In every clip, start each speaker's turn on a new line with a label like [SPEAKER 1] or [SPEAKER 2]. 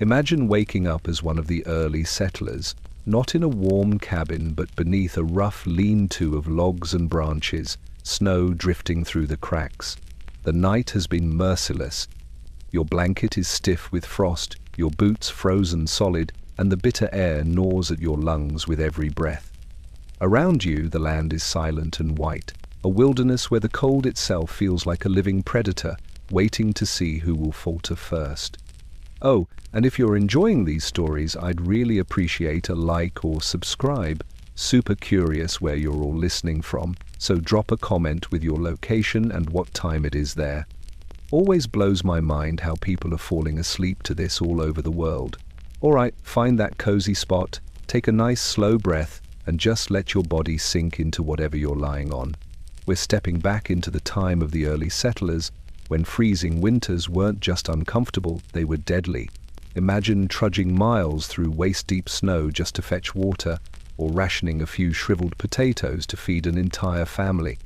[SPEAKER 1] Imagine waking up as one of the early settlers, not in a warm cabin but beneath a rough lean-to of logs and branches, snow drifting through the cracks. The night has been merciless. Your blanket is stiff with frost, your boots frozen solid, and the bitter air gnaws at your lungs with every breath. Around you, the land is silent and white, a wilderness where the cold itself feels like a living predator, waiting to see who will falter first. Oh, and if you're enjoying these stories, I'd really appreciate a like or subscribe. Super curious where you're all listening from, so drop a comment with your location and what time it is there. Always blows my mind how people are falling asleep to this all over the world. Alright, find that cozy spot, take a nice slow breath, and just let your body sink into whatever you're lying on. We're stepping back into the time of the early settlers, when freezing winters weren't just uncomfortable, they were deadly. Imagine trudging miles through waist-deep snow just to fetch water, or rationing a few shriveled potatoes to feed an entire family.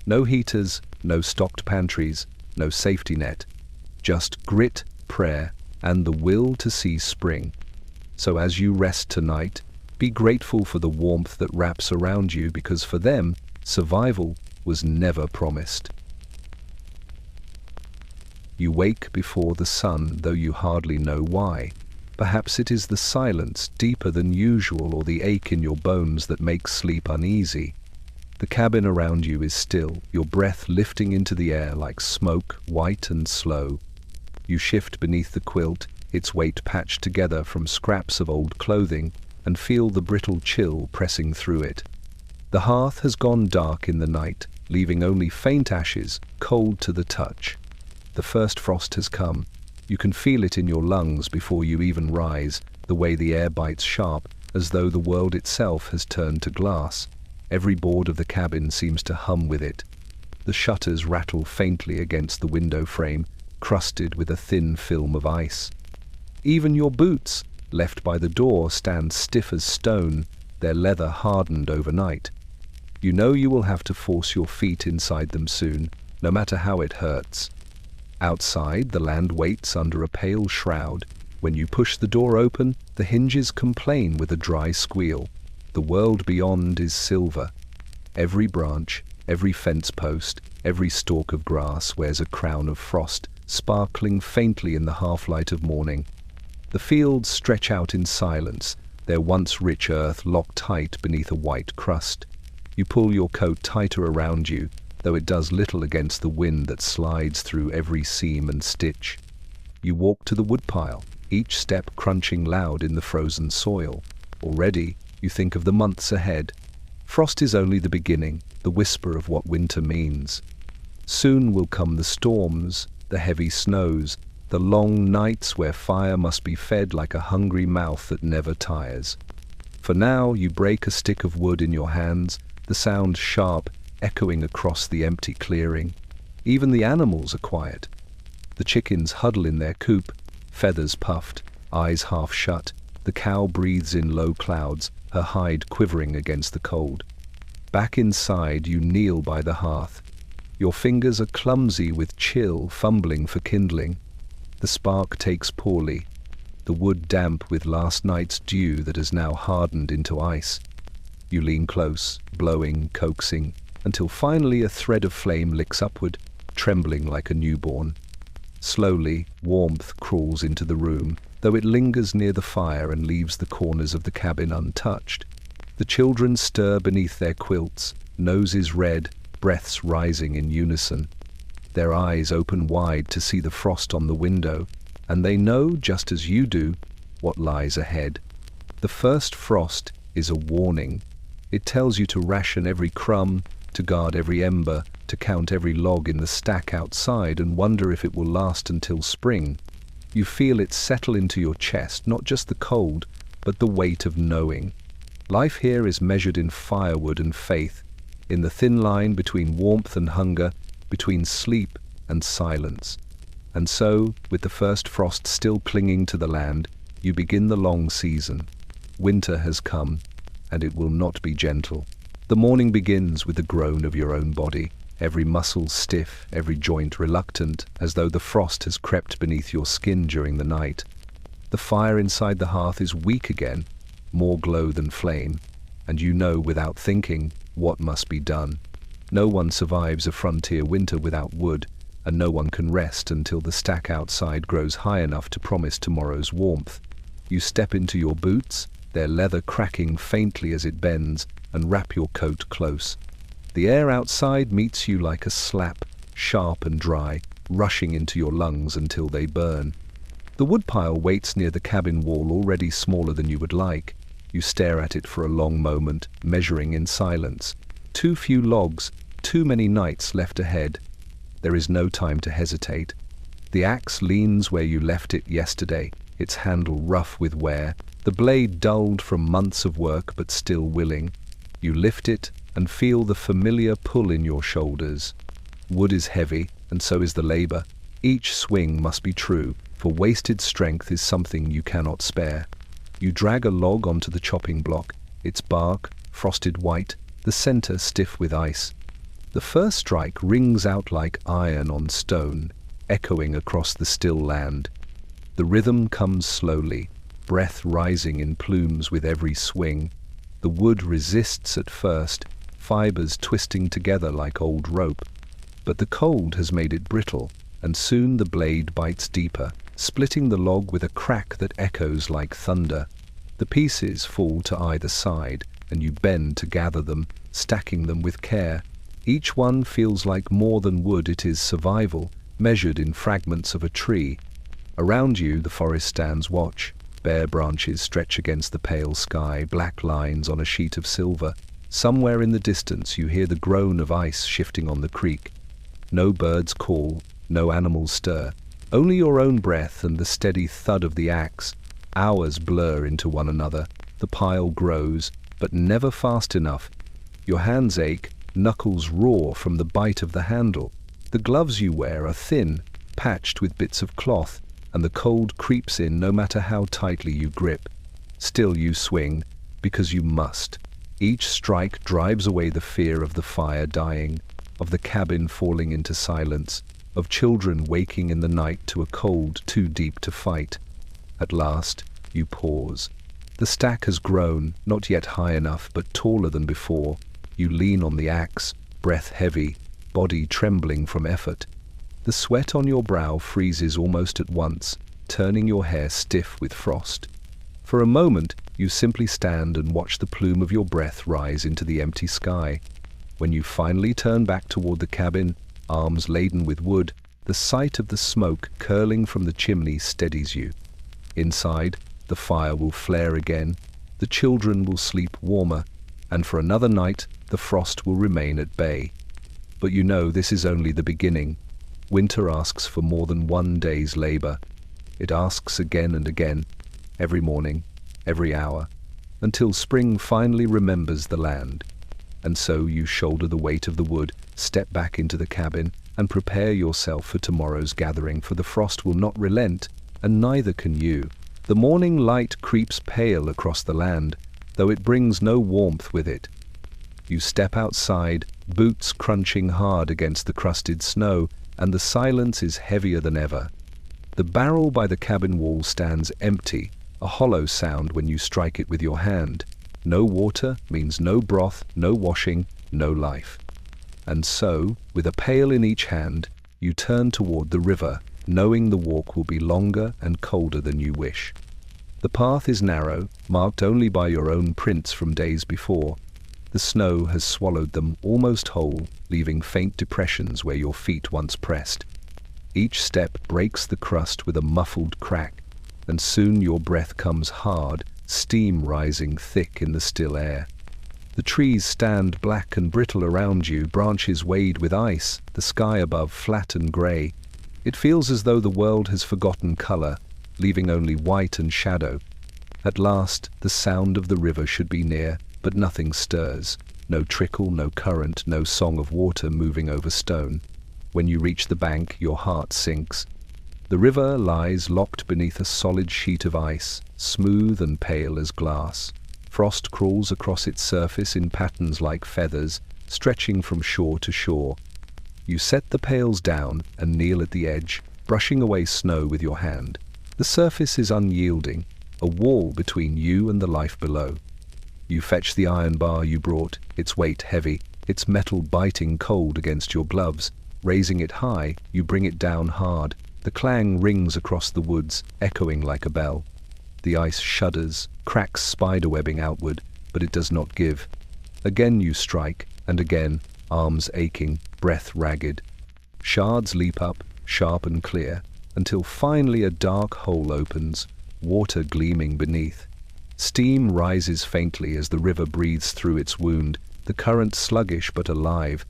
[SPEAKER 1] No heaters, no stocked pantries, no safety net. Just grit, prayer, and the will to see spring. So as you rest tonight, be grateful for the warmth that wraps around you, because for them, survival was never promised. You wake before the sun, though you hardly know why. Perhaps it is the silence, deeper than usual, or the ache in your bones that makes sleep uneasy. The cabin around you is still, your breath lifting into the air like smoke, white and slow. You shift beneath the quilt, its weight patched together from scraps of old clothing, and feel the brittle chill pressing through it. The hearth has gone dark in the night, leaving only faint ashes, cold to the touch. The first frost has come. You can feel it in your lungs before you even rise, the way the air bites sharp, as though the world itself has turned to glass. Every board of the cabin seems to hum with it. The shutters rattle faintly against the window frame, crusted with a thin film of ice. Even your boots, left by the door, stand stiff as stone, their leather hardened overnight. You know you will have to force your feet inside them soon, no matter how it hurts. Outside, the land waits under a pale shroud. When you push the door open, the hinges complain with a dry squeal. The world beyond is silver. Every branch, every fence post, every stalk of grass wears a crown of frost, sparkling faintly in the half-light of morning. The fields stretch out in silence, their once rich earth locked tight beneath a white crust. You pull your coat tighter around you, though it does little against the wind that slides through every seam and stitch. You walk to the woodpile, each step crunching loud in the frozen soil. Already, you think of the months ahead. Frost is only the beginning, the whisper of what winter means. Soon will come the storms, the heavy snows, the long nights where fire must be fed like a hungry mouth that never tires. For now, you break a stick of wood in your hands, the sound sharp, echoing across the empty clearing. Even the animals are quiet. The chickens huddle in their coop, feathers puffed, eyes half shut. The cow breathes in low clouds, her hide quivering against the cold. Back inside, you kneel by the hearth. Your fingers are clumsy with chill, fumbling for kindling. The spark takes poorly, the wood damp with last night's dew that has now hardened into ice. You lean close, blowing, coaxing, until finally a thread of flame licks upward, trembling like a newborn. Slowly, warmth crawls into the room, though it lingers near the fire and leaves the corners of the cabin untouched. The children stir beneath their quilts, noses red, breaths rising in unison. Their eyes open wide to see the frost on the window, and they know, just as you do, what lies ahead. The first frost is a warning. It tells you to ration every crumb, to guard every ember, to count every log in the stack outside and wonder if it will last until spring. You feel it settle into your chest, not just the cold, but the weight of knowing. Life here is measured in firewood and faith, in the thin line between warmth and hunger, between sleep and silence. And so, with the first frost still clinging to the land, you begin the long season. Winter has come, and it will not be gentle. The morning begins with the groan of your own body, every muscle stiff, every joint reluctant, as though the frost has crept beneath your skin during the night. The fire inside the hearth is weak again, more glow than flame, and you know without thinking what must be done. No one survives a frontier winter without wood, and no one can rest until the stack outside grows high enough to promise tomorrow's warmth. You step into your boots, their leather cracking faintly as it bends, and wrap your coat close. The air outside meets you like a slap, sharp and dry, rushing into your lungs until they burn. The woodpile waits near the cabin wall, already smaller than you would like. You stare at it for a long moment, measuring in silence. Too few logs, too many nights left ahead. There is no time to hesitate. The axe leans where you left it yesterday, its handle rough with wear, the blade dulled from months of work but still willing. You lift it and feel the familiar pull in your shoulders. Wood is heavy, and so is the labor. Each swing must be true, for wasted strength is something you cannot spare. You drag a log onto the chopping block, its bark frosted white, the center stiff with ice. The first strike rings out like iron on stone, echoing across the still land. The rhythm comes slowly, breath rising in plumes with every swing. The wood resists at first, fibers twisting together like old rope. But the cold has made it brittle, and soon the blade bites deeper, splitting the log with a crack that echoes like thunder. The pieces fall to either side, and you bend to gather them, stacking them with care. Each one feels like more than wood, it is survival, measured in fragments of a tree. Around you the forest stands watch. Bare branches stretch against the pale sky, black lines on a sheet of silver. Somewhere in the distance you hear the groan of ice shifting on the creek. No birds call, no animals stir, only your own breath and the steady thud of the axe. Hours blur into one another. The pile grows, but never fast enough. Your hands ache, knuckles raw from the bite of the handle. The gloves you wear are thin, patched with bits of cloth, and the cold creeps in no matter how tightly you grip. Still you swing, because you must. Each strike drives away the fear of the fire dying, of the cabin falling into silence, of children waking in the night to a cold too deep to fight. At last, you pause. The stack has grown, not yet high enough, but taller than before. You lean on the axe, breath heavy, body trembling from effort. The sweat on your brow freezes almost at once, turning your hair stiff with frost. For a moment, you simply stand and watch the plume of your breath rise into the empty sky. When you finally turn back toward the cabin, arms laden with wood, the sight of the smoke curling from the chimney steadies you. Inside, the fire will flare again, the children will sleep warmer, and for another night, the frost will remain at bay. But you know this is only the beginning. Winter asks for more than one day's labor. It asks again and again, every morning, every hour, until spring finally remembers the land. And so you shoulder the weight of the wood, step back into the cabin, and prepare yourself for tomorrow's gathering, for the frost will not relent, and neither can you. The morning light creeps pale across the land, though it brings no warmth with it. You step outside, boots crunching hard against the crusted snow, and the silence is heavier than ever. The barrel by the cabin wall stands empty, a hollow sound when you strike it with your hand. No water means no broth, no washing, no life. And so, with a pail in each hand, you turn toward the river, knowing the walk will be longer and colder than you wish. The path is narrow, marked only by your own prints from days before. The snow has swallowed them almost whole, leaving faint depressions where your feet once pressed. Each step breaks the crust with a muffled crack, and soon your breath comes hard, steam rising thick in the still air. The trees stand black and brittle around you, branches wade with ice, the sky above flat and grey. It feels as though the world has forgotten colour, leaving only white and shadow. At last, the sound of the river should be near, but nothing stirs. No trickle, no current, no song of water moving over stone. When you reach the bank, your heart sinks. The river lies locked beneath a solid sheet of ice, smooth and pale as glass. Frost crawls across its surface in patterns like feathers, stretching from shore to shore. You set the pails down and kneel at the edge, brushing away snow with your hand. The surface is unyielding, a wall between you and the life below. You fetch the iron bar you brought, its weight heavy, its metal biting cold against your gloves. Raising it high, you bring it down hard. The clang rings across the woods, echoing like a bell. The ice shudders, cracks spiderwebbing outward, but it does not give. Again you strike, and again, arms aching, breath ragged. Shards leap up, sharp and clear, until finally a dark hole opens, water gleaming beneath. Steam rises faintly as the river breathes through its wound, the current sluggish but alive.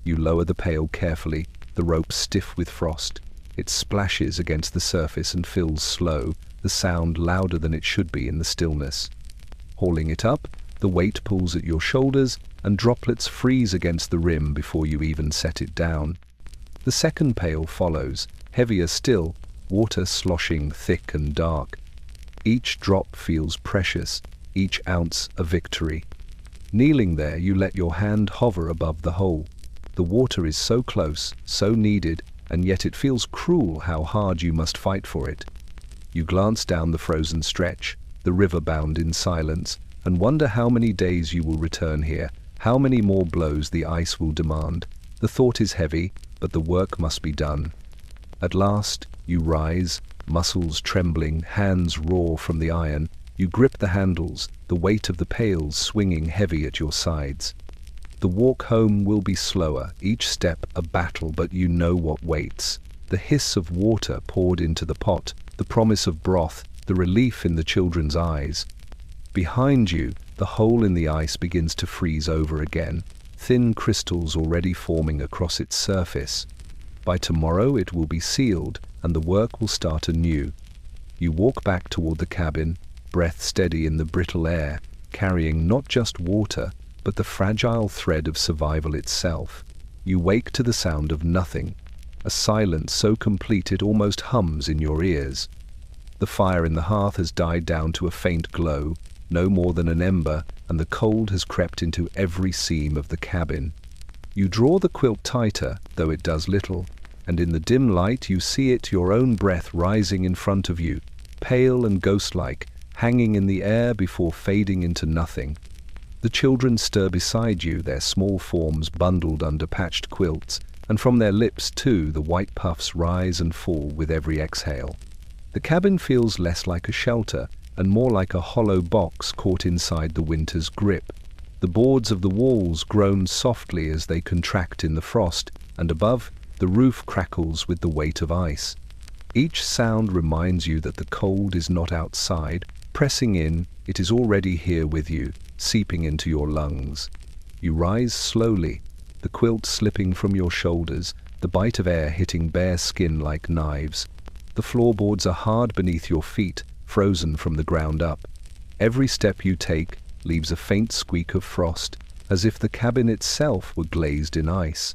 [SPEAKER 1] You lower the pail carefully, the rope stiff with frost. It splashes against the surface and fills slow, the sound louder than it should be in the stillness. Hauling it up, the weight pulls at your shoulders, and droplets freeze against the rim before you even set it down. The second pail follows, heavier still, water sloshing thick and dark. Each drop feels precious, each ounce a victory. Kneeling there, you let your hand hover above the hole. The water is so close, so needed, and yet it feels cruel how hard you must fight for it. You glance down the frozen stretch, the river bound in silence, and wonder how many days you will return here, how many more blows the ice will demand. The thought is heavy, but the work must be done. At last, you rise, muscles trembling, hands raw from the iron. You grip the handles, the weight of the pails swinging heavy at your sides. The walk home will be slower, each step a battle, but you know what waits. The hiss of water poured into the pot, the promise of broth, the relief in the children's eyes. Behind you, the hole in the ice begins to freeze over again, thin crystals already forming across its surface. By tomorrow it will be sealed, and the work will start anew. You walk back toward the cabin, breath steady in the brittle air, carrying not just water, but the fragile thread of survival itself. You wake to the sound of nothing, a silence so complete it almost hums in your ears. The fire in the hearth has died down to a faint glow, no more than an ember, and the cold has crept into every seam of the cabin. You draw the quilt tighter, though it does little, and in the dim light you see it, your own breath rising in front of you, pale and ghost-like, hanging in the air before fading into nothing. The children stir beside you, their small forms bundled under patched quilts, and from their lips, too, the white puffs rise and fall with every exhale. The cabin feels less like a shelter, and more like a hollow box caught inside the winter's grip. The boards of the walls groan softly as they contract in the frost, and above, the roof crackles with the weight of ice. Each sound reminds you that the cold is not outside, pressing in, it is already here with you, seeping into your lungs. You rise slowly, the quilt slipping from your shoulders, the bite of air hitting bare skin like knives. The floorboards are hard beneath your feet, frozen from the ground up. Every step you take leaves a faint squeak of frost, as if the cabin itself were glazed in ice.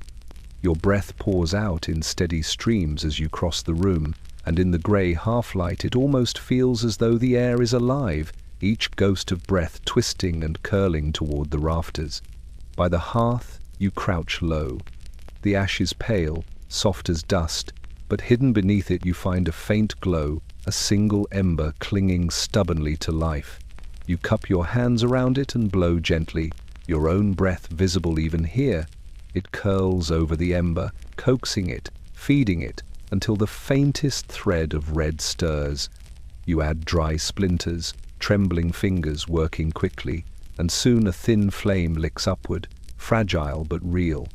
[SPEAKER 1] Your breath pours out in steady streams as you cross the room, and in the grey half-light it almost feels as though the air is alive, each ghost of breath twisting and curling toward the rafters. By the hearth you crouch low. The ash is pale, soft as dust, but hidden beneath it you find a faint glow, a single ember clinging stubbornly to life. You cup your hands around it and blow gently, your own breath visible even here. It curls over the ember, coaxing it, feeding it, until the faintest thread of red stirs. You add dry splinters, trembling fingers working quickly, and soon a thin flame licks upward, fragile but real.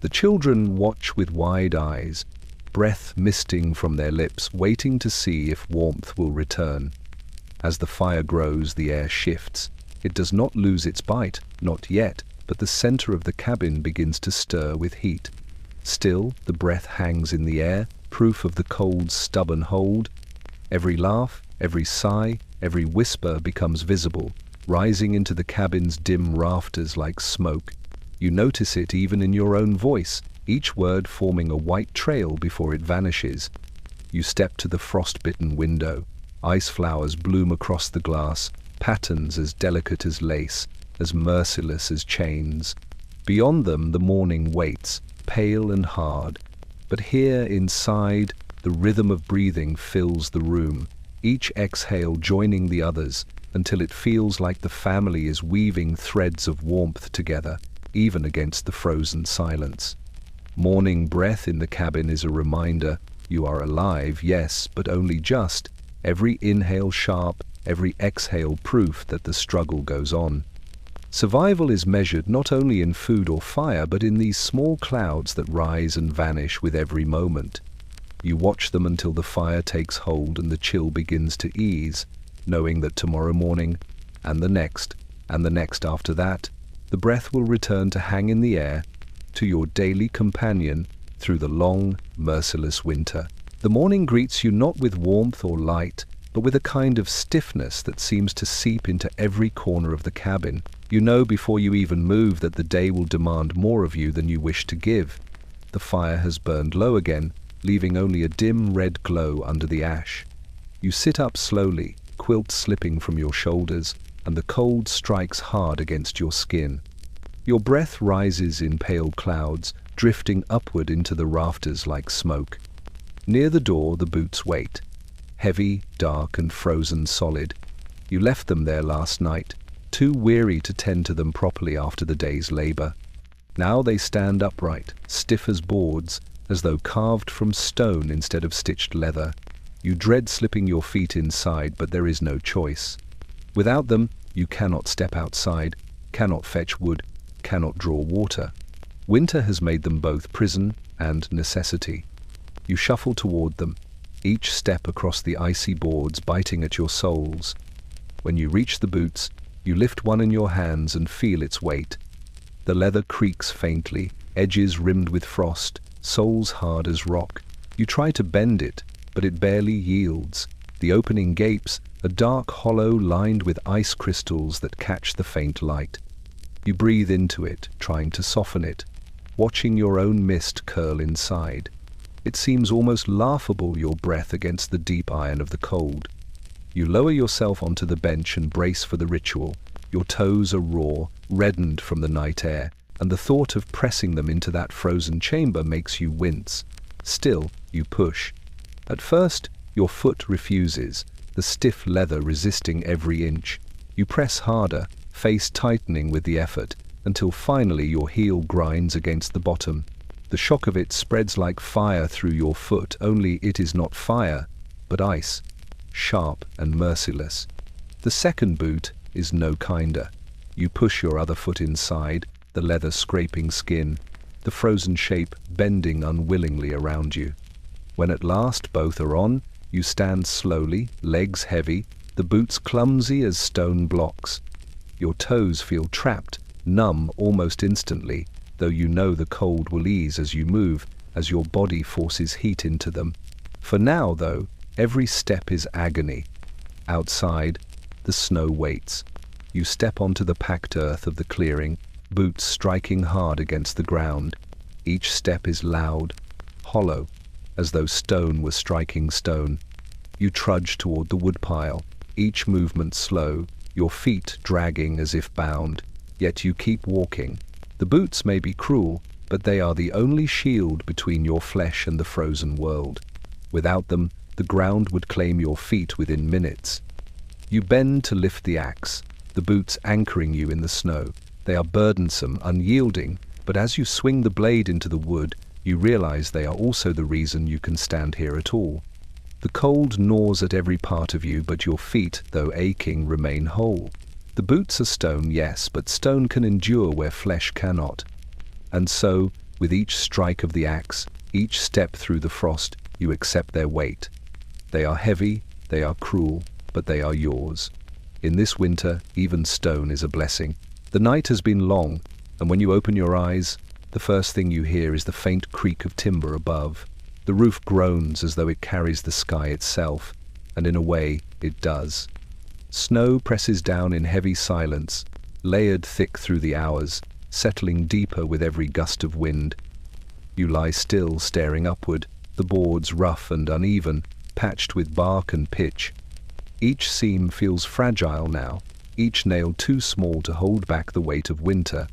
[SPEAKER 1] The children watch with wide eyes, breath misting from their lips, waiting to see if warmth will return. As the fire grows, the air shifts. It does not lose its bite, not yet, but the center of the cabin begins to stir with heat. Still, the breath hangs in the air, proof of the cold's stubborn hold. Every laugh, every sigh, every whisper becomes visible, rising into the cabin's dim rafters like smoke. You notice it even in your own voice, each word forming a white trail before it vanishes. You step to the frost-bitten window. Ice flowers bloom across the glass, patterns as delicate as lace, as merciless as chains. Beyond them the morning waits, pale and hard. But here inside, the rhythm of breathing fills the room, each exhale joining the others until it feels like the family is weaving threads of warmth together, even against the frozen silence. Morning breath in the cabin is a reminder you are alive, yes, but only just. Every inhale sharp, every exhale proof that the struggle goes on. Survival is measured not only in food or fire, but in these small clouds that rise and vanish with every moment. You watch them until the fire takes hold and the chill begins to ease, knowing that tomorrow morning, and the next after that, the breath will return to hang in the air, to your daily companion through the long, merciless winter. The morning greets you not with warmth or light, but with a kind of stiffness that seems to seep into every corner of the cabin. You know before you even move that the day will demand more of you than you wish to give. The fire has burned low again, leaving only a dim red glow under the ash. You sit up slowly, quilt slipping from your shoulders, and the cold strikes hard against your skin. Your breath rises in pale clouds, drifting upward into the rafters like smoke. Near the door, the boots wait. Heavy, dark, and frozen solid. You left them there last night, too weary to tend to them properly after the day's labor. Now they stand upright, stiff as boards, as though carved from stone instead of stitched leather. You dread slipping your feet inside, but there is no choice. Without them, you cannot step outside, cannot fetch wood, cannot draw water. Winter has made them both prison and necessity. You shuffle toward them, each step across the icy boards biting at your soles. When you reach the boots, you lift one in your hands and feel its weight. The leather creaks faintly, edges rimmed with frost, soles hard as rock. You try to bend it, but it barely yields. The opening gapes, a dark hollow lined with ice crystals that catch the faint light. You breathe into it, trying to soften it, watching your own mist curl inside. It seems almost laughable, your breath against the deep iron of the cold. You lower yourself onto the bench and brace for the ritual. Your toes are raw, reddened from the night air, and the thought of pressing them into that frozen chamber makes you wince. Still, you push. At first, your foot refuses, the stiff leather resisting every inch. You press harder, face tightening with the effort, until finally your heel grinds against the bottom. The shock of it spreads like fire through your foot, only it is not fire, but ice, sharp and merciless. The second boot is no kinder. You push your other foot inside, the leather scraping skin, the frozen shape bending unwillingly around you. When at last both are on, you stand slowly, legs heavy, the boots clumsy as stone blocks. Your toes feel trapped, numb almost instantly, though you know the cold will ease as you move, as your body forces heat into them. For now, though, every step is agony. Outside, the snow waits. You step onto the packed earth of the clearing, boots striking hard against the ground. Each step is loud, hollow, as though stone was striking stone. You trudge toward the woodpile, each movement slow, your feet dragging as if bound, yet you keep walking. The boots may be cruel, but they are the only shield between your flesh and the frozen world. Without them, the ground would claim your feet within minutes. You bend to lift the axe, the boots anchoring you in the snow. They are burdensome, unyielding, but as you swing the blade into the wood, you realize they are also the reason you can stand here at all. The cold gnaws at every part of you, but your feet, though aching, remain whole. The boots are stone, yes, but stone can endure where flesh cannot. And so, with each strike of the axe, each step through the frost, you accept their weight. They are heavy, they are cruel, but they are yours. In this winter, even stone is a blessing. The night has been long, and when you open your eyes, the first thing you hear is the faint creak of timber above. The roof groans as though it carries the sky itself, and in a way, it does. Snow presses down in heavy silence, layered thick through the hours, settling deeper with every gust of wind. You lie still, staring upward, the boards rough and uneven, patched with bark and pitch. Each seam feels fragile now, each nail too small to hold back the weight of winter.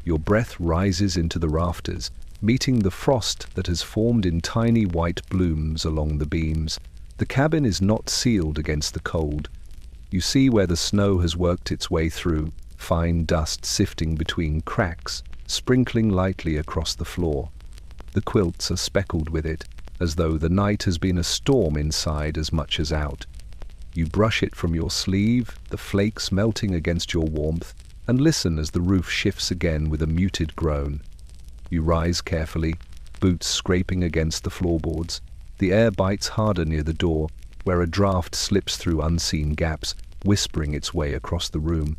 [SPEAKER 1] Your breath rises into the rafters, meeting the frost that has formed in tiny white blooms along the beams. The cabin is not sealed against the cold. You see where the snow has worked its way through, fine dust sifting between cracks, sprinkling lightly across the floor. The quilts are speckled with it, as though the night has been a storm inside as much as out. You brush it from your sleeve, the flakes melting against your warmth, and listen as the roof shifts again with a muted groan. You rise carefully, boots scraping against the floorboards. The air bites harder near the door, where a draft slips through unseen gaps, whispering its way across the room.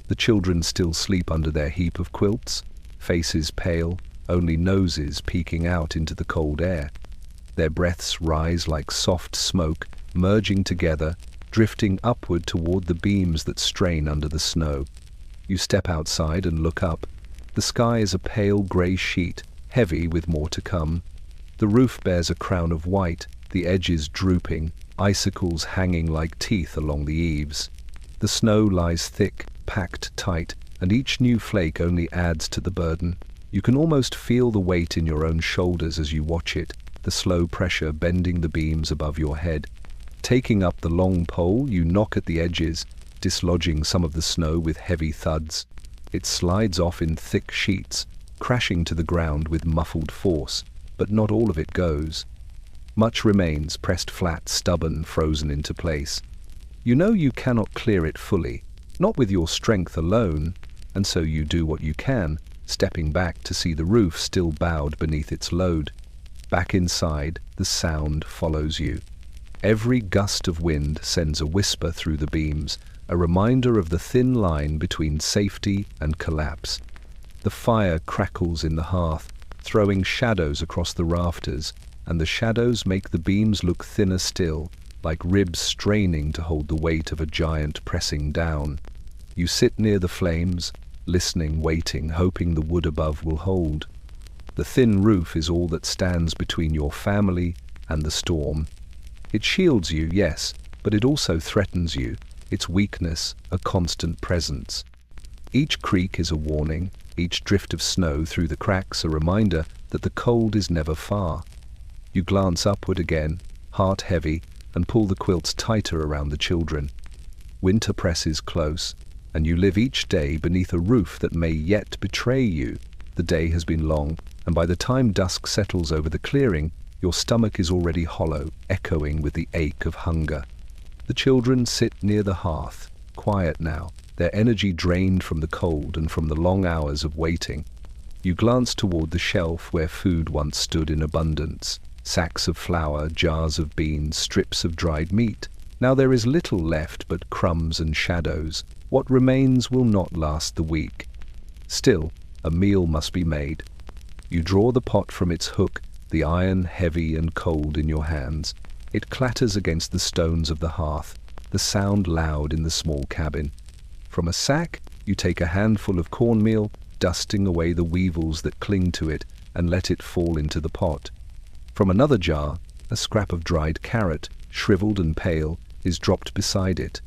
[SPEAKER 1] The children still sleep under their heap of quilts, faces pale, only noses peeking out into the cold air. Their breaths rise like soft smoke, merging together, drifting upward toward the beams that strain under the snow. You step outside and look up. The sky is a pale grey sheet, heavy with more to come. The roof bears a crown of white, the edges drooping, icicles hanging like teeth along the eaves. The snow lies thick, packed tight, and each new flake only adds to the burden. You can almost feel the weight in your own shoulders as you watch it, the slow pressure bending the beams above your head. Taking up the long pole, you knock at the edges, dislodging some of the snow with heavy thuds. It slides off in thick sheets, crashing to the ground with muffled force, but not all of it goes. Much remains pressed flat, stubborn, frozen into place. You know you cannot clear it fully, not with your strength alone, and so you do what you can, stepping back to see the roof still bowed beneath its load. Back inside, the sound follows you. Every gust of wind sends a whisper through the beams, a reminder of the thin line between safety and collapse. The fire crackles in the hearth, throwing shadows across the rafters, and the shadows make the beams look thinner still, like ribs straining to hold the weight of a giant pressing down. You sit near the flames, listening, waiting, hoping the wood above will hold. The thin roof is all that stands between your family and the storm. It shields you, yes, but it also threatens you, its weakness a constant presence. Each creak is a warning, each drift of snow through the cracks a reminder that the cold is never far. You glance upward again, heart heavy, and pull the quilts tighter around the children. Winter presses close, and you live each day beneath a roof that may yet betray you. The day has been long, and by the time dusk settles over the clearing, your stomach is already hollow, echoing with the ache of hunger. The children sit near the hearth, quiet now, their energy drained from the cold and from the long hours of waiting. You glance toward the shelf where food once stood in abundance. Sacks of flour, jars of beans, strips of dried meat. Now there is little left but crumbs and shadows. What remains will not last the week. Still, a meal must be made. You draw the pot from its hook, the iron heavy and cold in your hands. It clatters against the stones of the hearth, the sound loud in the small cabin. From a sack, you take a handful of cornmeal, dusting away the weevils that cling to it, and let it fall into the pot. From another jar, a scrap of dried carrot, shriveled and pale, is dropped beside it.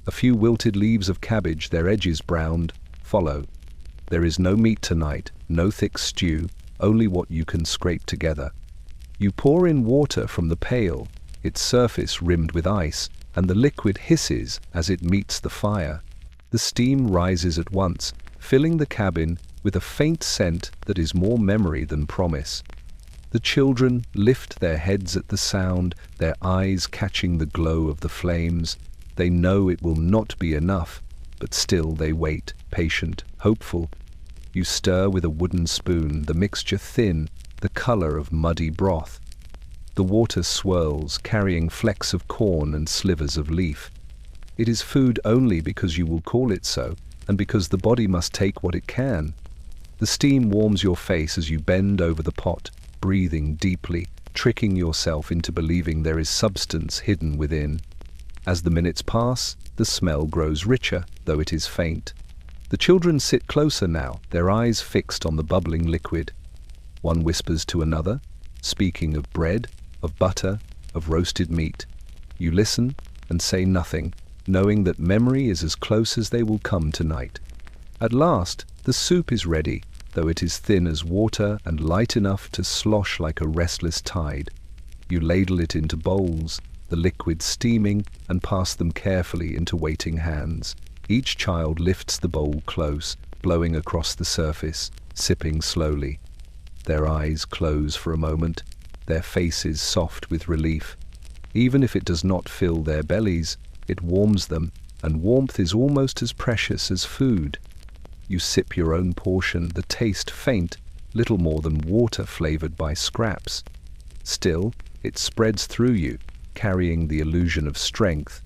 [SPEAKER 1] A few wilted leaves of cabbage, their edges browned, follow. There is no meat tonight, no thick stew, only what you can scrape together. You pour in water from the pail, its surface rimmed with ice, and the liquid hisses as it meets the fire. The steam rises at once, filling the cabin with a faint scent that is more memory than promise. The children lift their heads at the sound, their eyes catching the glow of the flames. They know it will not be enough, but still they wait, patient, hopeful. You stir with a wooden spoon, the mixture thin, the color of muddy broth. The water swirls, carrying flecks of corn and slivers of leaf. It is food only because you will call it so, and because the body must take what it can. The steam warms your face as you bend over the pot, breathing deeply, tricking yourself into believing there is substance hidden within. As the minutes pass, the smell grows richer, though it is faint. The children sit closer now, their eyes fixed on the bubbling liquid. One whispers to another, speaking of bread, of butter, of roasted meat. You listen and say nothing, knowing that memory is as close as they will come tonight. At last, the soup is ready, though it is thin as water and light enough to slosh like a restless tide. You ladle it into bowls, the liquid steaming, and pass them carefully into waiting hands. Each child lifts the bowl close, blowing across the surface, sipping slowly. Their eyes close for a moment, their faces soft with relief. Even if it does not fill their bellies, it warms them, and warmth is almost as precious as food. You sip your own portion, the taste faint, little more than water flavored by scraps. Still, it spreads through you, carrying the illusion of strength.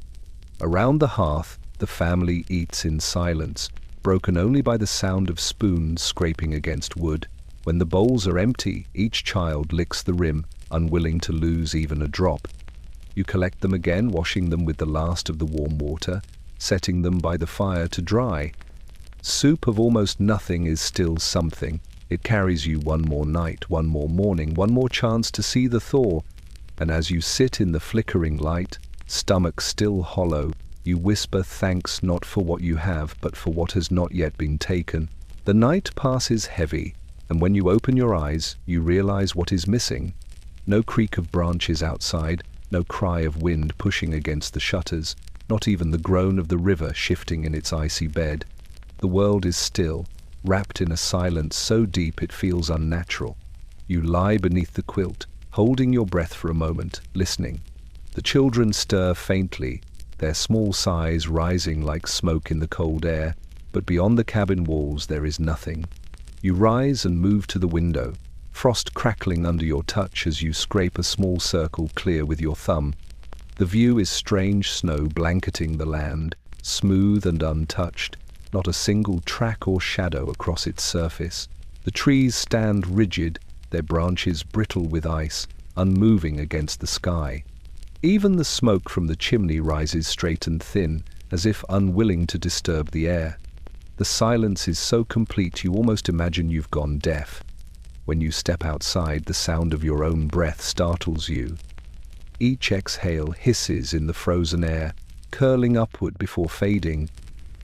[SPEAKER 1] Around the hearth, the family eats in silence, broken only by the sound of spoons scraping against wood. When the bowls are empty, each child licks the rim, unwilling to lose even a drop. You collect them again, washing them with the last of the warm water, setting them by the fire to dry. Soup of almost nothing is still something. It carries you one more night, one more morning, one more chance to see the thaw. And as you sit in the flickering light, stomach still hollow, you whisper thanks not for what you have, but for what has not yet been taken. The night passes heavy, and when you open your eyes, you realize what is missing. No creak of branches outside, no cry of wind pushing against the shutters, not even the groan of the river shifting in its icy bed. The world is still, wrapped in a silence so deep it feels unnatural. You lie beneath the quilt, holding your breath for a moment, listening. The children stir faintly, their small sighs rising like smoke in the cold air, but beyond the cabin walls there is nothing. You rise and move to the window, frost crackling under your touch as you scrape a small circle clear with your thumb. The view is strange snow blanketing the land, smooth and untouched, not a single track or shadow across its surface. The trees stand rigid, their branches brittle with ice, unmoving against the sky. Even the smoke from the chimney rises straight and thin, as if unwilling to disturb the air. The silence is so complete you almost imagine you've gone deaf. When you step outside, the sound of your own breath startles you. Each exhale hisses in the frozen air, curling upward before fading.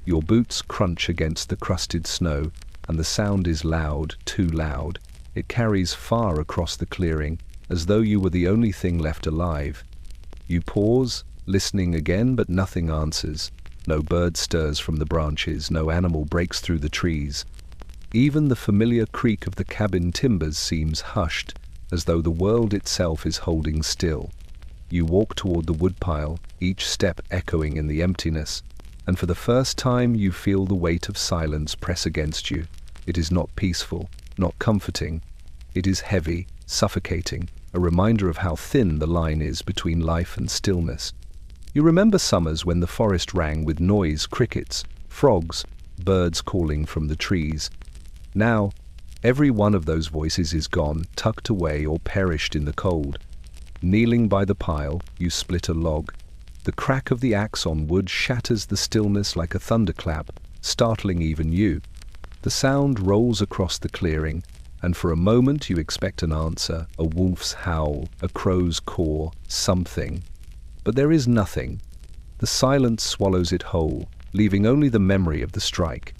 [SPEAKER 1] Your boots crunch against the crusted snow, and the sound is loud, too loud. It carries far across the clearing, as though you were the only thing left alive. You pause, listening again, but nothing answers. No bird stirs from the branches, no animal breaks through the trees. Even the familiar creak of the cabin timbers seems hushed, as though the world itself is holding still. You walk toward the woodpile, each step echoing in the emptiness, and for the first time you feel the weight of silence press against you. It is not peaceful, not comforting. It is heavy, suffocating, a reminder of how thin the line is between life and stillness. You remember summers when the forest rang with noise, crickets, frogs, birds calling from the trees. Now, every one of those voices is gone, tucked away or perished in the cold. Kneeling by the pile, you split a log. The crack of the axe on wood shatters the stillness like a thunderclap, startling even you. The sound rolls across the clearing, and for a moment you expect an answer, a wolf's howl, a crow's caw, something. But there is nothing. The silence swallows it whole, leaving only the memory of the strike.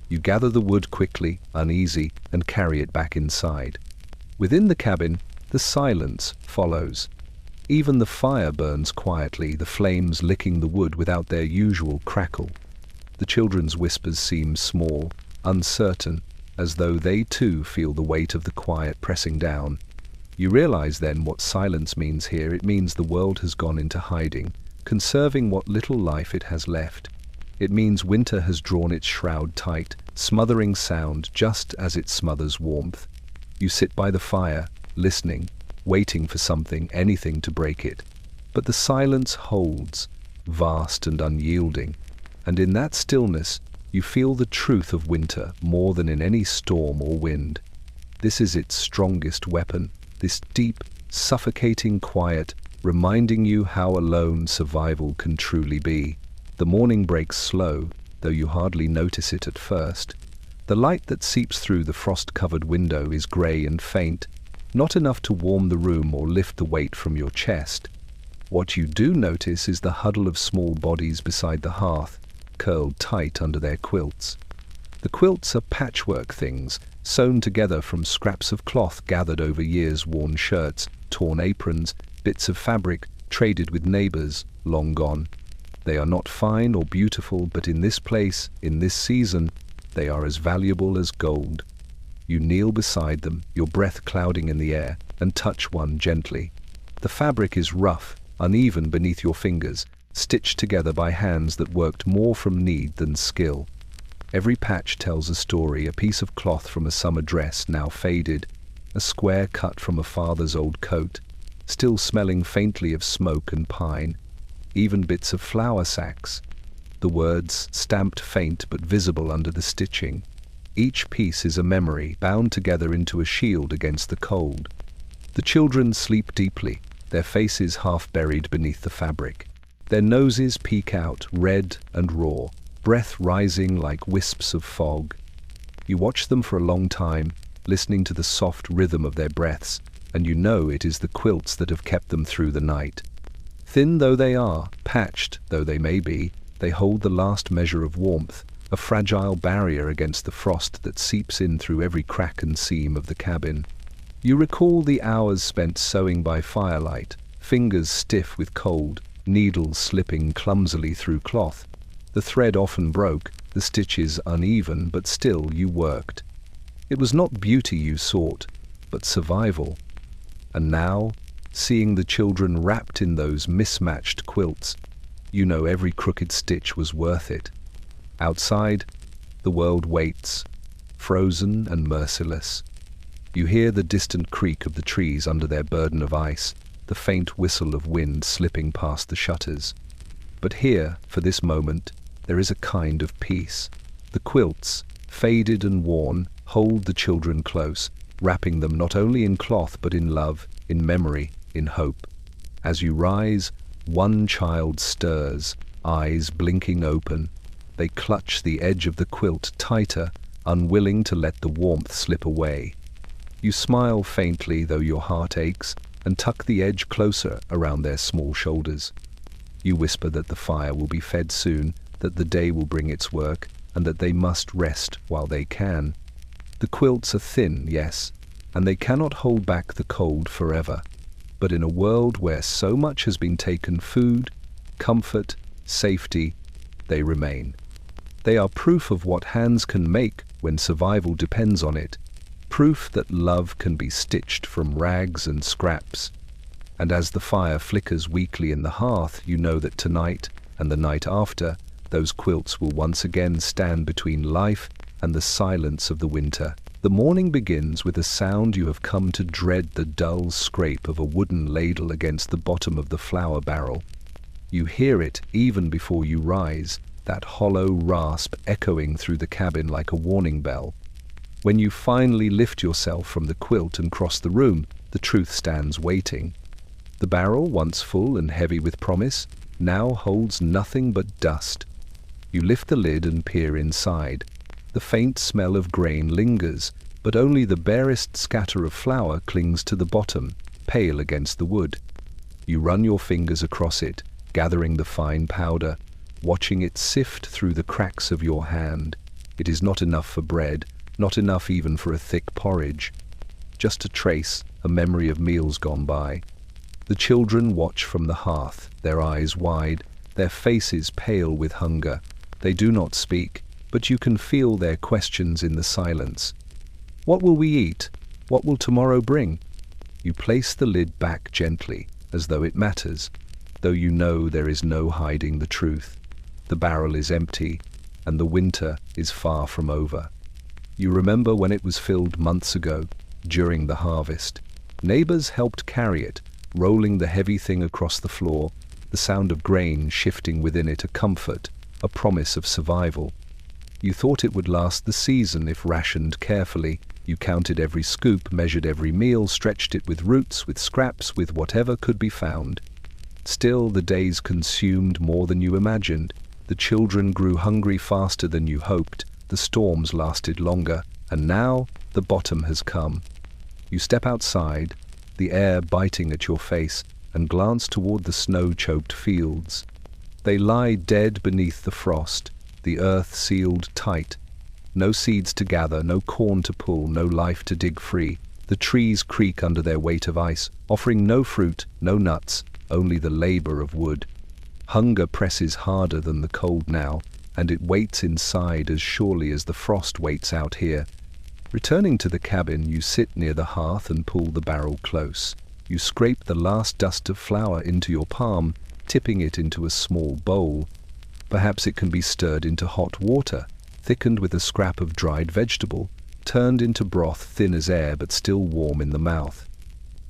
[SPEAKER 1] You gather the wood quickly, uneasy, and carry it back inside. Within the cabin, the silence follows. Even the fire burns quietly, the flames licking the wood without their usual crackle. The children's whispers seem small, uncertain, as though they too feel the weight of the quiet pressing down. You realize then what silence means here. It means the world has gone into hiding, conserving what little life it has left. It means winter has drawn its shroud tight, smothering sound just as it smothers warmth. You sit by the fire, listening, waiting for something, anything to break it. But the silence holds, vast and unyielding, and in that stillness you feel the truth of winter more than in any storm or wind. This is its strongest weapon, this deep, suffocating quiet, reminding you how alone survival can truly be. The morning breaks slow, though you hardly notice it at first. The light that seeps through the frost-covered window is grey and faint, not enough to warm the room or lift the weight from your chest. What you do notice is the huddle of small bodies beside the hearth, curled tight under their quilts. The quilts are patchwork things, sewn together from scraps of cloth gathered over years' worn shirts, torn aprons, bits of fabric, traded with neighbors, long gone. They are not fine or beautiful, but in this place, in this season, they are as valuable as gold. You kneel beside them, your breath clouding in the air, and touch one gently. The fabric is rough, uneven beneath your fingers, stitched together by hands that worked more from need than skill. Every patch tells a story, a piece of cloth from a summer dress now faded, a square cut from a father's old coat, still smelling faintly of smoke and pine, even bits of flour sacks. The words stamped faint but visible under the stitching. Each piece is a memory bound together into a shield against the cold. The children sleep deeply, their faces half buried beneath the fabric. Their noses peek out, red and raw, breath rising like wisps of fog. You watch them for a long time, listening to the soft rhythm of their breaths, and you know it is the quilts that have kept them through the night. Thin though they are, patched though they may be, they hold the last measure of warmth, a fragile barrier against the frost that seeps in through every crack and seam of the cabin. You recall the hours spent sewing by firelight, fingers stiff with cold, needles slipping clumsily through cloth. The thread often broke, the stitches uneven, but still you worked. It was not beauty you sought, but survival. And now, seeing the children wrapped in those mismatched quilts, you know every crooked stitch was worth it. Outside, the world waits, frozen and merciless. You hear the distant creak of the trees under their burden of ice, the faint whistle of wind slipping past the shutters. But here, for this moment, there is a kind of peace. The quilts, faded and worn, hold the children close, wrapping them not only in cloth but in love, in memory, in hope. As you rise, one child stirs, eyes blinking open. They clutch the edge of the quilt tighter, unwilling to let the warmth slip away. You smile faintly, though your heart aches, and tuck the edge closer around their small shoulders. You whisper that the fire will be fed soon, that the day will bring its work, and that they must rest while they can. The quilts are thin, yes, and they cannot hold back the cold forever. But in a world where so much has been taken, food, comfort, safety, they remain. They are proof of what hands can make when survival depends on it, proof that love can be stitched from rags and scraps. And as the fire flickers weakly in the hearth, you know that tonight and the night after, those quilts will once again stand between life and the silence of the winter. The morning begins with a sound you have come to dread, the dull scrape of a wooden ladle against the bottom of the flour barrel. You hear it even before you rise, that hollow rasp echoing through the cabin like a warning bell. When you finally lift yourself from the quilt and cross the room, the truth stands waiting. The barrel, once full and heavy with promise, now holds nothing but dust. You lift the lid and peer inside. The faint smell of grain lingers, but only the barest scatter of flour clings to the bottom, pale against the wood. You run your fingers across it, gathering the fine powder, watching it sift through the cracks of your hand. It is not enough for bread, not enough even for a thick porridge. Just a trace, a memory of meals gone by. The children watch from the hearth, their eyes wide, their faces pale with hunger. They do not speak, but you can feel their questions in the silence. What will we eat? What will tomorrow bring? You place the lid back gently, as though it matters, though you know there is no hiding the truth. The barrel is empty, and the winter is far from over. You remember when it was filled months ago, during the harvest. Neighbors helped carry it, rolling the heavy thing across the floor, the sound of grain shifting within it, a comfort, a promise of survival. You thought it would last the season if rationed carefully. You counted every scoop, measured every meal, stretched it with roots, with scraps, with whatever could be found. Still, the days consumed more than you imagined. The children grew hungry faster than you hoped. The storms lasted longer, and now the bottom has come. You step outside, the air biting at your face, and glance toward the snow-choked fields. They lie dead beneath the frost, the earth sealed tight. No seeds to gather, no corn to pull, no life to dig free. The trees creak under their weight of ice, offering no fruit, no nuts, only the labor of wood. Hunger presses harder than the cold now, and it waits inside as surely as the frost waits out here. Returning to the cabin, you sit near the hearth and pull the barrel close. You scrape the last dust of flour into your palm, tipping it into a small bowl. Perhaps it can be stirred into hot water, thickened with a scrap of dried vegetable, turned into broth thin as air but still warm in the mouth.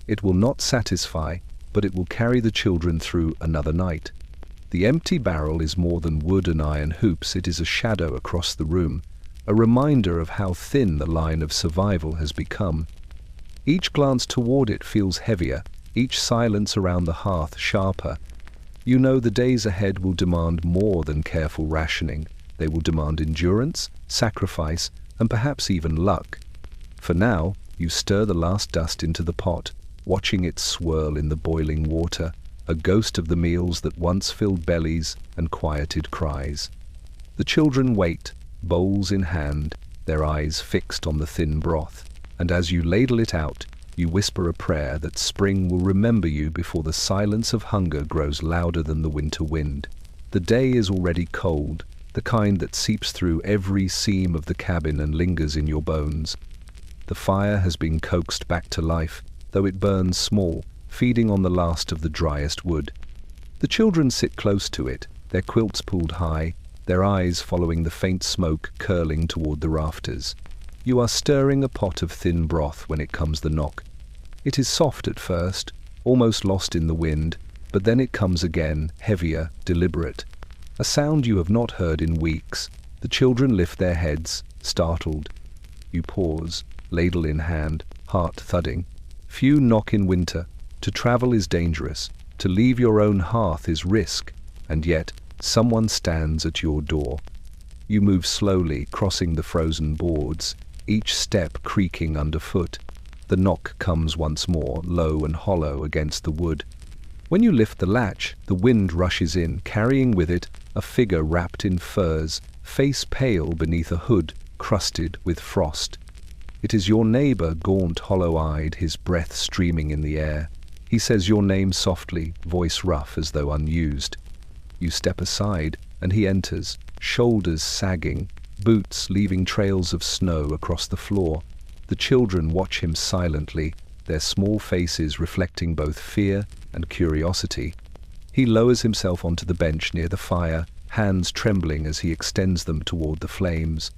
[SPEAKER 1] It will not satisfy, but it will carry the children through another night. The empty barrel is more than wood and iron hoops, it is a shadow across the room, a reminder of how thin the line of survival has become. Each glance toward it feels heavier, each silence around the hearth sharper. You know the days ahead will demand more than careful rationing. They will demand endurance, sacrifice, and perhaps even luck. For now, you stir the last dust into the pot, watching it swirl in the boiling water, a ghost of the meals that once filled bellies and quieted cries. The children wait, bowls in hand, their eyes fixed on the thin broth, and as you ladle it out, you whisper a prayer that spring will remember you before the silence of hunger grows louder than the winter wind. The day is already cold, the kind that seeps through every seam of the cabin and lingers in your bones. The fire has been coaxed back to life, though it burns small, feeding on the last of the driest wood. The children sit close to it, their quilts pulled high, their eyes following the faint smoke curling toward the rafters. You are stirring a pot of thin broth when it comes the knock. It is soft at first, almost lost in the wind, but then it comes again, heavier, deliberate. A sound you have not heard in weeks. The children lift their heads, startled. You pause, ladle in hand, heart thudding. Few knock in winter. To travel is dangerous. To leave your own hearth is risk. And yet, someone stands at your door. You move slowly, crossing the frozen boards, each step creaking underfoot. The knock comes once more, low and hollow against the wood. When you lift the latch, the wind rushes in, carrying with it a figure wrapped in furs, face pale beneath a hood crusted with frost. It is your neighbor, gaunt, hollow-eyed, his breath streaming in the air. He says your name softly, voice rough as though unused. You step aside, and he enters, shoulders sagging, boots leaving trails of snow across the floor. The children watch him silently, their small faces reflecting both fear and curiosity. He lowers himself onto the bench near the fire, hands trembling as he extends them toward the flames.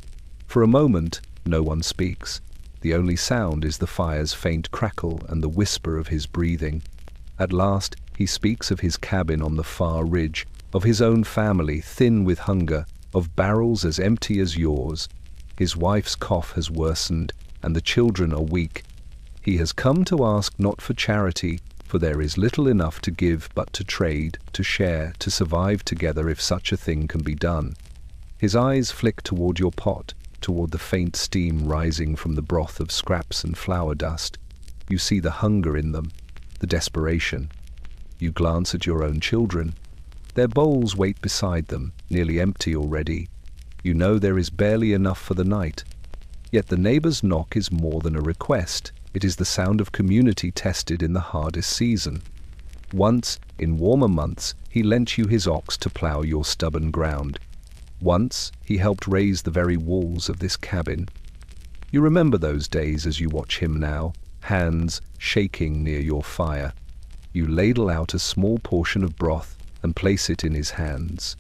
[SPEAKER 1] For a moment, no one speaks. The only sound is the fire's faint crackle and the whisper of his breathing. At last, he speaks of his cabin on the far ridge, of his own family thin with hunger, of barrels as empty as yours. His wife's cough has worsened, and the children are weak. He has come to ask not for charity, for there is little enough to give but to trade, to share, to survive together if such a thing can be done. His eyes flick toward your pot, toward the faint steam rising from the broth of scraps and flour dust. You see the hunger in them, the desperation. You glance at your own children. Their bowls wait beside them, nearly empty already. You know there is barely enough for the night. Yet the neighbor's knock is more than a request. It is the sound of community tested in the hardest season. Once, in warmer months, he lent you his ox to plow your stubborn ground. Once, he helped raise the very walls of this cabin. You remember those days as you watch him now, hands shaking near your fire. You ladle out a small portion of broth and place it in his hands.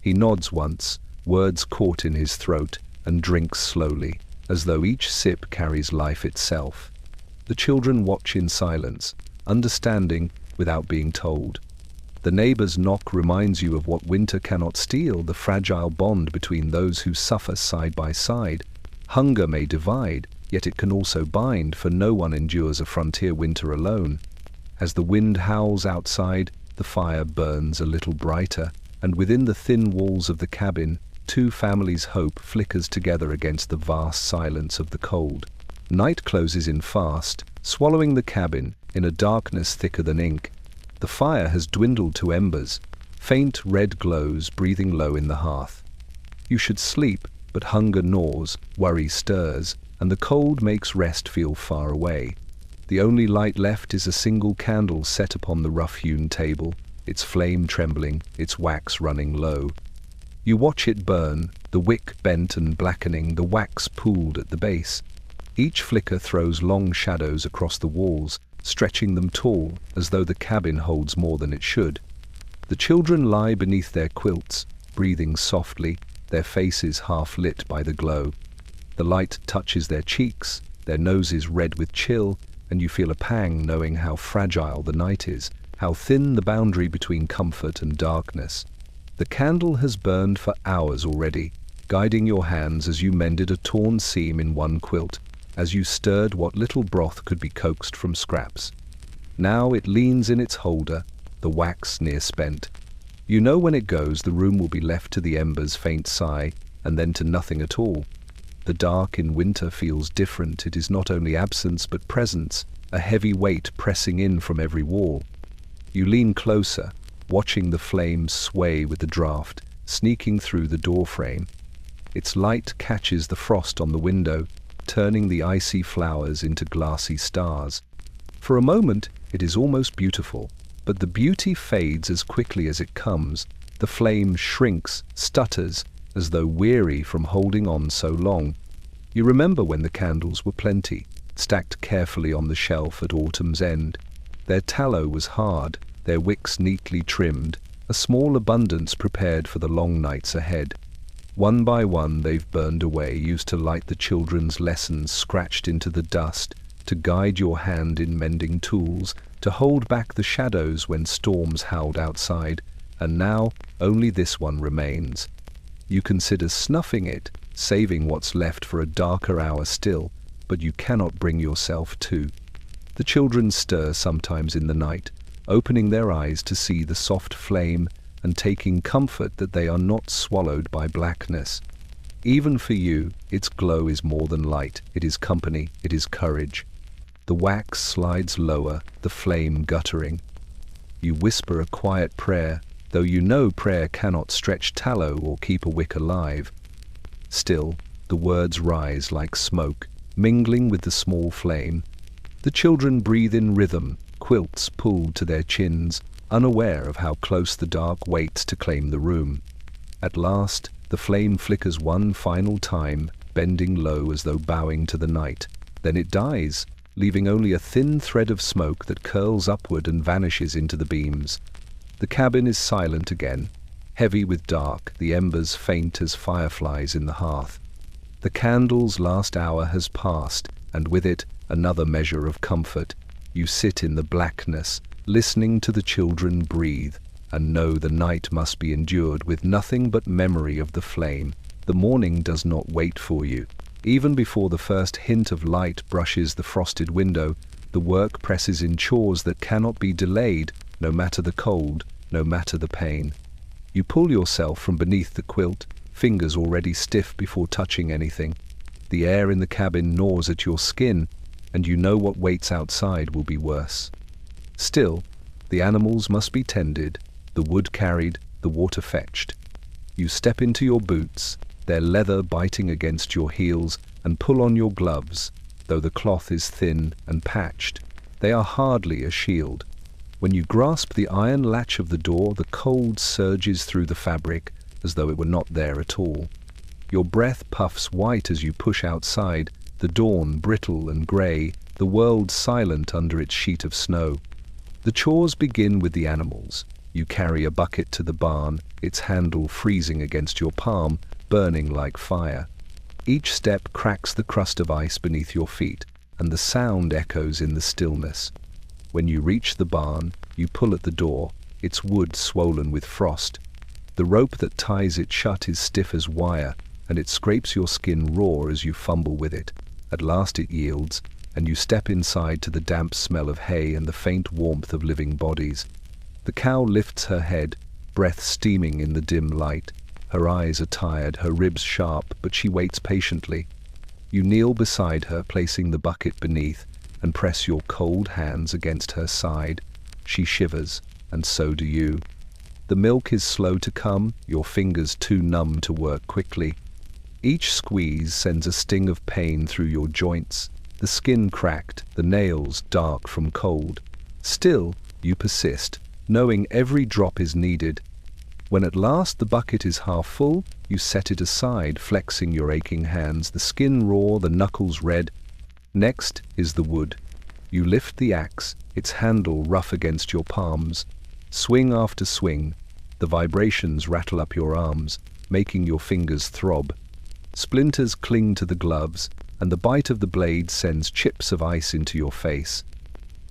[SPEAKER 1] He nods once, words caught in his throat, and drinks slowly, as though each sip carries life itself. The children watch in silence, understanding without being told. The neighbor's knock reminds you of what winter cannot steal, the fragile bond between those who suffer side by side. Hunger may divide, yet it can also bind, for no one endures a frontier winter alone. As the wind howls outside, the fire burns a little brighter, and within the thin walls of the cabin, two families' hope flickers together against the vast silence of the cold. Night closes in fast, swallowing the cabin in a darkness thicker than ink. The fire has dwindled to embers, faint red glows breathing low in the hearth. You should sleep, but hunger gnaws, worry stirs, and the cold makes rest feel far away. The only light left is a single candle set upon the rough-hewn table, its flame trembling, its wax running low. You watch it burn, the wick bent and blackening, the wax pooled at the base. Each flicker throws long shadows across the walls, stretching them tall, as though the cabin holds more than it should. The children lie beneath their quilts, breathing softly, their faces half lit by the glow. The light touches their cheeks, their noses red with chill, and you feel a pang knowing how fragile the night is, how thin the boundary between comfort and darkness. The candle has burned for hours already, guiding your hands as you mended a torn seam in one quilt, as you stirred what little broth could be coaxed from scraps. Now it leans in its holder, the wax near spent. You know when it goes, the room will be left to the ember's faint sigh, and then to nothing at all. The dark in winter feels different. It is not only absence but presence, a heavy weight pressing in from every wall. You lean closer, watching the flames sway with the draught, sneaking through the doorframe. Its light catches the frost on the window, turning the icy flowers into glassy stars. For a moment, it is almost beautiful, but the beauty fades as quickly as it comes. The flame shrinks, stutters, as though weary from holding on so long. You remember when the candles were plenty, stacked carefully on the shelf at autumn's end. Their tallow was hard, their wicks neatly trimmed, a small abundance prepared for the long nights ahead. One by one they've burned away, used to light the children's lessons scratched into the dust, to guide your hand in mending tools, to hold back the shadows when storms howled outside, and now only this one remains. You consider snuffing it, saving what's left for a darker hour still, but you cannot bring yourself to. The children stir sometimes in the night, opening their eyes to see the soft flame and taking comfort that they are not swallowed by blackness. Even for you, its glow is more than light, it is company, it is courage. The wax slides lower, the flame guttering. You whisper a quiet prayer, though you know prayer cannot stretch tallow or keep a wick alive. Still, the words rise like smoke, mingling with the small flame. The children breathe in rhythm, quilts pulled to their chins, unaware of how close the dark waits to claim the room. At last, the flame flickers one final time, bending low as though bowing to the night. Then it dies, leaving only a thin thread of smoke that curls upward and vanishes into the beams. The cabin is silent again, heavy with dark, the embers faint as fireflies in the hearth. The candle's last hour has passed, and with it another measure of comfort. You sit in the blackness, listening to the children breathe, and know the night must be endured with nothing but memory of the flame. The morning does not wait for you. Even before the first hint of light brushes the frosted window, the work presses in chores that cannot be delayed, no matter the cold, no matter the pain. You pull yourself from beneath the quilt, fingers already stiff before touching anything. The air in the cabin gnaws at your skin, and you know what waits outside will be worse. Still, the animals must be tended, the wood carried, the water fetched. You step into your boots, their leather biting against your heels, and pull on your gloves. Though the cloth is thin and patched, they are hardly a shield. When you grasp the iron latch of the door, the cold surges through the fabric as though it were not there at all. Your breath puffs white as you push outside, the dawn brittle and grey, the world silent under its sheet of snow. The chores begin with the animals. You carry a bucket to the barn, its handle freezing against your palm, burning like fire. Each step cracks the crust of ice beneath your feet, and the sound echoes in the stillness. When you reach the barn, you pull at the door, its wood swollen with frost. The rope that ties it shut is stiff as wire, and it scrapes your skin raw as you fumble with it. At last it yields, and you step inside to the damp smell of hay and the faint warmth of living bodies. The cow lifts her head, breath steaming in the dim light. Her eyes are tired, her ribs sharp, but she waits patiently. You kneel beside her, placing the bucket beneath, and press your cold hands against her side. She shivers, and so do you. The milk is slow to come, your fingers too numb to work quickly. Each squeeze sends a sting of pain through your joints. the skin cracked, the nails dark from cold. Still, you persist, knowing every drop is needed. When at last the bucket is half full, you set it aside, flexing your aching hands, the skin raw, the knuckles red. Next is the wood. You lift the axe, its handle rough against your palms. Swing after swing, the vibrations rattle up your arms, making your fingers throb. Splinters cling to the gloves, and the bite of the blade sends chips of ice into your face.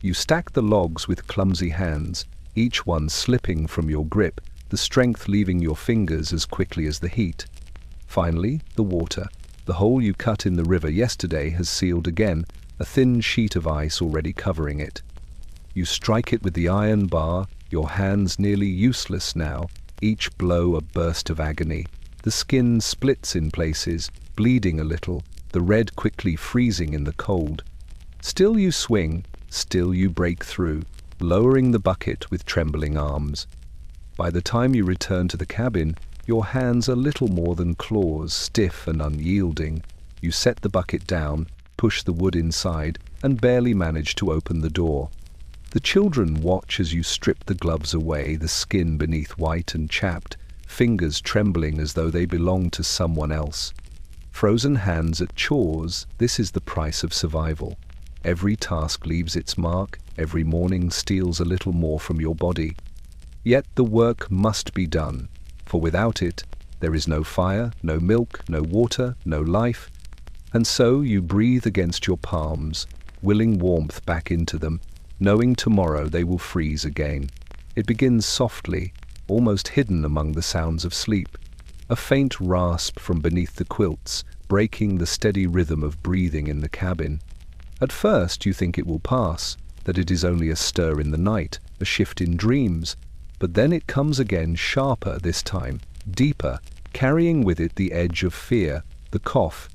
[SPEAKER 1] You stack the logs with clumsy hands, each one slipping from your grip, the strength leaving your fingers as quickly as the heat. Finally, the water. The hole you cut in the river yesterday has sealed again, a thin sheet of ice already covering it. You strike it with the iron bar, your hands nearly useless now, each blow a burst of agony. The skin splits in places, bleeding a little, the red quickly freezing in the cold. Still you swing, still you break through, lowering the bucket with trembling arms. By the time you return to the cabin, your hands are little more than claws, stiff and unyielding. You set the bucket down, push the wood inside, and barely manage to open the door. The children watch as you strip the gloves away, the skin beneath white and chapped, fingers trembling as though they belong to someone else. Frozen hands at chores, this is the price of survival. Every task leaves its mark, every morning steals a little more from your body. Yet the work must be done, for without it, there is no fire, no milk, no water, no life. And so you breathe against your palms, willing warmth back into them, knowing tomorrow they will freeze again. It begins softly, almost hidden among the sounds of sleep. A faint rasp from beneath the quilts, breaking the steady rhythm of breathing in the cabin. At first you think it will pass, that it is only a stir in the night, a shift in dreams. But then it comes again, sharper this time, deeper, carrying with it the edge of fear, the cough.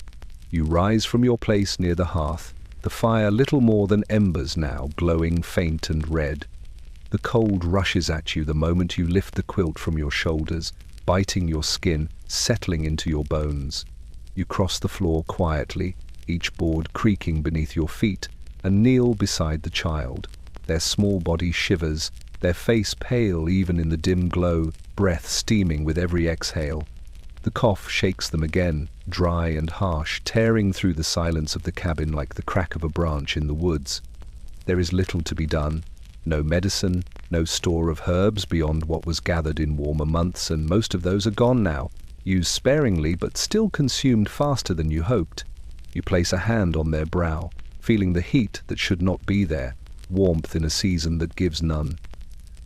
[SPEAKER 1] You rise from your place near the hearth, the fire little more than embers now, glowing faint and red. The cold rushes at you the moment you lift the quilt from your shoulders, biting your skin, settling into your bones. You cross the floor quietly, each board creaking beneath your feet, and kneel beside the child. Their small body shivers, their face pale even in the dim glow, breath steaming with every exhale. The cough shakes them again, dry and harsh, tearing through the silence of the cabin like the crack of a branch in the woods. There is little to be done. No medicine, no store of herbs beyond what was gathered in warmer months, and most of those are gone now, used sparingly but still consumed faster than you hoped. You place a hand on their brow, feeling the heat that should not be there, warmth in a season that gives none.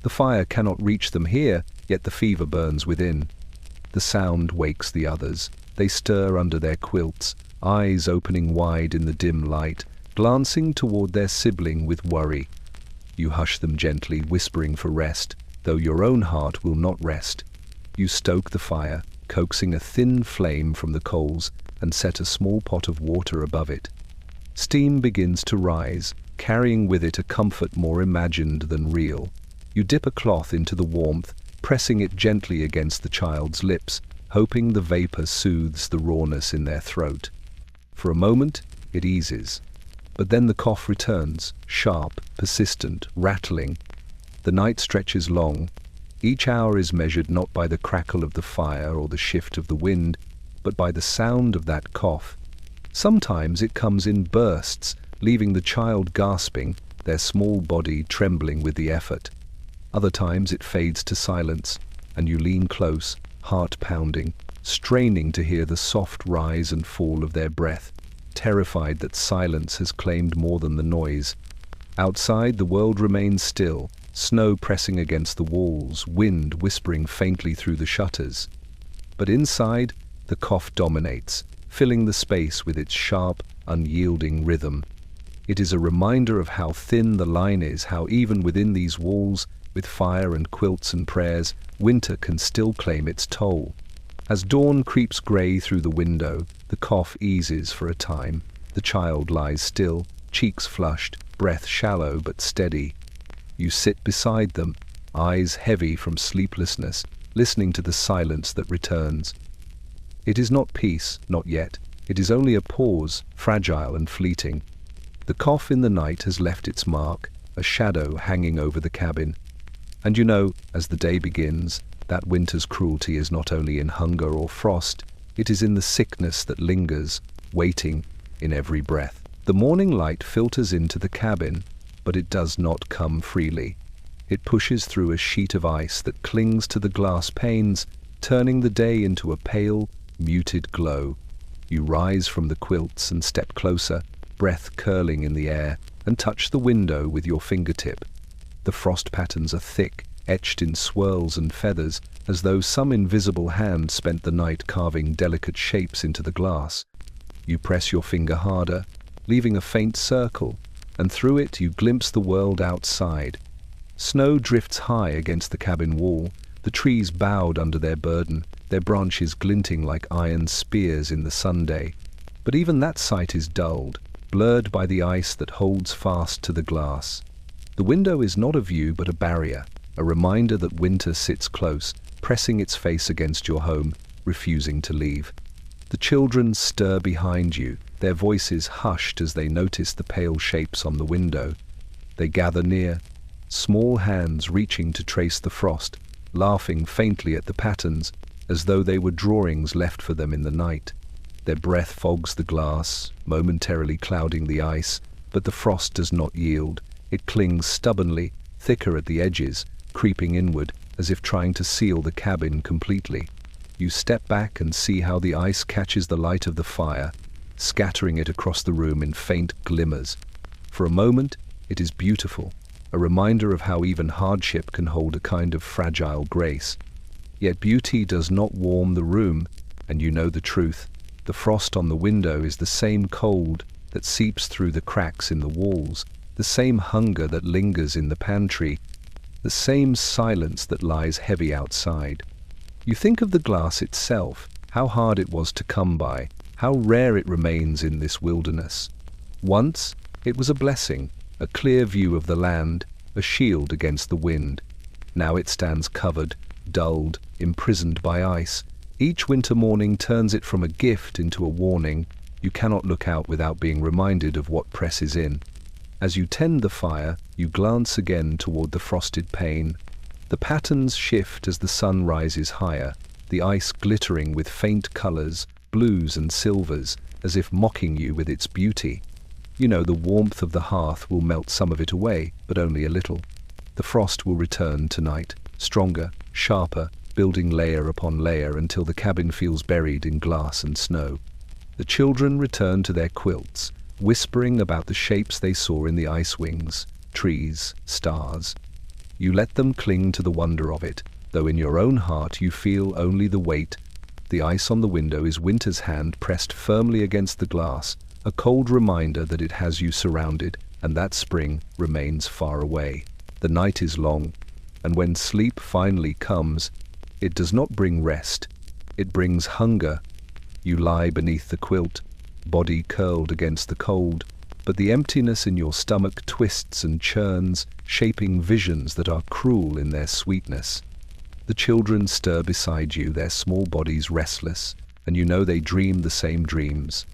[SPEAKER 1] The fire cannot reach them here, yet the fever burns within. The sound wakes the others. They stir under their quilts, eyes opening wide in the dim light, glancing toward their sibling with worry. You hush them gently, whispering for rest, though your own heart will not rest. You stoke the fire, coaxing a thin flame from the coals, and set a small pot of water above it. Steam begins to rise, carrying with it a comfort more imagined than real. You dip a cloth into the warmth, pressing it gently against the child's lips, hoping the vapor soothes the rawness in their throat. For a moment, it eases. But then the cough returns, sharp, persistent, rattling. The night stretches long. Each hour is measured not by the crackle of the fire or the shift of the wind, but by the sound of that cough. Sometimes it comes in bursts, leaving the child gasping, their small body trembling with the effort. Other times it fades to silence, and you lean close, heart pounding, straining to hear the soft rise and fall of their breath, terrified that silence has claimed more than the noise. Outside, the world remains still, snow pressing against the walls, wind whispering faintly through the shutters. But inside, the cough dominates, filling the space with its sharp, unyielding rhythm. It is a reminder of how thin the line is, how even within these walls, with fire and quilts and prayers, winter can still claim its toll. As dawn creeps grey through the window, the cough eases for a time. The child lies still, cheeks flushed, breath shallow but steady. You sit beside them, eyes heavy from sleeplessness, listening to the silence that returns. It is not peace, not yet. It is only a pause, fragile and fleeting. The cough in the night has left its mark, a shadow hanging over the cabin. And you know, as the day begins, that winter's cruelty is not only in hunger or frost, it is in the sickness that lingers, waiting in every breath. The morning light filters into the cabin, but it does not come freely. It pushes through a sheet of ice that clings to the glass panes, turning the day into a pale, muted glow. You rise from the quilts and step closer, breath curling in the air, and touch the window with your fingertip. The frost patterns are thick, etched in swirls and feathers, as though some invisible hand spent the night carving delicate shapes into the glass. You press your finger harder, leaving a faint circle, and through it you glimpse the world outside. Snow drifts high against the cabin wall, the trees bowed under their burden, their branches glinting like iron spears in the Sunday. But even that sight is dulled, blurred by the ice that holds fast to the glass. The window is not a view but a barrier, a reminder that winter sits close, pressing its face against your home, refusing to leave. The children stir behind you, their voices hushed as they notice the pale shapes on the window. They gather near, small hands reaching to trace the frost, laughing faintly at the patterns, as though they were drawings left for them in the night. Their breath fogs the glass, momentarily clouding the ice, but the frost does not yield. It clings stubbornly, thicker at the edges, creeping inward, as if trying to seal the cabin completely. You step back and see how the ice catches the light of the fire, scattering it across the room in faint glimmers. For a moment, it is beautiful, a reminder of how even hardship can hold a kind of fragile grace. Yet beauty does not warm the room, and you know the truth. The frost on the window is the same cold that seeps through the cracks in the walls, the same hunger that lingers in the pantry, the same silence that lies heavy outside. You think of the glass itself, how hard it was to come by, how rare it remains in this wilderness. Once, it was a blessing, a clear view of the land, a shield against the wind. Now it stands covered, dulled, imprisoned by ice. Each winter morning turns it from a gift into a warning. You cannot look out without being reminded of what presses in. As you tend the fire, you glance again toward the frosted pane. The patterns shift as the sun rises higher, the ice glittering with faint colors, blues and silvers, as if mocking you with its beauty. You know the warmth of the hearth will melt some of it away, but only a little. The frost will return tonight, stronger, sharper, building layer upon layer until the cabin feels buried in glass and snow. The children return to their quilts, whispering about the shapes they saw in the ice wings, trees, stars. You let them cling to the wonder of it, though in your own heart you feel only the weight. The ice on the window is winter's hand pressed firmly against the glass, a cold reminder that it has you surrounded, and that spring remains far away. The night is long, and when sleep finally comes, it does not bring rest, it brings hunger. You lie beneath the quilt, body curled against the cold, but the emptiness in your stomach twists and churns, shaping visions that are cruel in their sweetness. The children stir beside you, their small bodies restless, and you know they dream the same dreams.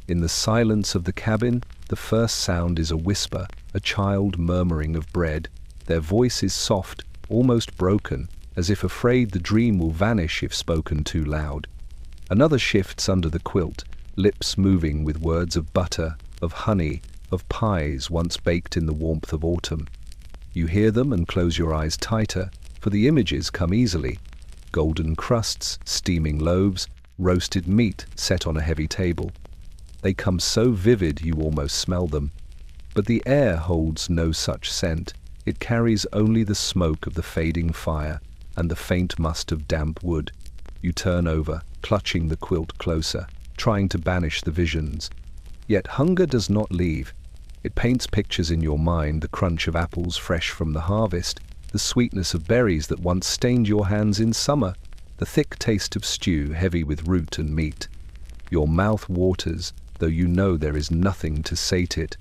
[SPEAKER 1] In the silence of the cabin, the first sound is a whisper, a child murmuring of bread. Their voice is soft, almost broken, as if afraid the dream will vanish if spoken too loud. Another shifts under the quilt, lips moving with words of butter, of honey, of pies once baked in the warmth of autumn. You hear them and close your eyes tighter, for the images come easily. Golden crusts, steaming loaves, roasted meat set on a heavy table. They come so vivid you almost smell them. But the air holds no such scent. It carries only the smoke of the fading fire and the faint must of damp wood. You turn over, clutching the quilt closer, trying to banish the visions. Yet hunger does not leave. It paints pictures in your mind, the crunch of apples fresh from the harvest, the sweetness of berries that once stained your hands in summer, the thick taste of stew heavy with root and meat. Your mouth waters, though you know there is nothing to sate it.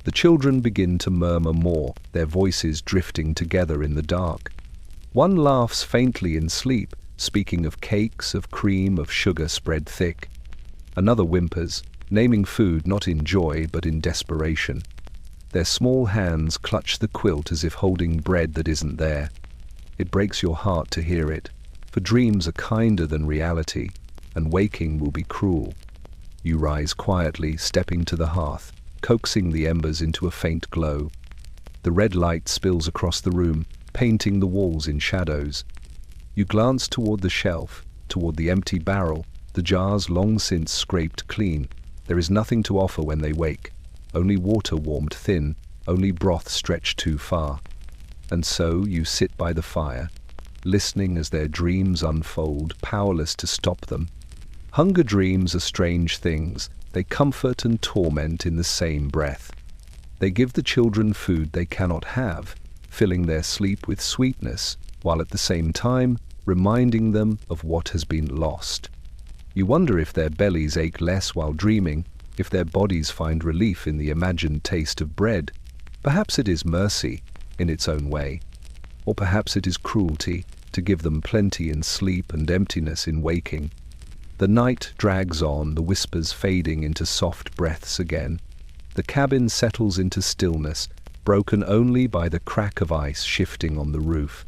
[SPEAKER 1] The children begin to murmur more, their voices drifting together in the dark. One laughs faintly in sleep, speaking of cakes, of cream, of sugar spread thick. Another whimpers, naming food not in joy but in desperation. Their small hands clutch the quilt as if holding bread that isn't there. It breaks your heart to hear it, for dreams are kinder than reality, and waking will be cruel. You rise quietly, stepping to the hearth, coaxing the embers into a faint glow. The red light spills across the room, painting the walls in shadows. You glance toward the shelf, toward the empty barrel, the jars long since scraped clean. There is nothing to offer when they wake, only water warmed thin, only broth stretched too far. And so you sit by the fire, listening as their dreams unfold, powerless to stop them. Hunger dreams are strange things. They comfort and torment in the same breath. They give the children food they cannot have, filling their sleep with sweetness, while at the same time reminding them of what has been lost. You wonder if their bellies ache less while dreaming, if their bodies find relief in the imagined taste of bread. Perhaps it is mercy, in its own way. Or perhaps it is cruelty, to give them plenty in sleep and emptiness in waking. The night drags on, the whispers fading into soft breaths again. The cabin settles into stillness, broken only by the crack of ice shifting on the roof.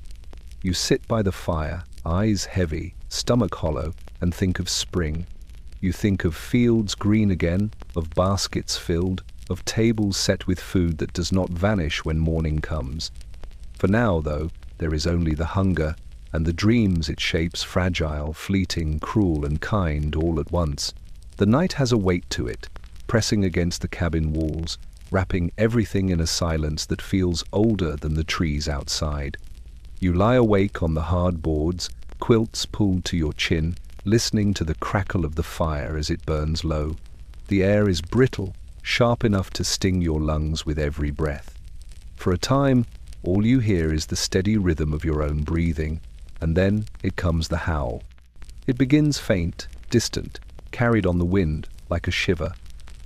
[SPEAKER 1] You sit by the fire, eyes heavy, stomach hollow, and think of spring. You think of fields green again, of baskets filled, of tables set with food that does not vanish when morning comes. For now, though, there is only the hunger, and the dreams it shapes, fragile, fleeting, cruel, and kind all at once. The night has a weight to it, pressing against the cabin walls, wrapping everything in a silence that feels older than the trees outside. You lie awake on the hard boards, quilts pulled to your chin, listening to the crackle of the fire as it burns low. The air is brittle, sharp enough to sting your lungs with every breath. For a time, all you hear is the steady rhythm of your own breathing, and then it comes the howl. It begins faint, distant, carried on the wind like a shiver,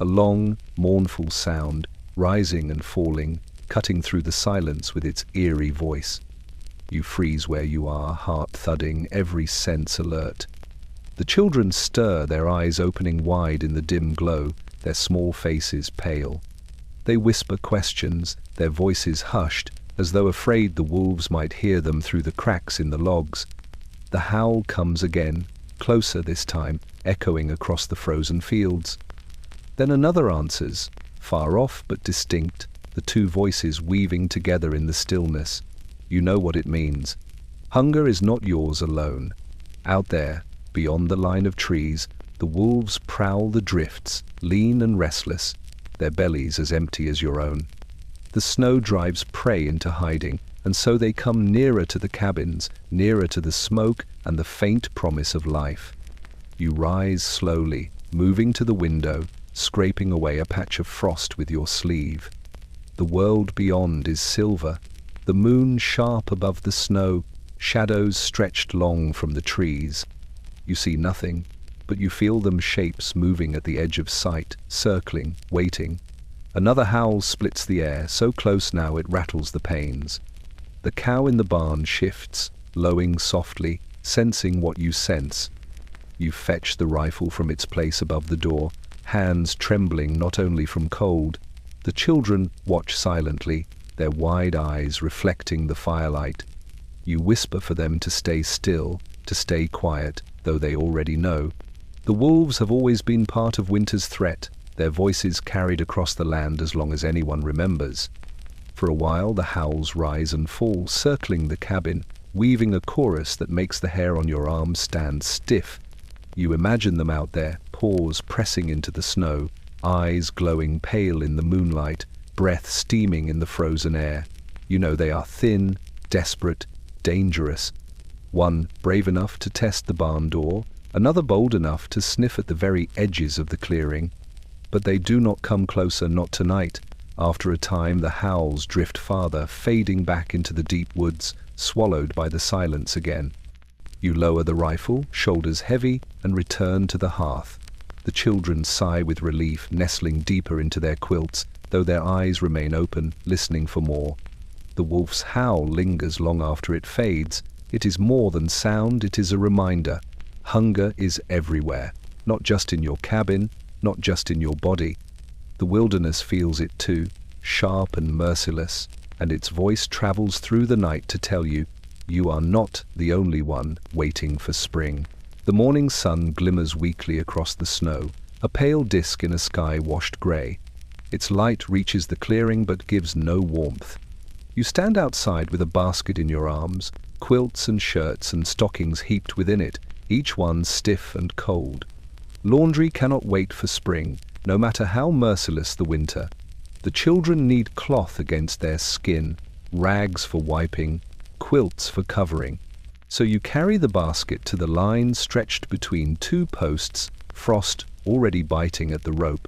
[SPEAKER 1] a long, mournful sound, rising and falling, cutting through the silence with its eerie voice. You freeze where you are, heart thudding, every sense alert. The children stir, their eyes opening wide in the dim glow, their small faces pale. They whisper questions, their voices hushed, as though afraid the wolves might hear them through the cracks in the logs. The howl comes again, closer this time, echoing across the frozen fields. Then another answers, far off but distinct, the two voices weaving together in the stillness. You know what it means. Hunger is not yours alone. Out there, beyond the line of trees, the wolves prowl the drifts, lean and restless, their bellies as empty as your own. The snow drives prey into hiding, and so they come nearer to the cabins, nearer to the smoke and the faint promise of life. You rise slowly, moving to the window, scraping away a patch of frost with your sleeve. The world beyond is silver, the moon sharp above the snow, shadows stretched long from the trees. You see nothing, but you feel them, shapes moving at the edge of sight, circling, waiting. Another howl splits the air, so close now it rattles the panes. The cow in the barn shifts, lowing softly, sensing what you sense. You fetch the rifle from its place above the door, hands trembling not only from cold. The children watch silently, their wide eyes reflecting the firelight. You whisper for them to stay still, to stay quiet, though they already know. The wolves have always been part of winter's threat, their voices carried across the land as long as anyone remembers. For a while the howls rise and fall, circling the cabin, weaving a chorus that makes the hair on your arms stand stiff. You imagine them out there, paws pressing into the snow, eyes glowing pale in the moonlight, breath steaming in the frozen air. You know they are thin, desperate, dangerous. One brave enough to test the barn door, another bold enough to sniff at the very edges of the clearing. But they do not come closer, not tonight. After a time the howls drift farther, fading back into the deep woods, swallowed by the silence again. You lower the rifle, shoulders heavy, and return to the hearth. The children sigh with relief, nestling deeper into their quilts, though their eyes remain open, listening for more. The wolf's howl lingers long after it fades. It is more than sound, it is a reminder. Hunger is everywhere, not just in your cabin, not just in your body. The wilderness feels it too, sharp and merciless, and its voice travels through the night to tell you, you are not the only one waiting for spring. The morning sun glimmers weakly across the snow, a pale disk in a sky washed grey. Its light reaches the clearing but gives no warmth. You stand outside with a basket in your arms, quilts and shirts and stockings heaped within it, each one stiff and cold. Laundry cannot wait for spring, no matter how merciless the winter. The children need cloth against their skin, rags for wiping, quilts for covering. So you carry the basket to the line stretched between two posts, frost already biting at the rope.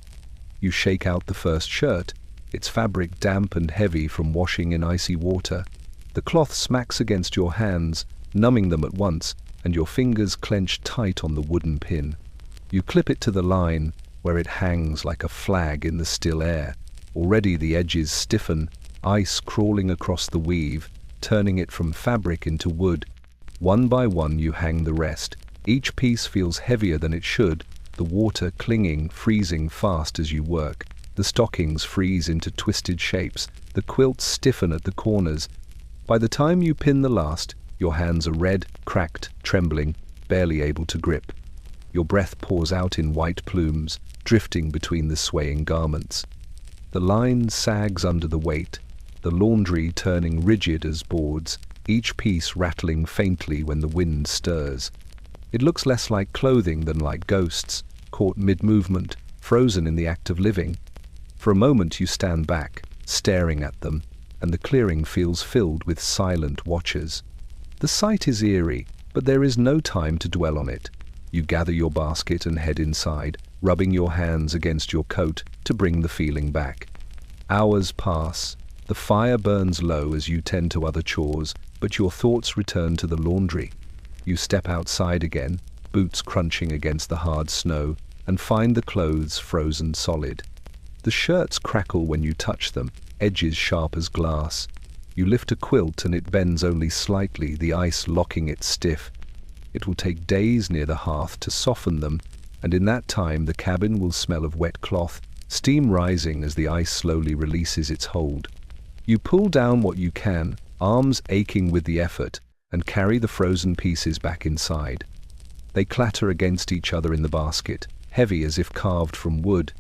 [SPEAKER 1] You shake out the first shirt, its fabric damp and heavy from washing in icy water. The cloth smacks against your hands, numbing them at once, and your fingers clench tight on the wooden pin. You clip it to the line, where it hangs like a flag in the still air. Already the edges stiffen, ice crawling across the weave, turning it from fabric into wood. One by one you hang the rest. Each piece feels heavier than it should, the water clinging, freezing fast as you work. The stockings freeze into twisted shapes, the quilts stiffen at the corners. By the time you pin the last, your hands are red, cracked, trembling, barely able to grip. Your breath pours out in white plumes, drifting between the swaying garments. The line sags under the weight, the laundry turning rigid as boards, each piece rattling faintly when the wind stirs. It looks less like clothing than like ghosts, caught mid-movement, frozen in the act of living. For a moment you stand back, staring at them, and the clearing feels filled with silent watchers. The sight is eerie, but there is no time to dwell on it. You gather your basket and head inside, rubbing your hands against your coat to bring the feeling back. Hours pass. The fire burns low as you tend to other chores, but your thoughts return to the laundry. You step outside again, boots crunching against the hard snow, and find the clothes frozen solid. The shirts crackle when you touch them, edges sharp as glass. You lift a quilt and it bends only slightly, the ice locking it stiff. It will take days near the hearth to soften them, and in that time the cabin will smell of wet cloth, steam rising as the ice slowly releases its hold. You pull down what you can, arms aching with the effort, and carry the frozen pieces back inside. They clatter against each other in the basket, heavy as if carved from wood.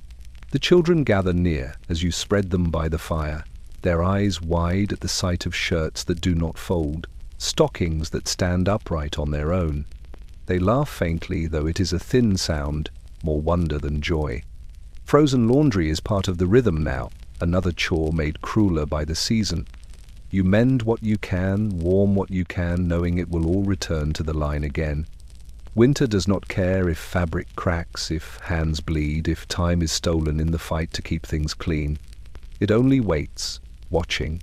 [SPEAKER 1] The children gather near as you spread them by the fire, their eyes wide at the sight of shirts that do not fold, stockings that stand upright on their own. They laugh faintly, though it is a thin sound, more wonder than joy. Frozen laundry is part of the rhythm now, another chore made crueler by the season. You mend what you can, warm what you can, knowing it will all return to the line again. Winter does not care if fabric cracks, if hands bleed, if time is stolen in the fight to keep things clean. It only waits, watching,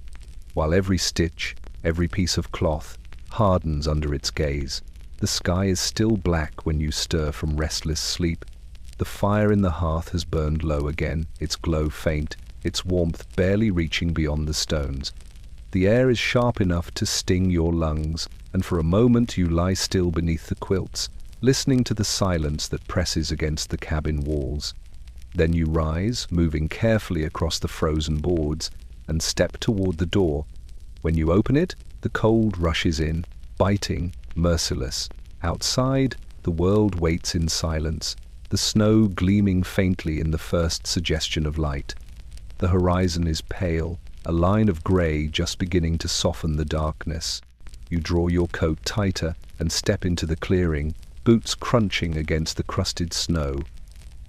[SPEAKER 1] while every stitch, every piece of cloth, hardens under its gaze. The sky is still black when you stir from restless sleep. The fire in the hearth has burned low again, its glow faint, its warmth barely reaching beyond the stones. The air is sharp enough to sting your lungs, and for a moment you lie still beneath the quilts, listening to the silence that presses against the cabin walls. Then you rise, moving carefully across the frozen boards, and step toward the door. When you open it, the cold rushes in, biting, merciless. Outside, the world waits in silence, the snow gleaming faintly in the first suggestion of light. The horizon is pale, a line of grey just beginning to soften the darkness. You draw your coat tighter and step into the clearing, boots crunching against the crusted snow.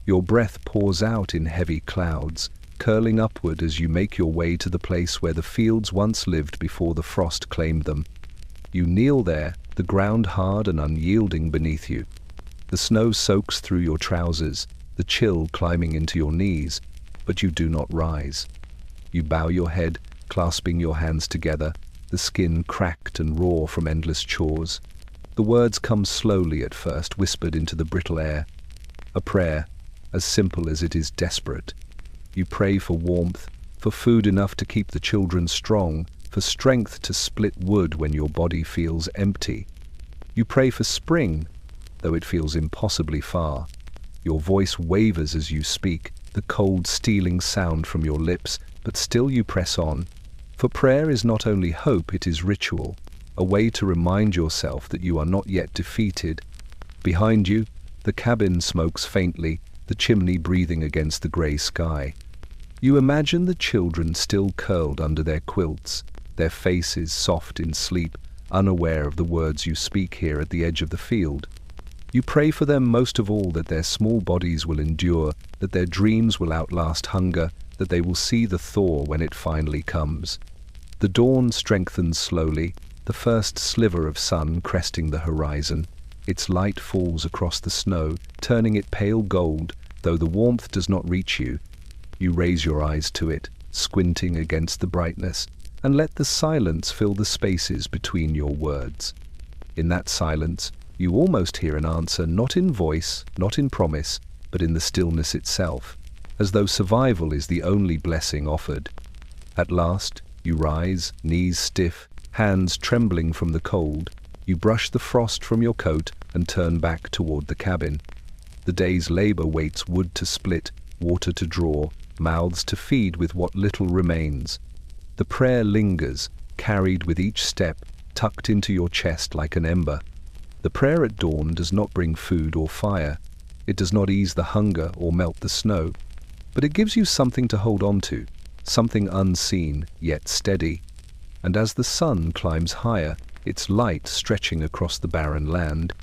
[SPEAKER 1] Your breath pours out in heavy clouds, curling upward as you make your way to the place where the fields once lived before the frost claimed them. You kneel there, the ground hard and unyielding beneath you. The snow soaks through your trousers, the chill climbing into your knees, but you do not rise. You bow your head, clasping your hands together, the skin cracked and raw from endless chores. The words come slowly at first, whispered into the brittle air. A prayer, as simple as it is desperate. You pray for warmth, for food enough to keep the children strong, for strength to split wood when your body feels empty. You pray for spring, though it feels impossibly far. Your voice wavers as you speak, the cold stealing sound from your lips, but still you press on. For prayer is not only hope, it is ritual, a way to remind yourself that you are not yet defeated. Behind you, the cabin smokes faintly, the chimney breathing against the grey sky. You imagine the children still curled under their quilts, their faces soft in sleep, unaware of the words you speak here at the edge of the field. You pray for them most of all that their small bodies will endure, that their dreams will outlast hunger, that they will see the thaw when it finally comes. The dawn strengthens slowly, the first sliver of sun cresting the horizon. Its light falls across the snow, turning it pale gold, though the warmth does not reach you. You raise your eyes to it, squinting against the brightness, and let the silence fill the spaces between your words. In that silence, you almost hear an answer, not in voice, not in promise, but in the stillness itself, as though survival is the only blessing offered. At last, you rise, knees stiff, hands trembling from the cold. You brush the frost from your coat and turn back toward the cabin. The day's labor waits wood to split, water to draw, mouths to feed with what little remains. The prayer lingers, carried with each step, tucked into your chest like an ember. The prayer at dawn does not bring food or fire. It does not ease the hunger or melt the snow, but it gives you something to hold on to, something unseen yet steady. And as the sun climbs higher, its light stretching across the barren land,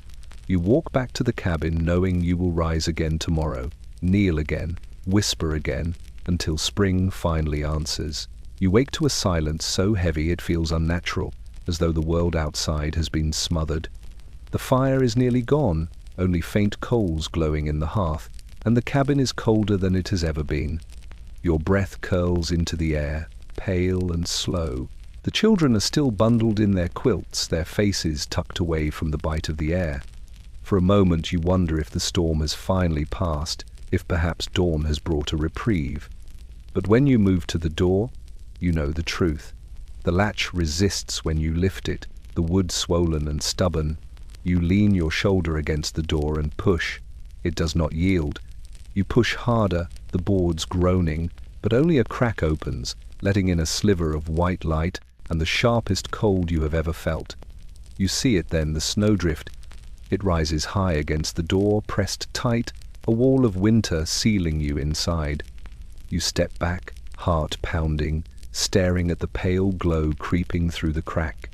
[SPEAKER 1] you walk back to the cabin knowing you will rise again tomorrow, kneel again, whisper again, until spring finally answers. You wake to a silence so heavy it feels unnatural, as though the world outside has been smothered. The fire is nearly gone, only faint coals glowing in the hearth, and the cabin is colder than it has ever been. Your breath curls into the air, pale and slow. The children are still bundled in their quilts, their faces tucked away from the bite of the air. For a moment you wonder if the storm has finally passed, if perhaps dawn has brought a reprieve. But when you move to the door, you know the truth. The latch resists when you lift it, the wood swollen and stubborn. You lean your shoulder against the door and push. It does not yield. You push harder, the boards groaning, but only a crack opens, letting in a sliver of white light and the sharpest cold you have ever felt. You see it then, the snowdrift. It rises high against the door, pressed tight, a wall of winter sealing you inside. You step back, heart pounding, staring at the pale glow creeping through the crack.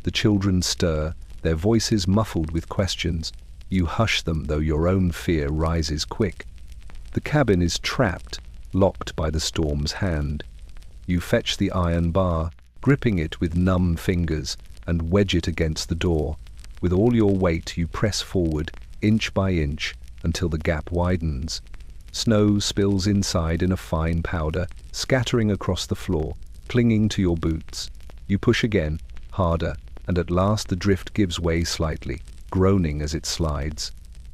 [SPEAKER 1] The children stir, their voices muffled with questions. You hush them, though your own fear rises quick. The cabin is trapped, locked by the storm's hand. You fetch the iron bar, gripping it with numb fingers, and wedge it against the door. With all your weight you press forward, inch by inch, until the gap widens. Snow spills inside in a fine powder, scattering across the floor, clinging to your boots. You push again, harder, and at last the drift gives way slightly, groaning as it slides.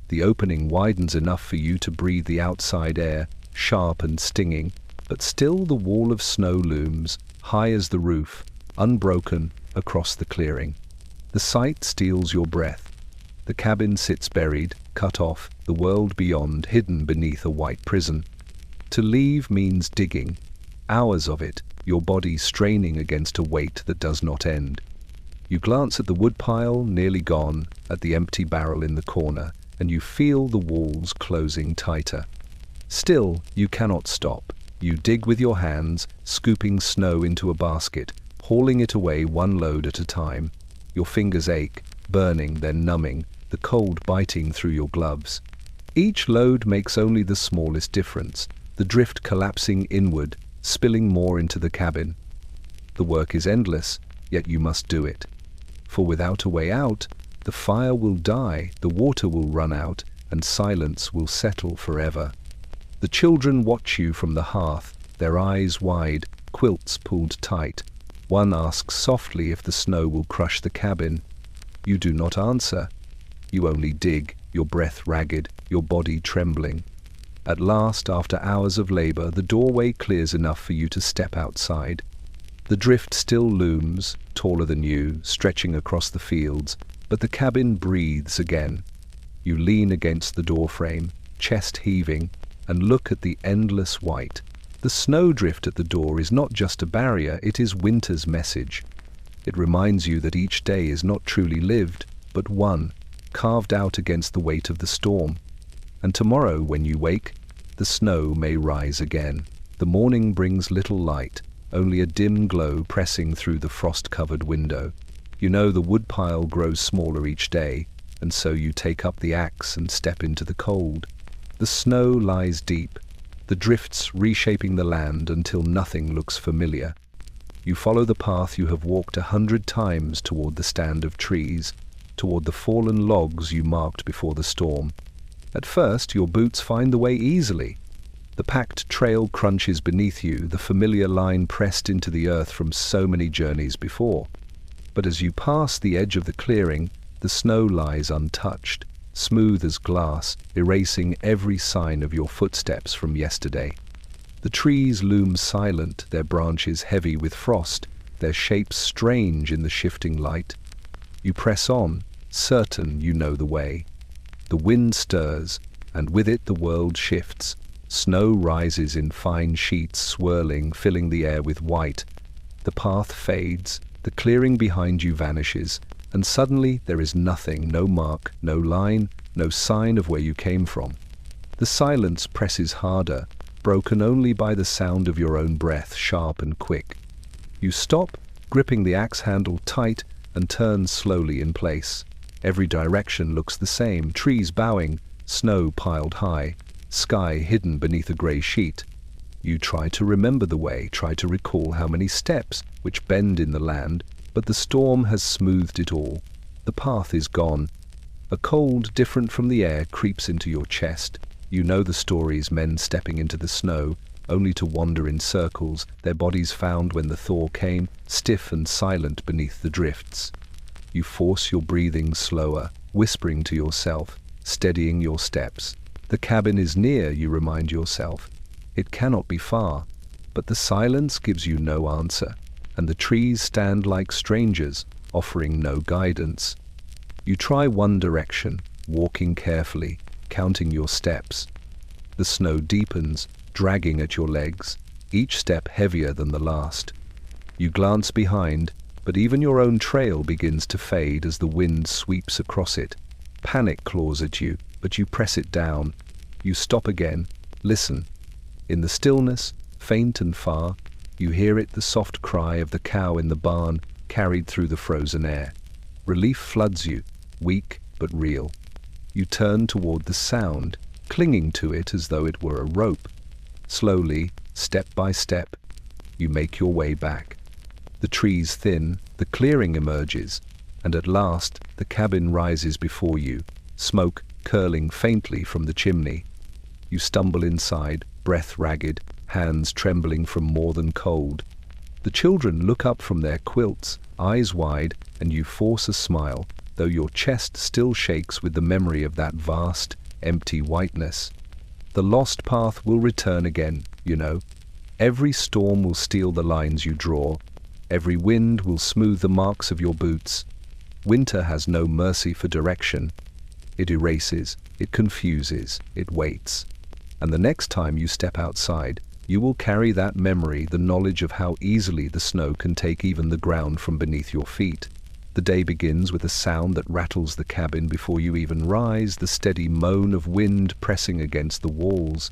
[SPEAKER 1] The opening widens enough for you to breathe the outside air, sharp and stinging, but still the wall of snow looms, high as the roof, unbroken, across the clearing. The sight steals your breath. The cabin sits buried, cut off, the world beyond hidden beneath a white prison. To leave means digging, hours of it, your body straining against a weight that does not end. You glance at the woodpile, nearly gone, at the empty barrel in the corner, and you feel the walls closing tighter. Still, you cannot stop. You dig with your hands, scooping snow into a basket, hauling it away one load at a time. Your fingers ache, burning, then numbing, the cold biting through your gloves. Each load makes only the smallest difference, the drift collapsing inward, spilling more into the cabin. The work is endless, yet you must do it. For without a way out, the fire will die, the water will run out, and silence will settle forever. The children watch you from the hearth, their eyes wide, quilts pulled tight. One asks softly if the snow will crush the cabin. You do not answer. You only dig, your breath ragged, your body trembling. At last, after hours of labor, the doorway clears enough for you to step outside. The drift still looms, taller than you, stretching across the fields, but the cabin breathes again. You lean against the doorframe, chest heaving, and look at the endless white. The snowdrift at the door is not just a barrier, it is winter's message. It reminds you that each day is not truly lived, but one, carved out against the weight of the storm. And tomorrow, when you wake, the snow may rise again. The morning brings little light, only a dim glow pressing through the frost-covered window. You know the woodpile grows smaller each day, and so you take up the axe and step into the cold. The snow lies deep, the drifts reshaping the land until nothing looks familiar. You follow the path you have walked 100 times toward the stand of trees, toward the fallen logs you marked before the storm. At first, your boots find the way easily. The packed trail crunches beneath you, the familiar line pressed into the earth from so many journeys before. But as you pass the edge of the clearing, the snow lies untouched, smooth as glass, erasing every sign of your footsteps from yesterday. The trees loom silent, their branches heavy with frost, their shapes strange in the shifting light. You press on, certain you know the way. The wind stirs, and with it the world shifts. Snow rises in fine sheets, swirling, filling the air with white. The path fades, the clearing behind you vanishes, and suddenly there is nothing, no mark, no line, no sign of where you came from. The silence presses harder, broken only by the sound of your own breath, sharp and quick. You stop, gripping the axe handle tight, and turn slowly in place. Every direction looks the same, trees bowing, snow piled high, sky hidden beneath a grey sheet. You try to remember the way, try to recall how many steps, which bend in the land, but the storm has smoothed it all. The path is gone. A cold different from the air creeps into your chest. You know the stories, men stepping into the snow, only to wander in circles, their bodies found when the thaw came, stiff and silent beneath the drifts. You force your breathing slower, whispering to yourself, steadying your steps. The cabin is near, you remind yourself. It cannot be far, but the silence gives you no answer, and the trees stand like strangers, offering no guidance. You try one direction, walking carefully, counting your steps. The snow deepens, dragging at your legs, each step heavier than the last. You glance behind, but even your own trail begins to fade as the wind sweeps across it. Panic claws at you, but you press it down. You stop again, listen. In the stillness, faint and far, you hear it, the soft cry of the cow in the barn, carried through the frozen air. Relief floods you, weak but real. You turn toward the sound, clinging to it as though it were a rope. Slowly, step by step, you make your way back. The trees thin, the clearing emerges, and at last the cabin rises before you, smoke curling faintly from the chimney. You stumble inside, breath ragged, hands trembling from more than cold. The children look up from their quilts, eyes wide, and you force a smile, though your chest still shakes with the memory of that vast, empty whiteness. The lost path will return again, you know. Every storm will steal the lines you draw. Every wind will smooth the marks of your boots. Winter has no mercy for direction. It erases, it confuses, it waits. And the next time you step outside, you will carry that memory, the knowledge of how easily the snow can take even the ground from beneath your feet. The day begins with a sound that rattles the cabin before you even rise, the steady moan of wind pressing against the walls.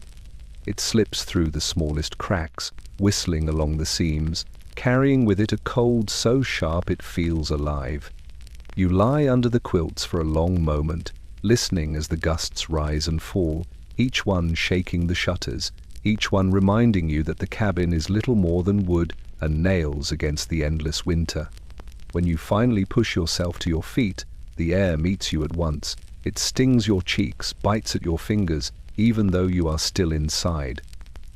[SPEAKER 1] It slips through the smallest cracks, whistling along the seams, carrying with it a cold so sharp it feels alive. You lie under the quilts for a long moment, listening as the gusts rise and fall, each one shaking the shutters, each one reminding you that the cabin is little more than wood and nails against the endless winter. When you finally push yourself to your feet, the air meets you at once. It stings your cheeks, bites at your fingers, even though you are still inside.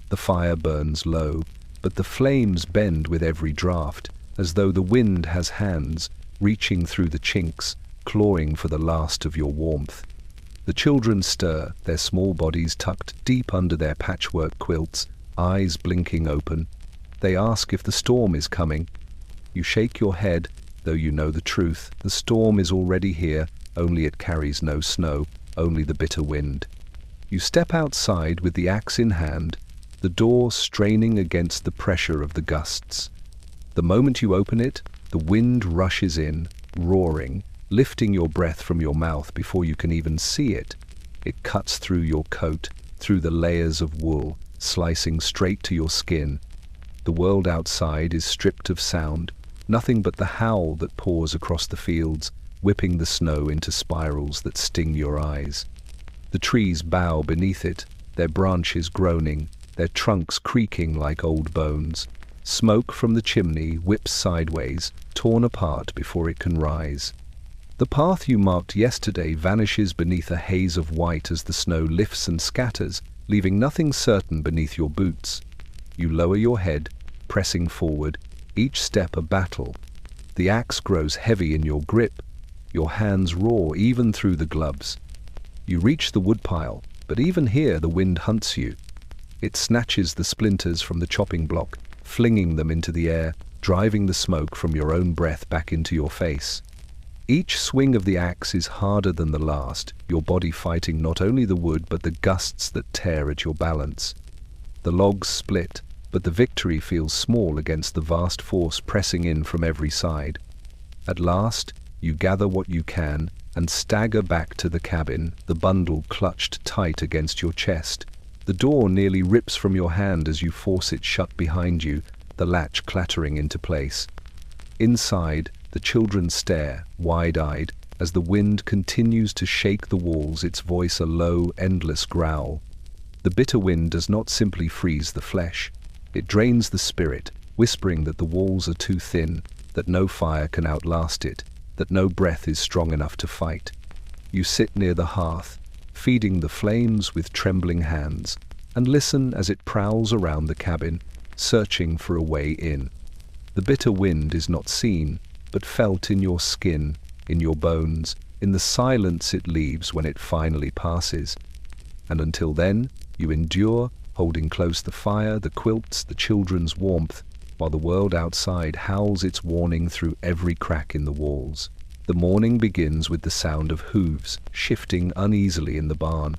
[SPEAKER 1] The fire burns low, but the flames bend with every draft, as though the wind has hands, reaching through the chinks, clawing for the last of your warmth. The children stir, their small bodies tucked deep under their patchwork quilts, eyes blinking open. They ask if the storm is coming. You shake your head, though you know the truth. The storm is already here, only it carries no snow, only the bitter wind. You step outside with the axe in hand, the door straining against the pressure of the gusts. The moment you open it, the wind rushes in, roaring, lifting your breath from your mouth before you can even see it. It cuts through your coat, through the layers of wool, slicing straight to your skin. The world outside is stripped of sound, nothing but the howl that pours across the fields, whipping the snow into spirals that sting your eyes. The trees bow beneath it, their branches groaning, their trunks creaking like old bones. Smoke from the chimney whips sideways, torn apart before it can rise. The path you marked yesterday vanishes beneath a haze of white as the snow lifts and scatters, leaving nothing certain beneath your boots. You lower your head, pressing forward, each step a battle. The axe grows heavy in your grip. Your hands roar even through the gloves. You reach the woodpile, but even here the wind hunts you. It snatches the splinters from the chopping block, flinging them into the air, driving the smoke from your own breath back into your face. Each swing of the axe is harder than the last, your body fighting not only the wood but the gusts that tear at your balance. The logs split, but the victory feels small against the vast force pressing in from every side. At last, you gather what you can and stagger back to the cabin, the bundle clutched tight against your chest. The door nearly rips from your hand as you force it shut behind you, the latch clattering into place. Inside, the children stare, wide-eyed, as the wind continues to shake the walls, its voice a low, endless growl. The bitter wind does not simply freeze the flesh. It drains the spirit, whispering that the walls are too thin, that no fire can outlast it, that no breath is strong enough to fight. You sit near the hearth, feeding the flames with trembling hands, and listen as it prowls around the cabin, searching for a way in. The bitter wind is not seen, but felt in your skin, in your bones, in the silence it leaves when it finally passes. And until then, you endure, holding close the fire, the quilts, the children's warmth, while the world outside howls its warning through every crack in the walls. The morning begins with the sound of hooves shifting uneasily in the barn.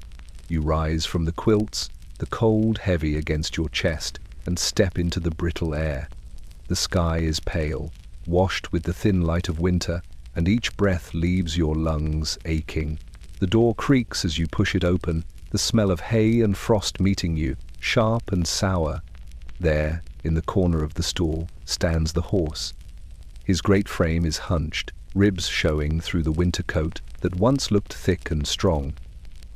[SPEAKER 1] You rise from the quilts, the cold heavy against your chest, and step into the brittle air. The sky is pale, washed with the thin light of winter, and each breath leaves your lungs aching. The door creaks as you push it open, the smell of hay and frost meeting you, sharp and sour. There, in the corner of the stall, stands the horse. His great frame is hunched, ribs showing through the winter coat that once looked thick and strong.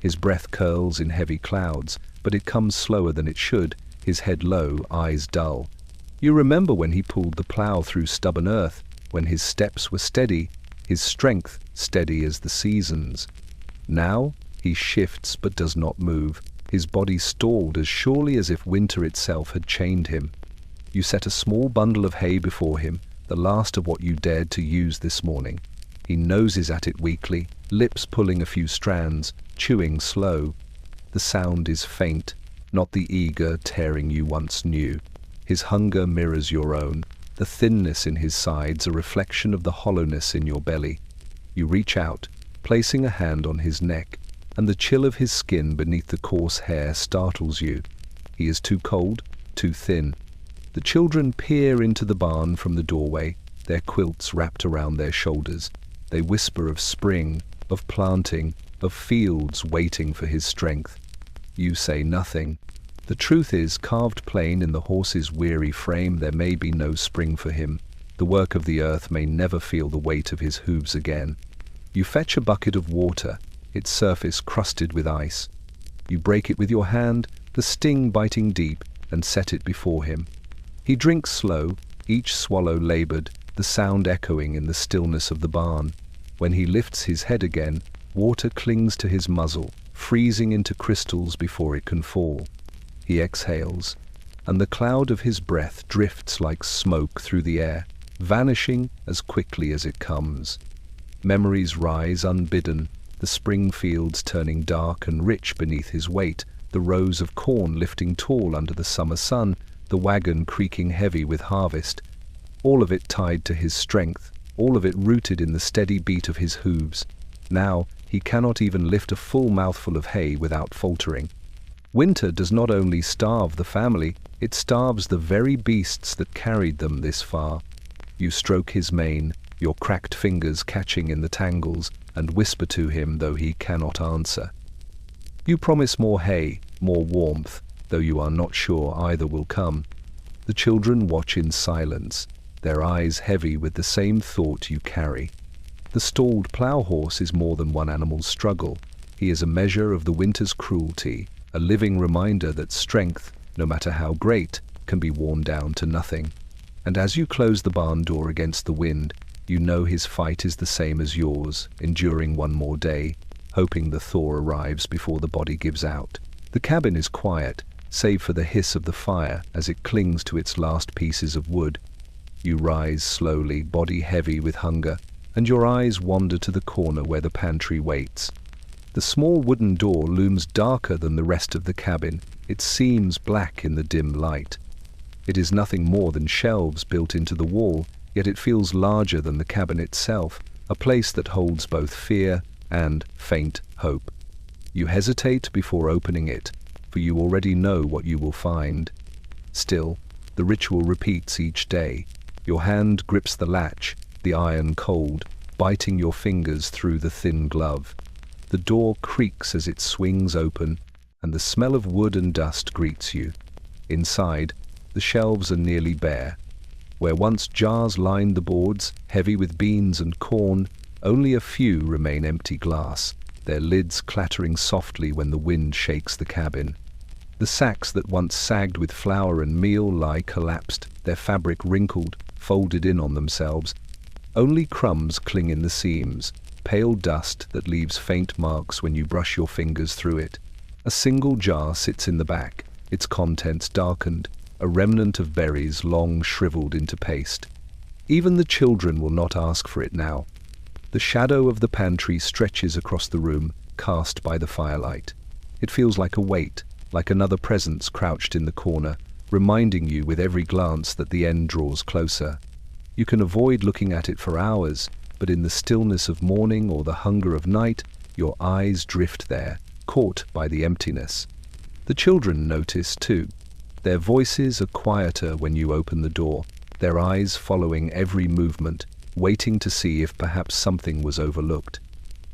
[SPEAKER 1] His breath curls in heavy clouds, but it comes slower than it should, his head low, eyes dull. You remember when he pulled the plough through stubborn earth, when his steps were steady, his strength steady as the seasons. Now he shifts but does not move, his body stalled as surely as if winter itself had chained him. You set a small bundle of hay before him, the last of what you dared to use this morning. He noses at it weakly, lips pulling a few strands, chewing slow. The sound is faint, not the eager tearing you once knew. His hunger mirrors your own, the thinness in his sides a reflection of the hollowness in your belly. You reach out, placing a hand on his neck, and the chill of his skin beneath the coarse hair startles you. He is too cold, too thin. The children peer into the barn from the doorway, their quilts wrapped around their shoulders. They whisper of spring, of planting, of fields waiting for his strength. You say nothing. The truth is, carved plain in the horse's weary frame, there may be no spring for him. The work of the earth may never feel the weight of his hooves again. You fetch a bucket of water, its surface crusted with ice. You break it with your hand, the sting biting deep, and set it before him. He drinks slow, each swallow labored, the sound echoing in the stillness of the barn. When he lifts his head again, water clings to his muzzle, freezing into crystals before it can fall. He exhales, and the cloud of his breath drifts like smoke through the air, vanishing as quickly as it comes. Memories rise unbidden, the spring fields turning dark and rich beneath his weight, the rows of corn lifting tall under the summer sun, the wagon creaking heavy with harvest, all of it tied to his strength, all of it rooted in the steady beat of his hooves. Now, he cannot even lift a full mouthful of hay without faltering. Winter does not only starve the family, it starves the very beasts that carried them this far. You stroke his mane, your cracked fingers catching in the tangles, and whisper to him though he cannot answer. You promise more hay, more warmth, though you are not sure either will come. The children watch in silence, their eyes heavy with the same thought you carry. The stalled plough horse is more than one animal's struggle. He is a measure of the winter's cruelty, a living reminder that strength, no matter how great, can be worn down to nothing. And as you close the barn door against the wind, you know his fight is the same as yours, enduring one more day, hoping the thaw arrives before the body gives out. The cabin is quiet, save for the hiss of the fire as it clings to its last pieces of wood. You rise slowly, body heavy with hunger, and your eyes wander to the corner where the pantry waits. The small wooden door looms darker than the rest of the cabin, its seams black in the dim light. It is nothing more than shelves built into the wall, yet it feels larger than the cabin itself, a place that holds both fear and faint hope. You hesitate before opening it, for you already know what you will find. Still, the ritual repeats each day. Your hand grips the latch, the iron cold, biting your fingers through the thin glove. The door creaks as it swings open, and the smell of wood and dust greets you. Inside, the shelves are nearly bare. Where once jars lined the boards, heavy with beans and corn, only a few remain empty glass, their lids clattering softly when the wind shakes the cabin. The sacks that once sagged with flour and meal lie collapsed, their fabric wrinkled, folded in on themselves. Only crumbs cling in the seams, pale dust that leaves faint marks when you brush your fingers through it. A single jar sits in the back, its contents darkened, a remnant of berries long shriveled into paste. Even the children will not ask for it now. The shadow of the pantry stretches across the room, cast by the firelight. It feels like a weight, like another presence crouched in the corner, reminding you with every glance that the end draws closer. You can avoid looking at it for hours, but in the stillness of morning or the hunger of night, your eyes drift there, caught by the emptiness. The children notice too. Their voices are quieter when you open the door, their eyes following every movement, waiting to see if perhaps something was overlooked.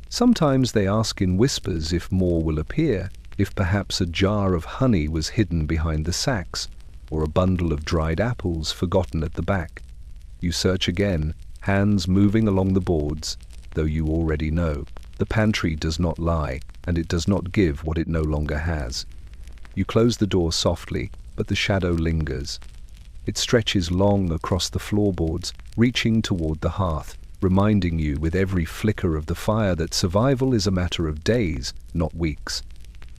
[SPEAKER 1] Sometimes they ask in whispers if more will appear, if perhaps a jar of honey was hidden behind the sacks, or a bundle of dried apples forgotten at the back. You search again, hands moving along the boards, though you already know. The pantry does not lie, and it does not give what it no longer has. You close the door softly, but the shadow lingers. It stretches long across the floorboards, reaching toward the hearth, reminding you with every flicker of the fire that survival is a matter of days, not weeks.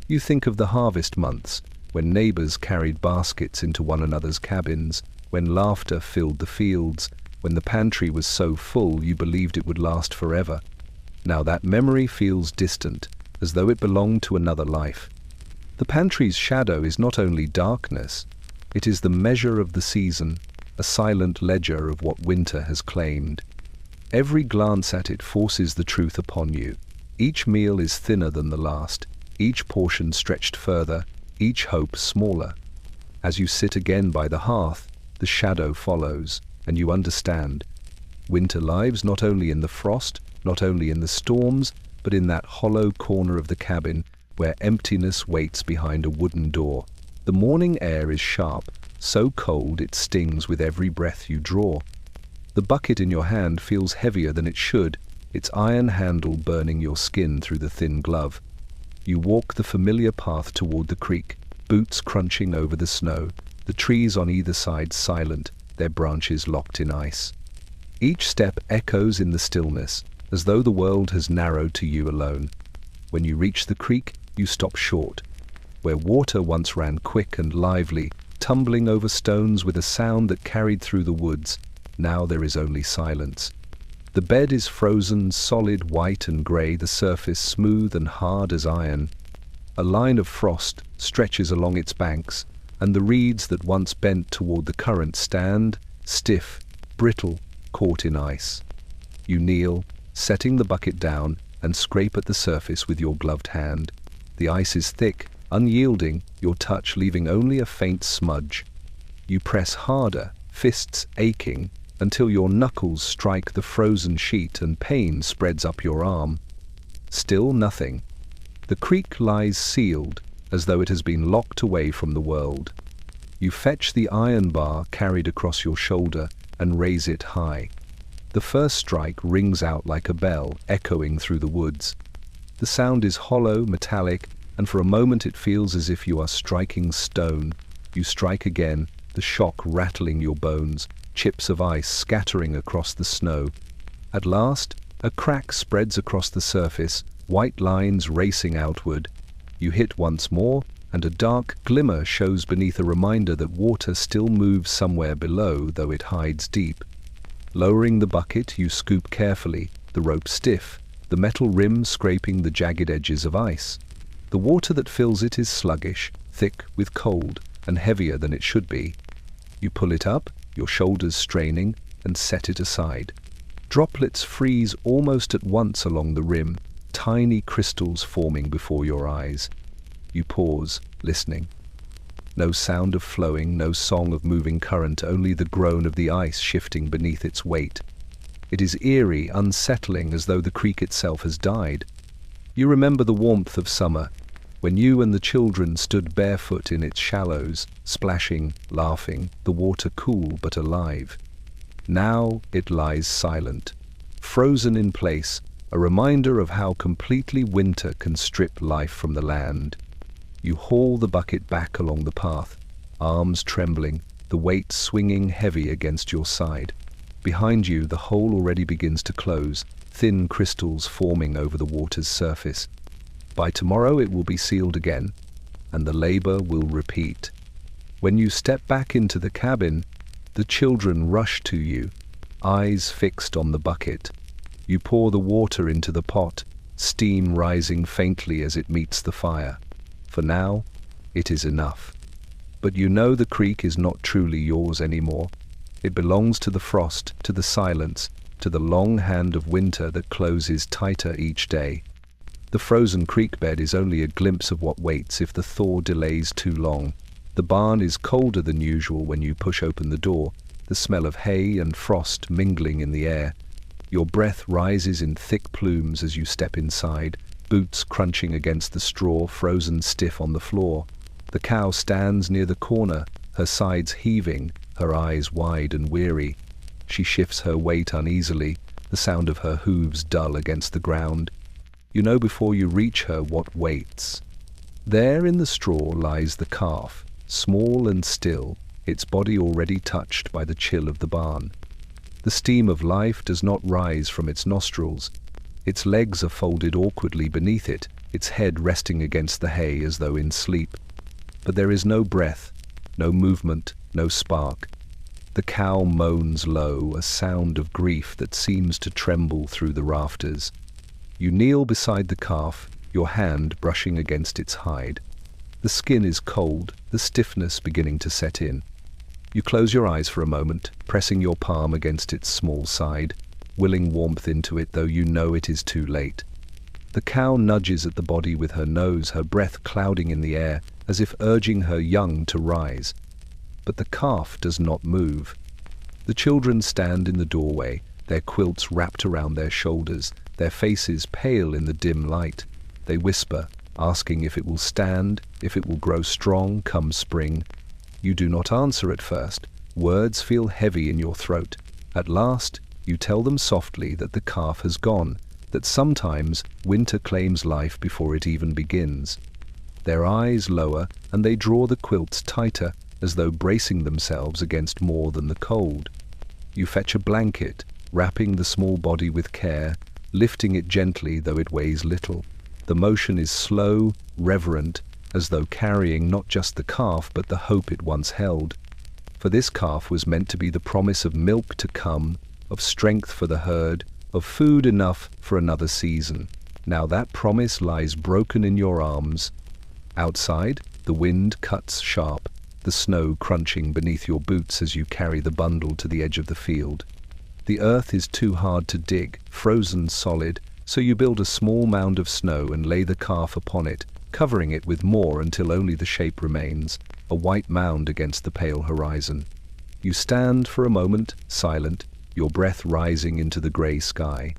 [SPEAKER 1] You think of the harvest months, when neighbors carried baskets into one another's cabins, when laughter filled the fields, when the pantry was so full you believed it would last forever. Now that memory feels distant, as though it belonged to another life. The pantry's shadow is not only darkness, it is the measure of the season, a silent ledger of what winter has claimed. Every glance at it forces the truth upon you. Each meal is thinner than the last, each portion stretched further, each hope smaller. As you sit again by the hearth, the shadow follows, and you understand. Winter lives not only in the frost, not only in the storms, but in that hollow corner of the cabin where emptiness waits behind a wooden door. The morning air is sharp, so cold it stings with every breath you draw. The bucket in your hand feels heavier than it should, its iron handle burning your skin through the thin glove. You walk the familiar path toward the creek, boots crunching over the snow, the trees on either side silent, their branches locked in ice. Each step echoes in the stillness, as though the world has narrowed to you alone. When you reach the creek, you stop short. Where water once ran quick and lively, tumbling over stones with a sound that carried through the woods, now there is only silence. The bed is frozen, solid white and grey, the surface smooth and hard as iron. A line of frost stretches along its banks, and the reeds that once bent toward the current stand, stiff, brittle, caught in ice. You kneel, setting the bucket down, and scrape at the surface with your gloved hand. The ice is thick, unyielding, your touch leaving only a faint smudge. You press harder, fists aching, until your knuckles strike the frozen sheet and pain spreads up your arm. Still nothing. The creek lies sealed, as though it has been locked away from the world. You fetch the iron bar carried across your shoulder and raise it high. The first strike rings out like a bell, echoing through the woods. The sound is hollow, metallic, and for a moment it feels as if you are striking stone. You strike again, the shock rattling your bones, chips of ice scattering across the snow. At last, a crack spreads across the surface, white lines racing outward. You hit once more, and a dark glimmer shows beneath, a reminder that water still moves somewhere below, though it hides deep. Lowering the bucket, you scoop carefully, the rope stiff, the metal rim scraping the jagged edges of ice. The water that fills it is sluggish, thick with cold, and heavier than it should be. You pull it up, your shoulders straining, and set it aside. Droplets freeze almost at once along the rim, tiny crystals forming before your eyes. You pause, listening. No sound of flowing, no song of moving current, only the groan of the ice shifting beneath its weight. It is eerie, unsettling, as though the creek itself has died. You remember the warmth of summer, when you and the children stood barefoot in its shallows, splashing, laughing, the water cool but alive. Now it lies silent, frozen in place, a reminder of how completely winter can strip life from the land. You haul the bucket back along the path, arms trembling, the weight swinging heavy against your side. Behind you, the hole already begins to close, thin crystals forming over the water's surface. By tomorrow it will be sealed again, and the labor will repeat. When you step back into the cabin, the children rush to you, eyes fixed on the bucket. You pour the water into the pot, steam rising faintly as it meets the fire. For now, it is enough. But you know the creek is not truly yours anymore. It belongs to the frost, to the silence, to the long hand of winter that closes tighter each day. The frozen creek bed is only a glimpse of what waits if the thaw delays too long. The barn is colder than usual when you push open the door, the smell of hay and frost mingling in the air. Your breath rises in thick plumes as you step inside, boots crunching against the straw frozen stiff on the floor. The cow stands near the corner, her sides heaving, her eyes wide and weary. She shifts her weight uneasily, the sound of her hooves dull against the ground. You know before you reach her what waits. There in the straw lies the calf, small and still, its body already touched by the chill of the barn. The steam of life does not rise from its nostrils. Its legs are folded awkwardly beneath it, its head resting against the hay as though in sleep. But there is no breath, no movement, no spark. The cow moans low, a sound of grief that seems to tremble through the rafters. You kneel beside the calf, your hand brushing against its hide. The skin is cold, the stiffness beginning to set in. You close your eyes for a moment, pressing your palm against its small side, willing warmth into it, though you know it is too late. The cow nudges at the body with her nose, her breath clouding in the air, as if urging her young to rise. But the calf does not move. The children stand in the doorway, their quilts wrapped around their shoulders, their faces pale in the dim light. They whisper, asking if it will stand, if it will grow strong come spring. You do not answer at first. Words feel heavy in your throat. At last, you tell them softly that the calf has gone, that sometimes winter claims life before it even begins. Their eyes lower, and they draw the quilts tighter, as though bracing themselves against more than the cold. You fetch a blanket, wrapping the small body with care, lifting it gently though it weighs little. The motion is slow, reverent, as though carrying not just the calf but the hope it once held. For this calf was meant to be the promise of milk to come, of strength for the herd, of food enough for another season. Now that promise lies broken in your arms. Outside, the wind cuts sharp, the snow crunching beneath your boots as you carry the bundle to the edge of the field. The earth is too hard to dig, frozen solid, So you build a small mound of snow and lay the calf upon it, covering it with more until only the shape remains, a white mound against the pale horizon. You stand for a moment, silent, your breath rising into the grey sky.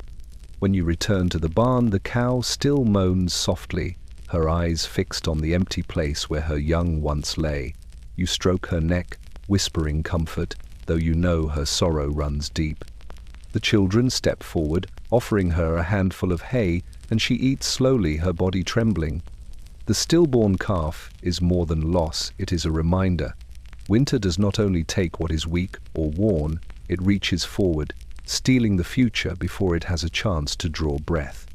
[SPEAKER 1] When you return to the barn, the cow still moans softly, her eyes fixed on the empty place where her young once lay. You stroke her neck, whispering comfort, though you know her sorrow runs deep. The children step forward, offering her a handful of hay, and she eats slowly, her body trembling. The stillborn calf is more than loss, it is a reminder. Winter does not only take what is weak or worn, it reaches forward, stealing the future before it has a chance to draw breath.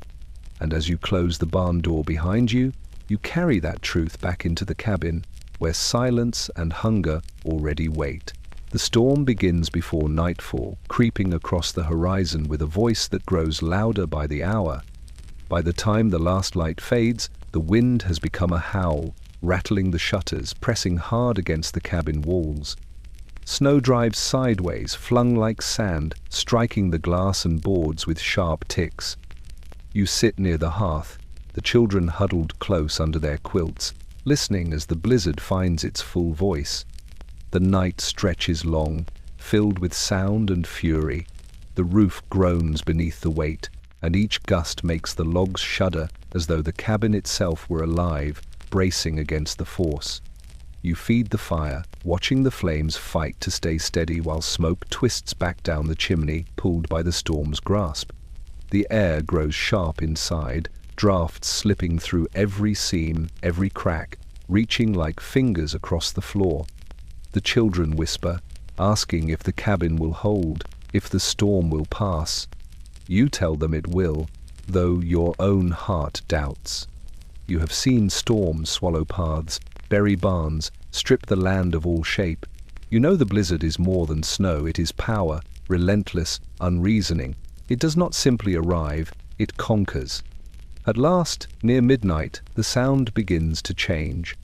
[SPEAKER 1] And as you close the barn door behind you, you carry that truth back into the cabin, where silence and hunger already wait. The storm begins before nightfall, creeping across the horizon with a voice that grows louder by the hour. By the time the last light fades, the wind has become a howl, rattling the shutters, pressing hard against the cabin walls. Snow drives sideways, flung like sand, striking the glass and boards with sharp ticks. You sit near the hearth, the children huddled close under their quilts, listening as the blizzard finds its full voice. The night stretches long, filled with sound and fury. The roof groans beneath the weight, and each gust makes the logs shudder as though the cabin itself were alive, bracing against the force. You feed the fire, watching the flames fight to stay steady while smoke twists back down the chimney, pulled by the storm's grasp. The air grows sharp inside, drafts slipping through every seam, every crack, reaching like fingers across the floor. The children whisper, asking if the cabin will hold, if the storm will pass. You tell them it will, though your own heart doubts. You have seen storms swallow paths, bury barns, strip the land of all shape. You know the blizzard is more than snow, it is power, relentless, unreasoning. It does not simply arrive, it conquers. At last, near midnight, the sound begins to change.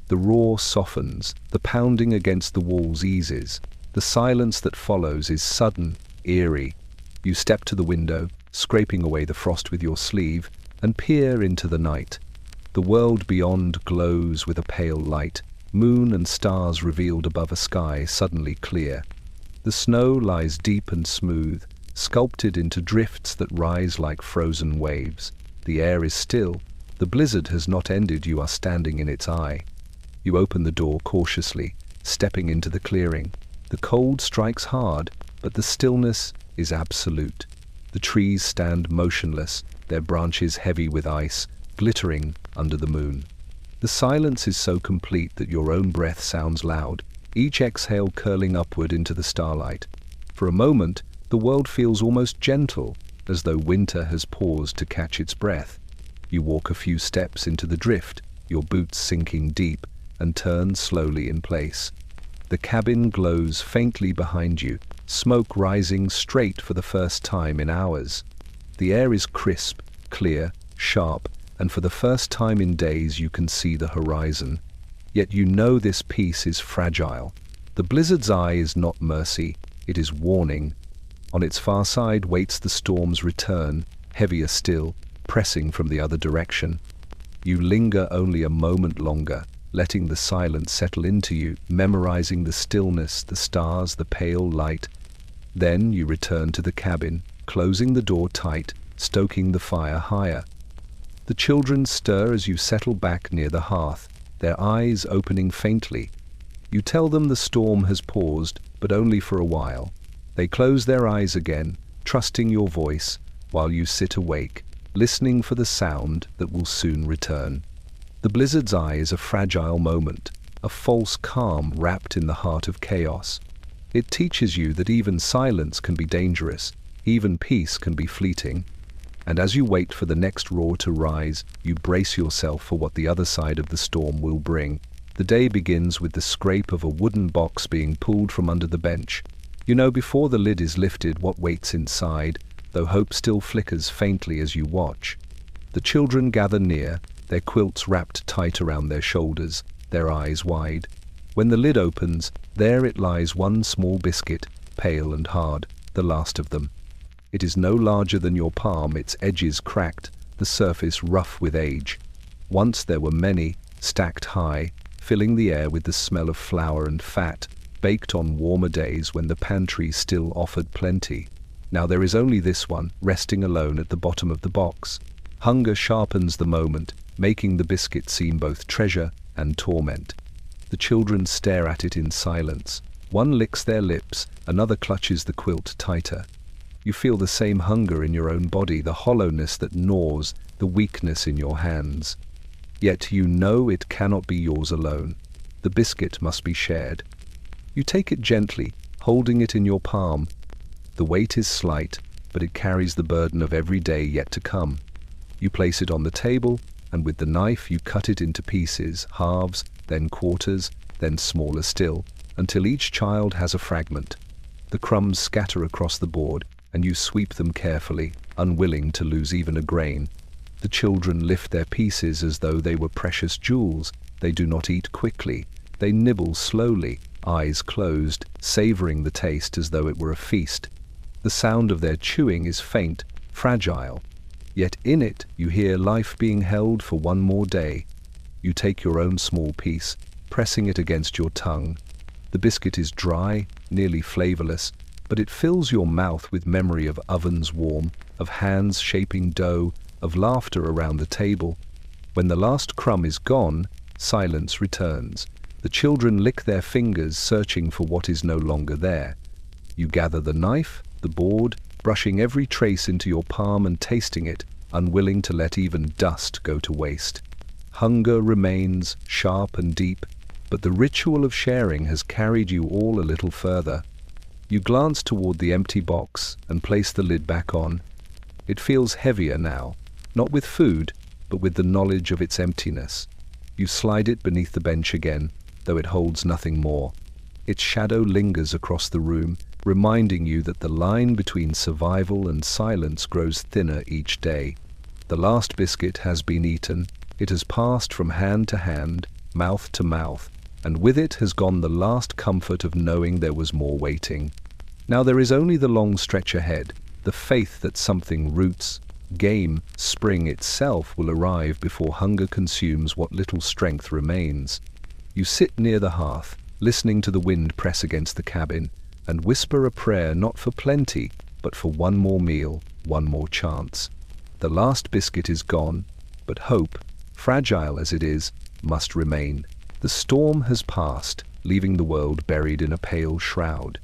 [SPEAKER 1] The roar softens, the pounding against the walls eases. The silence that follows is sudden, eerie. You step to the window, scraping away the frost with your sleeve, and peer into the night. The world beyond glows with a pale light, moon and stars revealed above a sky suddenly clear. The snow lies deep and smooth, sculpted into drifts that rise like frozen waves. The air is still. The blizzard has not ended, you are standing in its eye. You open the door cautiously, stepping into the clearing. The cold strikes hard, but the stillness is absolute. The trees stand motionless, their branches heavy with ice, glittering under the moon. The silence is so complete that your own breath sounds loud, each exhale curling upward into the starlight. For a moment, the world feels almost gentle, as though winter has paused to catch its breath. You walk a few steps into the drift, your boots sinking deep, and turn slowly in place. The cabin glows faintly behind you, smoke rising straight for the first time in hours. The air is crisp, clear, sharp, and for the first time in days you can see the horizon. Yet you know this peace is fragile. The blizzard's eye is not mercy, it is warning. On its far side waits the storm's return, heavier still, pressing from the other direction. You linger only a moment longer, letting the silence settle into you, memorizing the stillness, the stars, the pale light. Then you return to the cabin, closing the door tight, stoking the fire higher. The children stir as you settle back near the hearth, their eyes opening faintly. You tell them the storm has paused, but only for a while. They close their eyes again, trusting your voice, while you sit awake, listening for the sound that will soon return. The blizzard's eye is a fragile moment, a false calm wrapped in the heart of chaos. It teaches you that even silence can be dangerous, even peace can be fleeting. And as you wait for the next roar to rise, you brace yourself for what the other side of the storm will bring. The day begins with the scrape of a wooden box being pulled from under the bench. You know before the lid is lifted what waits inside, though hope still flickers faintly as you watch. The children gather near, their quilts wrapped tight around their shoulders, their eyes wide. When the lid opens, there it lies, one small biscuit, pale and hard, the last of them. It is no larger than your palm, its edges cracked, the surface rough with age. Once there were many, stacked high, filling the air with the smell of flour and fat, baked on warmer days when the pantry still offered plenty. Now there is only this one, resting alone at the bottom of the box. Hunger sharpens the moment, making the biscuit seem both treasure and torment. The children stare at it in silence. One licks their lips, another clutches the quilt tighter. You feel the same hunger in your own body, the hollowness that gnaws, the weakness in your hands. Yet you know it cannot be yours alone. The biscuit must be shared. You take it gently, holding it in your palm. The weight is slight, but it carries the burden of every day yet to come. You place it on the table, and with the knife you cut it into pieces, halves, then quarters, then smaller still, until each child has a fragment. The crumbs scatter across the board, and you sweep them carefully, unwilling to lose even a grain. The children lift their pieces as though they were precious jewels. They do not eat quickly. They nibble slowly, eyes closed, savoring the taste as though it were a feast. The sound of their chewing is faint, fragile. Yet in it you hear life being held for one more day. You take your own small piece, pressing it against your tongue. The biscuit is dry, nearly flavorless, but it fills your mouth with memory of ovens warm, of hands shaping dough, of laughter around the table. When the last crumb is gone, silence returns. The children lick their fingers, searching for what is no longer there. You gather the knife, the board, brushing every trace into your palm and tasting it, unwilling to let even dust go to waste. Hunger remains, sharp and deep, but the ritual of sharing has carried you all a little further. You glance toward the empty box and place the lid back on. It feels heavier now, not with food, but with the knowledge of its emptiness. You slide it beneath the bench again, though it holds nothing more. Its shadow lingers across the room, reminding you that the line between survival and silence grows thinner each day. The last biscuit has been eaten. It has passed from hand to hand, mouth to mouth, and with it has gone the last comfort of knowing there was more waiting. Now there is only the long stretch ahead, the faith that something roots, game, spring itself will arrive before hunger consumes what little strength remains. You sit near the hearth, listening to the wind press against the cabin, and whisper a prayer not for plenty, but for one more meal, one more chance. The last biscuit is gone, but hope, fragile as it is, must remain. The storm has passed, leaving the world buried in a pale shroud.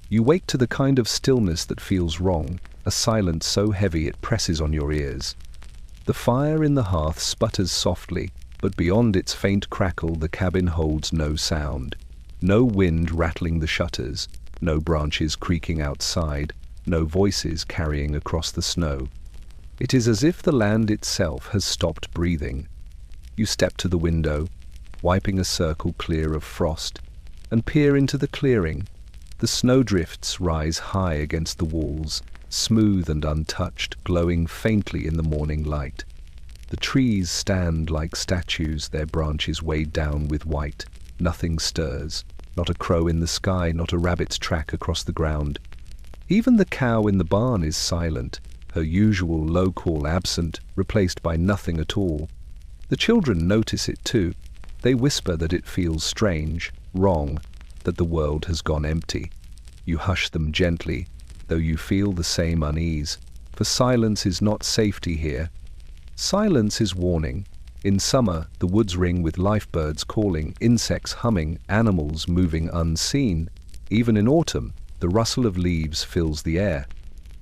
[SPEAKER 1] You wake to the kind of stillness that feels wrong, a silence so heavy it presses on your ears. The fire in the hearth sputters softly, but beyond its faint crackle the cabin holds no sound. No wind rattling the shutters, no branches creaking outside, no voices carrying across the snow. It is as if the land itself has stopped breathing. You step to the window, wiping a circle clear of frost, and peer into the clearing. The snowdrifts rise high against the walls, smooth and untouched, glowing faintly in the morning light. The trees stand like statues, their branches weighed down with white. Nothing stirs, not a crow in the sky, not a rabbit's track across the ground. Even the cow in the barn is silent, her usual low call absent, replaced by nothing at all. The children notice it too. They whisper that it feels strange, wrong, that the world has gone empty. You hush them gently, though you feel the same unease, for silence is not safety here. Silence is warning. In summer, the woods ring with lifebirds calling, insects humming, animals moving unseen. Even in autumn, the rustle of leaves fills the air.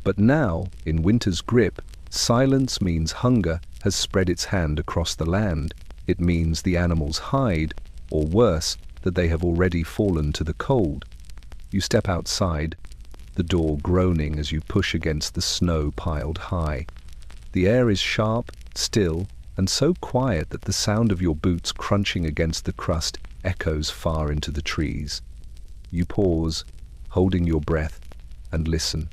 [SPEAKER 1] But now, in winter's grip, silence means hunger has spread its hand across the land. It means the animals hide, or worse, that they have already fallen to the cold. You step outside, the door groaning as you push against the snow piled high. The air is sharp, still, and so quiet that the sound of your boots crunching against the crust echoes far into the trees. You pause, holding your breath, and listen.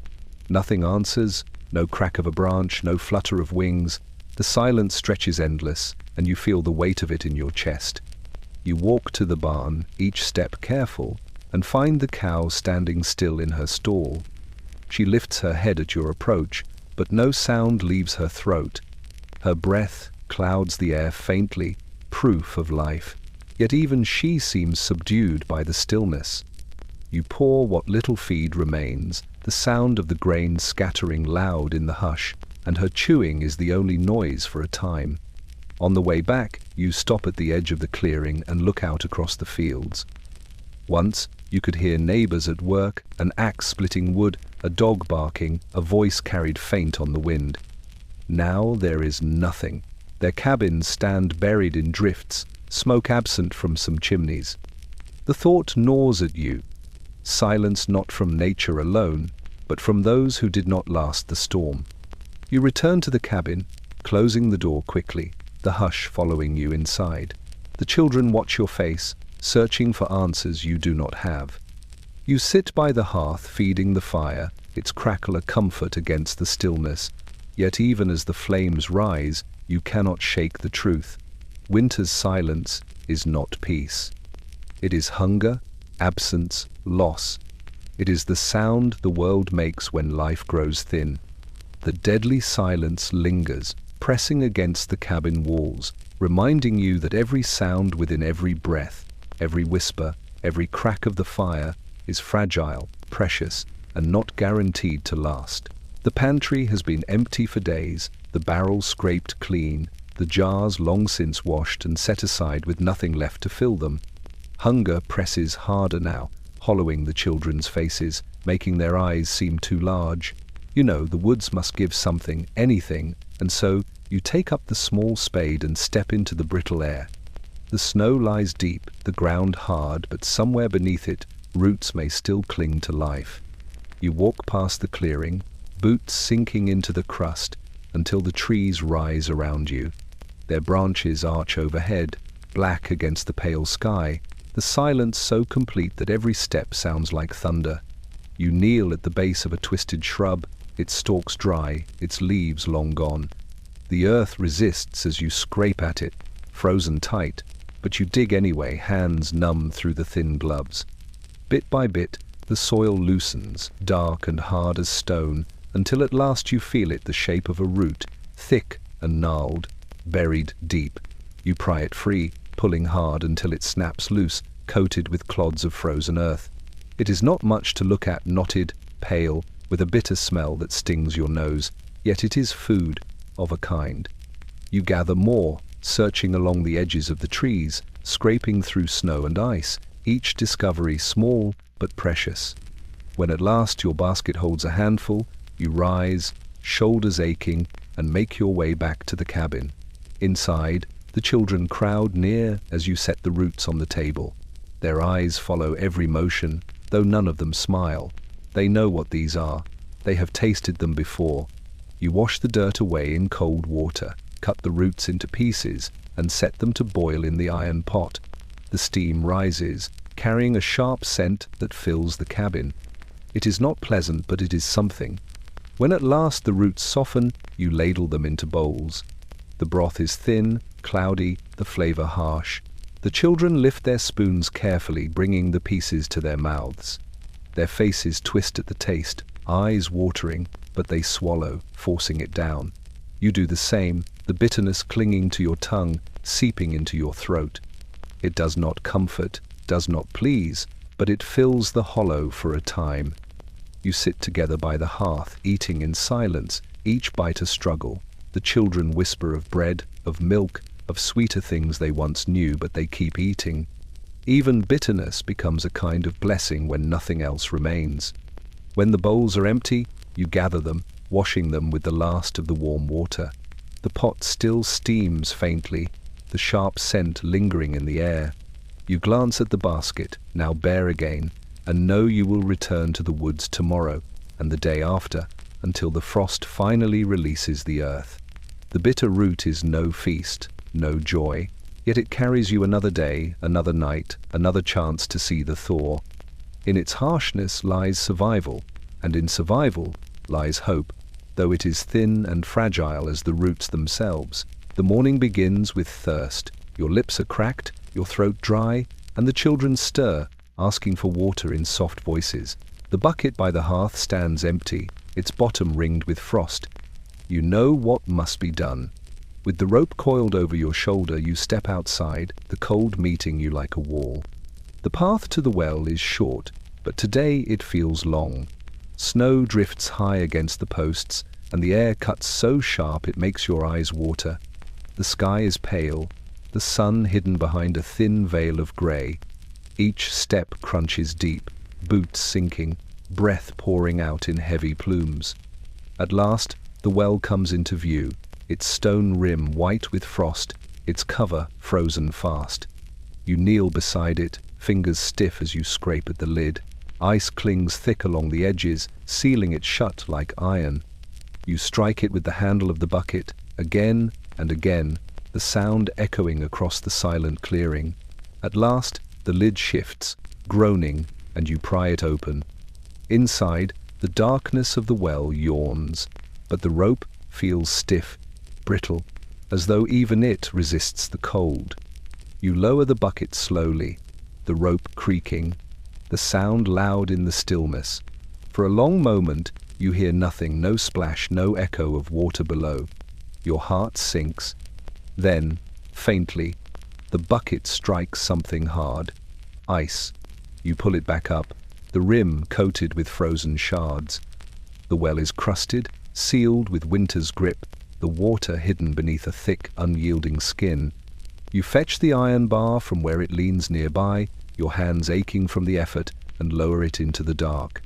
[SPEAKER 1] Nothing answers, no crack of a branch, no flutter of wings. The silence stretches endless, and you feel the weight of it in your chest. You walk to the barn, each step careful, and find the cow standing still in her stall. She lifts her head at your approach, but no sound leaves her throat. Her breath clouds the air faintly, proof of life, yet even she seems subdued by the stillness. You pour what little feed remains, the sound of the grain scattering loud in the hush, and her chewing is the only noise for a time. On the way back, you stop at the edge of the clearing and look out across the fields. Once, you could hear neighbors at work, an axe splitting wood, a dog barking, a voice carried faint on the wind. Now there is nothing. Their cabins stand buried in drifts, smoke absent from some chimneys. The thought gnaws at you. Silence not from nature alone, but from those who did not last the storm. You return to the cabin, closing the door quickly, the hush following you inside. The children watch your face, searching for answers you do not have. You sit by the hearth feeding the fire, its crackle a comfort against the stillness, yet even as the flames rise, you cannot shake the truth. Winter's silence is not peace. It is hunger, absence, loss. It is the sound the world makes when life grows thin. The deadly silence lingers, pressing against the cabin walls, reminding you that every sound within every breath, every whisper, every crack of the fire is fragile, precious, and not guaranteed to last. The pantry has been empty for days, the barrels scraped clean, the jars long since washed and set aside with nothing left to fill them. Hunger presses harder now, hollowing the children's faces, making their eyes seem too large. You know the woods must give something, anything, and so you take up the small spade and step into the brittle air. The snow lies deep, the ground hard, but somewhere beneath it, roots may still cling to life. You walk past the clearing, boots sinking into the crust, until the trees rise around you. Their branches arch overhead, black against the pale sky, the silence so complete that every step sounds like thunder. You kneel at the base of a twisted shrub, its stalks dry, its leaves long gone. The earth resists as you scrape at it, frozen tight, but you dig anyway, hands numb through the thin gloves. Bit by bit, the soil loosens, dark and hard as stone, until at last you feel it the shape of a root, thick and gnarled, buried deep. You pry it free, pulling hard until it snaps loose, coated with clods of frozen earth. It is not much to look at, knotted, pale, with a bitter smell that stings your nose, yet it is food, of a kind. You gather more, searching along the edges of the trees, scraping through snow and ice, each discovery small but precious. When at last your basket holds a handful, you rise, shoulders aching, and make your way back to the cabin. Inside, the children crowd near as you set the roots on the table. Their eyes follow every motion, though none of them smile. They know what these are. They have tasted them before. You wash the dirt away in cold water, cut the roots into pieces, and set them to boil in the iron pot. The steam rises, carrying a sharp scent that fills the cabin. It is not pleasant, but it is something. When at last the roots soften, you ladle them into bowls. The broth is thin, cloudy, the flavor harsh. The children lift their spoons carefully, bringing the pieces to their mouths. Their faces twist at the taste, eyes watering, but they swallow, forcing it down. You do the same, the bitterness clinging to your tongue, seeping into your throat. It does not comfort, does not please, but it fills the hollow for a time. You sit together by the hearth, eating in silence, each bite a struggle. The children whisper of bread, of milk, of sweeter things they once knew, but they keep eating. Even bitterness becomes a kind of blessing when nothing else remains. When the bowls are empty, you gather them, washing them with the last of the warm water. The pot still steams faintly, the sharp scent lingering in the air. You glance at the basket, now bare again, and know you will return to the woods tomorrow and the day after, until the frost finally releases the earth. The bitter root is no feast, no joy, yet it carries you another day, another night, another chance to see the thaw. In its harshness lies survival, and in survival lies hope, though it is thin and fragile as the roots themselves. The morning begins with thirst. Your lips are cracked, your throat dry, and the children stir, asking for water in soft voices. The bucket by the hearth stands empty, its bottom ringed with frost. You know what must be done. With the rope coiled over your shoulder, you step outside, the cold meeting you like a wall. The path to the well is short, but today it feels long. Snow drifts high against the posts, and the air cuts so sharp it makes your eyes water. The sky is pale, the sun hidden behind a thin veil of grey. Each step crunches deep, boots sinking, breath pouring out in heavy plumes. At last, the well comes into view, its stone rim white with frost, its cover frozen fast. You kneel beside it, fingers stiff as you scrape at the lid. Ice clings thick along the edges, sealing it shut like iron. You strike it with the handle of the bucket, again and again, the sound echoing across the silent clearing. At last, the lid shifts, groaning, and you pry it open. Inside, the darkness of the well yawns, but the rope feels stiff, brittle, as though even it resists the cold. You lower the bucket slowly, the rope creaking, the sound loud in the stillness. For a long moment, you hear nothing, no splash, no echo of water below. Your heart sinks. Then, faintly, the bucket strikes something hard. Ice. You pull it back up, the rim coated with frozen shards. The well is crusted, sealed with winter's grip, the water hidden beneath a thick, unyielding skin. You fetch the iron bar from where it leans nearby, your hands aching from the effort, and lower it into the dark.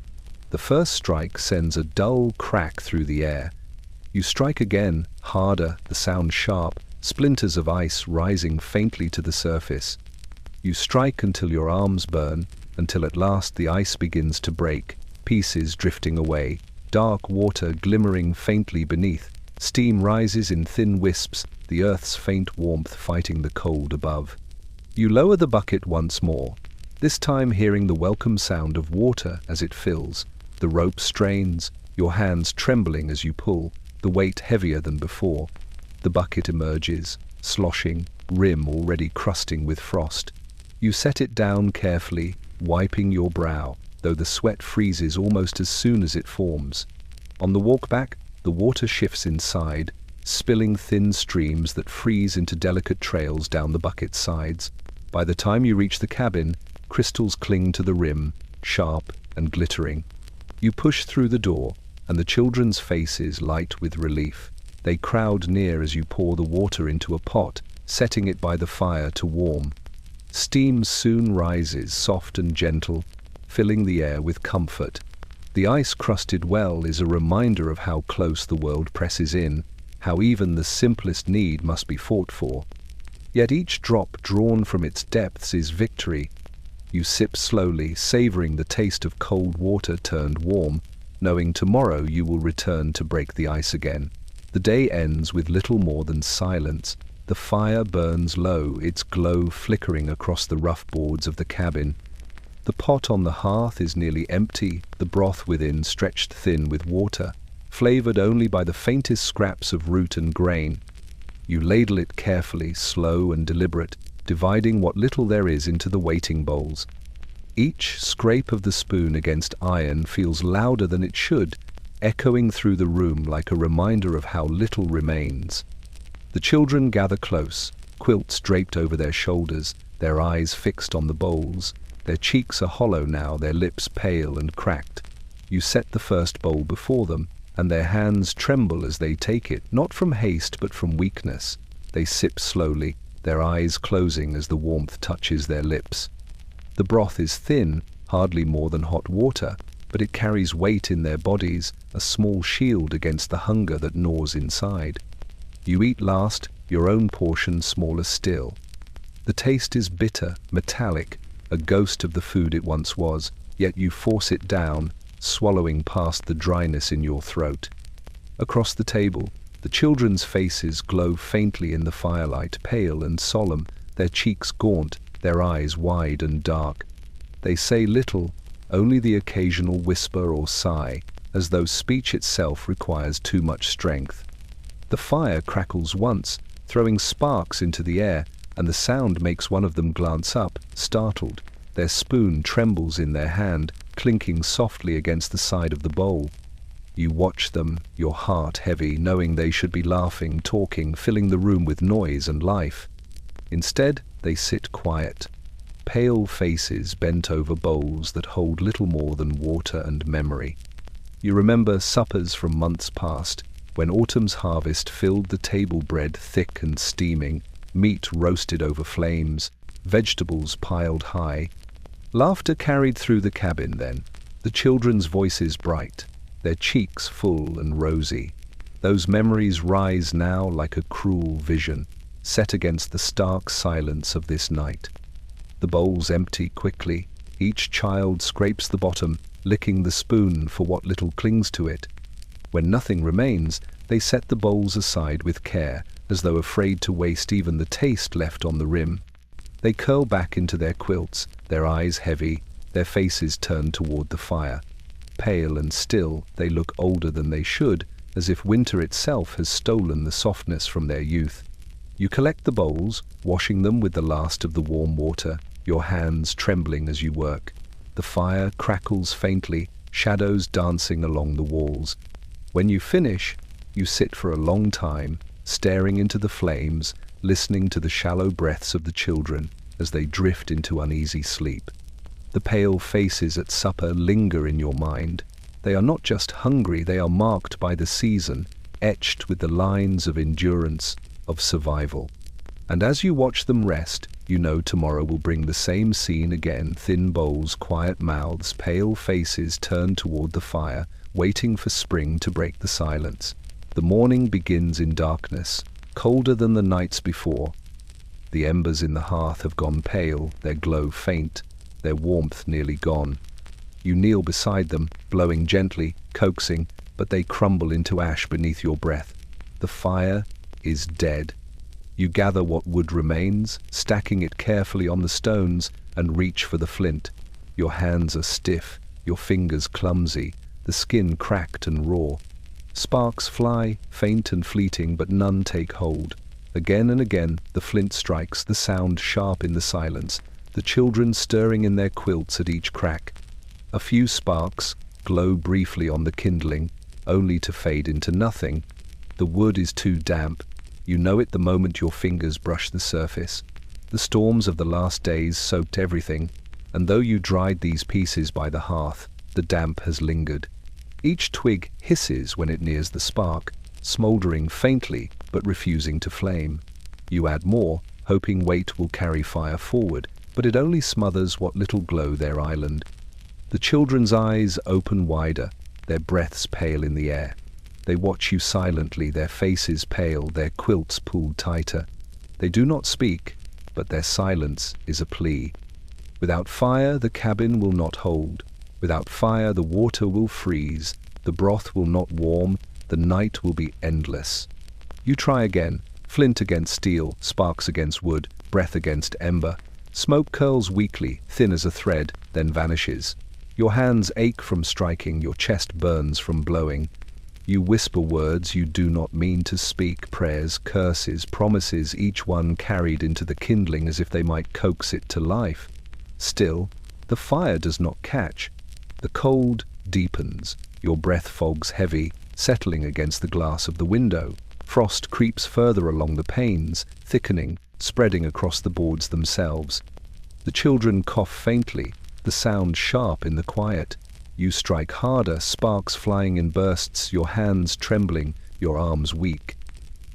[SPEAKER 1] The first strike sends a dull crack through the air. You strike again, harder, the sound sharp, splinters of ice rising faintly to the surface. You strike until your arms burn, until at last the ice begins to break, pieces drifting away, dark water glimmering faintly beneath. Steam rises in thin wisps, the earth's faint warmth fighting the cold above. You lower the bucket once more, this time hearing the welcome sound of water as it fills. The rope strains, your hands trembling as you pull, the weight heavier than before. The bucket emerges, sloshing, rim already crusting with frost. You set it down carefully, wiping your brow, though the sweat freezes almost as soon as it forms. On the walk back, the water shifts inside, spilling thin streams that freeze into delicate trails down the bucket's sides. By the time you reach the cabin, crystals cling to the rim, sharp and glittering. You push through the door, and the children's faces light with relief. They crowd near as you pour the water into a pot, setting it by the fire to warm. Steam soon rises, soft and gentle, filling the air with comfort. The ice-crusted well is a reminder of how close the world presses in, how even the simplest need must be fought for. Yet each drop drawn from its depths is victory. You sip slowly, savoring the taste of cold water turned warm, knowing tomorrow you will return to break the ice again. The day ends with little more than silence. The fire burns low, its glow flickering across the rough boards of the cabin. The pot on the hearth is nearly empty, the broth within stretched thin with water, flavored only by the faintest scraps of root and grain. You ladle it carefully, slow and deliberate, dividing what little there is into the waiting bowls. Each scrape of the spoon against iron feels louder than it should, echoing through the room like a reminder of how little remains. The children gather close, quilts draped over their shoulders, their eyes fixed on the bowls. Their cheeks are hollow now, their lips pale and cracked. You set the first bowl before them, and their hands tremble as they take it, not from haste but from weakness. They sip slowly, their eyes closing as the warmth touches their lips. The broth is thin, hardly more than hot water, but it carries weight in their bodies, a small shield against the hunger that gnaws inside. You eat last, your own portion smaller still. The taste is bitter, metallic, a ghost of the food it once was, yet you force it down, swallowing past the dryness in your throat. Across the table, the children's faces glow faintly in the firelight, pale and solemn, their cheeks gaunt, their eyes wide and dark. They say little, only the occasional whisper or sigh, as though speech itself requires too much strength. The fire crackles once, throwing sparks into the air, and the sound makes one of them glance up, startled. Their spoon trembles in their hand, clinking softly against the side of the bowl. You watch them, your heart heavy, knowing they should be laughing, talking, filling the room with noise and life. Instead, they sit quiet, pale faces bent over bowls that hold little more than water and memory. You remember suppers from months past, when autumn's harvest filled the table, bread thick and steaming, meat roasted over flames, vegetables piled high. Laughter carried through the cabin then, the children's voices bright, their cheeks full and rosy. Those memories rise now like a cruel vision, set against the stark silence of this night. The bowls empty quickly, each child scrapes the bottom, licking the spoon for what little clings to it. When nothing remains, they set the bowls aside with care, as though afraid to waste even the taste left on the rim. They curl back into their quilts, their eyes heavy, their faces turned toward the fire. Pale and still, they look older than they should, as if winter itself has stolen the softness from their youth. You collect the bowls, washing them with the last of the warm water, your hands trembling as you work. The fire crackles faintly, shadows dancing along the walls. When you finish, you sit for a long time, staring into the flames, listening to the shallow breaths of the children as they drift into uneasy sleep. The pale faces at supper linger in your mind. They are not just hungry, they are marked by the season, etched with the lines of endurance, of survival. And as you watch them rest, you know tomorrow will bring the same scene again: thin bowls, quiet mouths, pale faces turned toward the fire, waiting for spring to break the silence. The morning begins in darkness, colder than the nights before. The embers in the hearth have gone pale, their glow faint, their warmth nearly gone. You kneel beside them, blowing gently, coaxing, but they crumble into ash beneath your breath. The fire is dead. You gather what wood remains, stacking it carefully on the stones, and reach for the flint. Your hands are stiff, your fingers clumsy, the skin cracked and raw. Sparks fly, faint and fleeting, but none take hold. Again and again the flint strikes, the sound sharp in the silence, the children stirring in their quilts at each crack. A few sparks glow briefly on the kindling, only to fade into nothing. The wood is too damp. You know it the moment your fingers brush the surface. The storms of the last days soaked everything, and though you dried these pieces by the hearth, the damp has lingered. Each twig hisses when it nears the spark, smouldering faintly but refusing to flame. You add more, hoping weight will carry fire forward, but it only smothers what little glow their island. The children's eyes open wider, their breaths pale in the air. They watch you silently, their faces pale, their quilts pulled tighter. They do not speak, but their silence is a plea. Without fire, the cabin will not hold. Without fire, the water will freeze, the broth will not warm, the night will be endless. You try again, flint against steel, sparks against wood, breath against ember. Smoke curls weakly, thin as a thread, then vanishes. Your hands ache from striking, your chest burns from blowing. You whisper words you do not mean to speak, prayers, curses, promises, each one carried into the kindling as if they might coax it to life. Still, the fire does not catch. The cold deepens, your breath fogs heavy, settling against the glass of the window. Frost creeps further along the panes, thickening, spreading across the boards themselves. The children cough faintly, the sound sharp in the quiet. You strike harder, sparks flying in bursts, your hands trembling, your arms weak.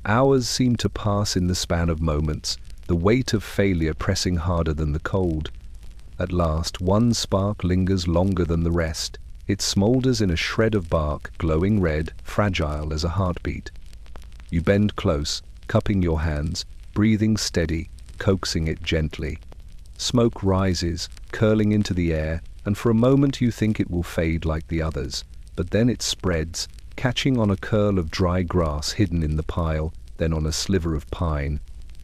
[SPEAKER 1] Hours seem to pass in the span of moments, the weight of failure pressing harder than the cold. At last, one spark lingers longer than the rest. It smoulders in a shred of bark, glowing red, fragile as a heartbeat. You bend close, cupping your hands, breathing steady, coaxing it gently. Smoke rises, curling into the air, and for a moment you think it will fade like the others, but then it spreads, catching on a curl of dry grass hidden in the pile, then on a sliver of pine.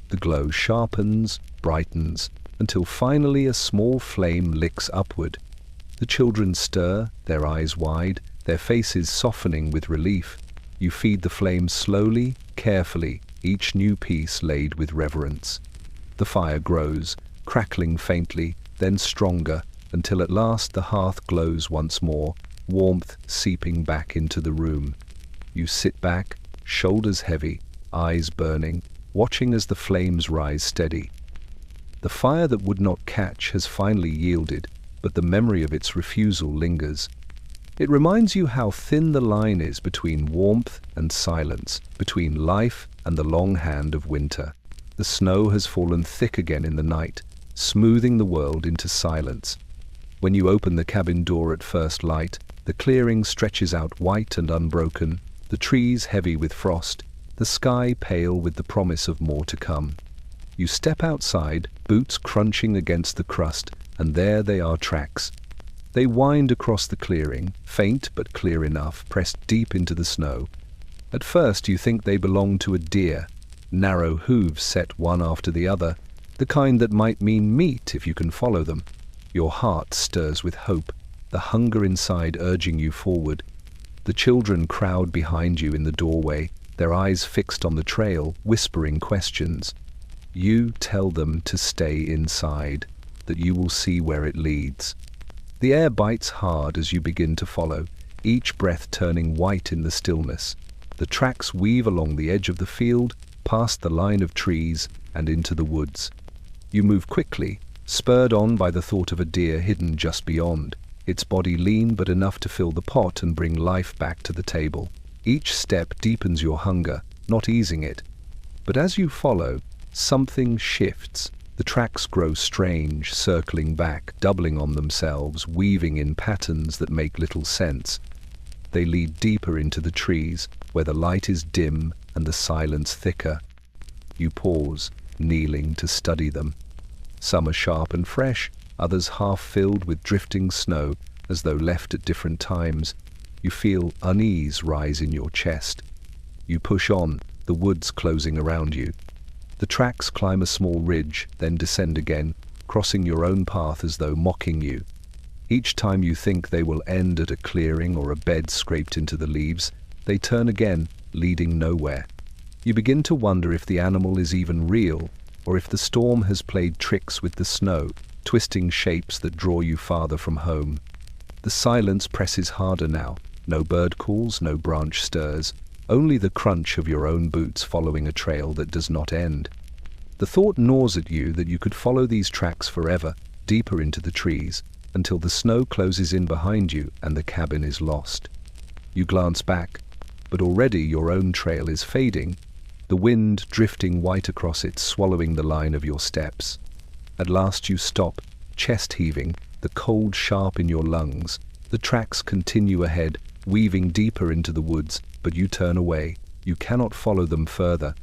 [SPEAKER 1] The glow sharpens, brightens, until finally a small flame licks upward. The children stir, their eyes wide, their faces softening with relief. You feed the flame slowly, carefully, each new piece laid with reverence. The fire grows, crackling faintly, then stronger, until at last the hearth glows once more, warmth seeping back into the room. You sit back, shoulders heavy, eyes burning, watching as the flames rise steady. The fire that would not catch has finally yielded, but the memory of its refusal lingers. It reminds you how thin the line is between warmth and silence, between life and the long hand of winter. The snow has fallen thick again in the night, smoothing the world into silence. When you open the cabin door at first light, the clearing stretches out white and unbroken, the trees heavy with frost, the sky pale with the promise of more to come. You step outside, boots crunching against the crust, and there they are, tracks. They wind across the clearing, faint but clear enough, pressed deep into the snow. At first you think they belong to a deer, narrow hooves set one after the other, the kind that might mean meat if you can follow them. Your heart stirs with hope, the hunger inside urging you forward. The children crowd behind you in the doorway, their eyes fixed on the trail, whispering questions. You tell them to stay inside, that you will see where it leads. The air bites hard as you begin to follow, each breath turning white in the stillness. The tracks weave along the edge of the field, past the line of trees, and into the woods. You move quickly, spurred on by the thought of a deer hidden just beyond, its body lean but enough to fill the pot and bring life back to the table. Each step deepens your hunger, not easing it. But as you follow, something shifts. The tracks grow strange, circling back, doubling on themselves, weaving in patterns that make little sense. They lead deeper into the trees, where the light is dim and the silence thicker. You pause, kneeling to study them. Some are sharp and fresh, others half filled with drifting snow, as though left at different times. You feel unease rise in your chest. You push on, the woods closing around you. The tracks climb a small ridge, then descend again, crossing your own path as though mocking you. Each time you think they will end at a clearing or a bed scraped into the leaves, they turn again, leading nowhere. You begin to wonder if the animal is even real, or if the storm has played tricks with the snow, twisting shapes that draw you farther from home. The silence presses harder now. No bird calls, no branch stirs, only the crunch of your own boots following a trail that does not end. The thought gnaws at you that you could follow these tracks forever, deeper into the trees, until the snow closes in behind you and the cabin is lost. You glance back, but already your own trail is fading, the wind drifting white across it, swallowing the line of your steps. At last you stop, chest heaving, the cold sharp in your lungs. The tracks continue ahead, weaving deeper into the woods, but you turn away. You cannot follow them further.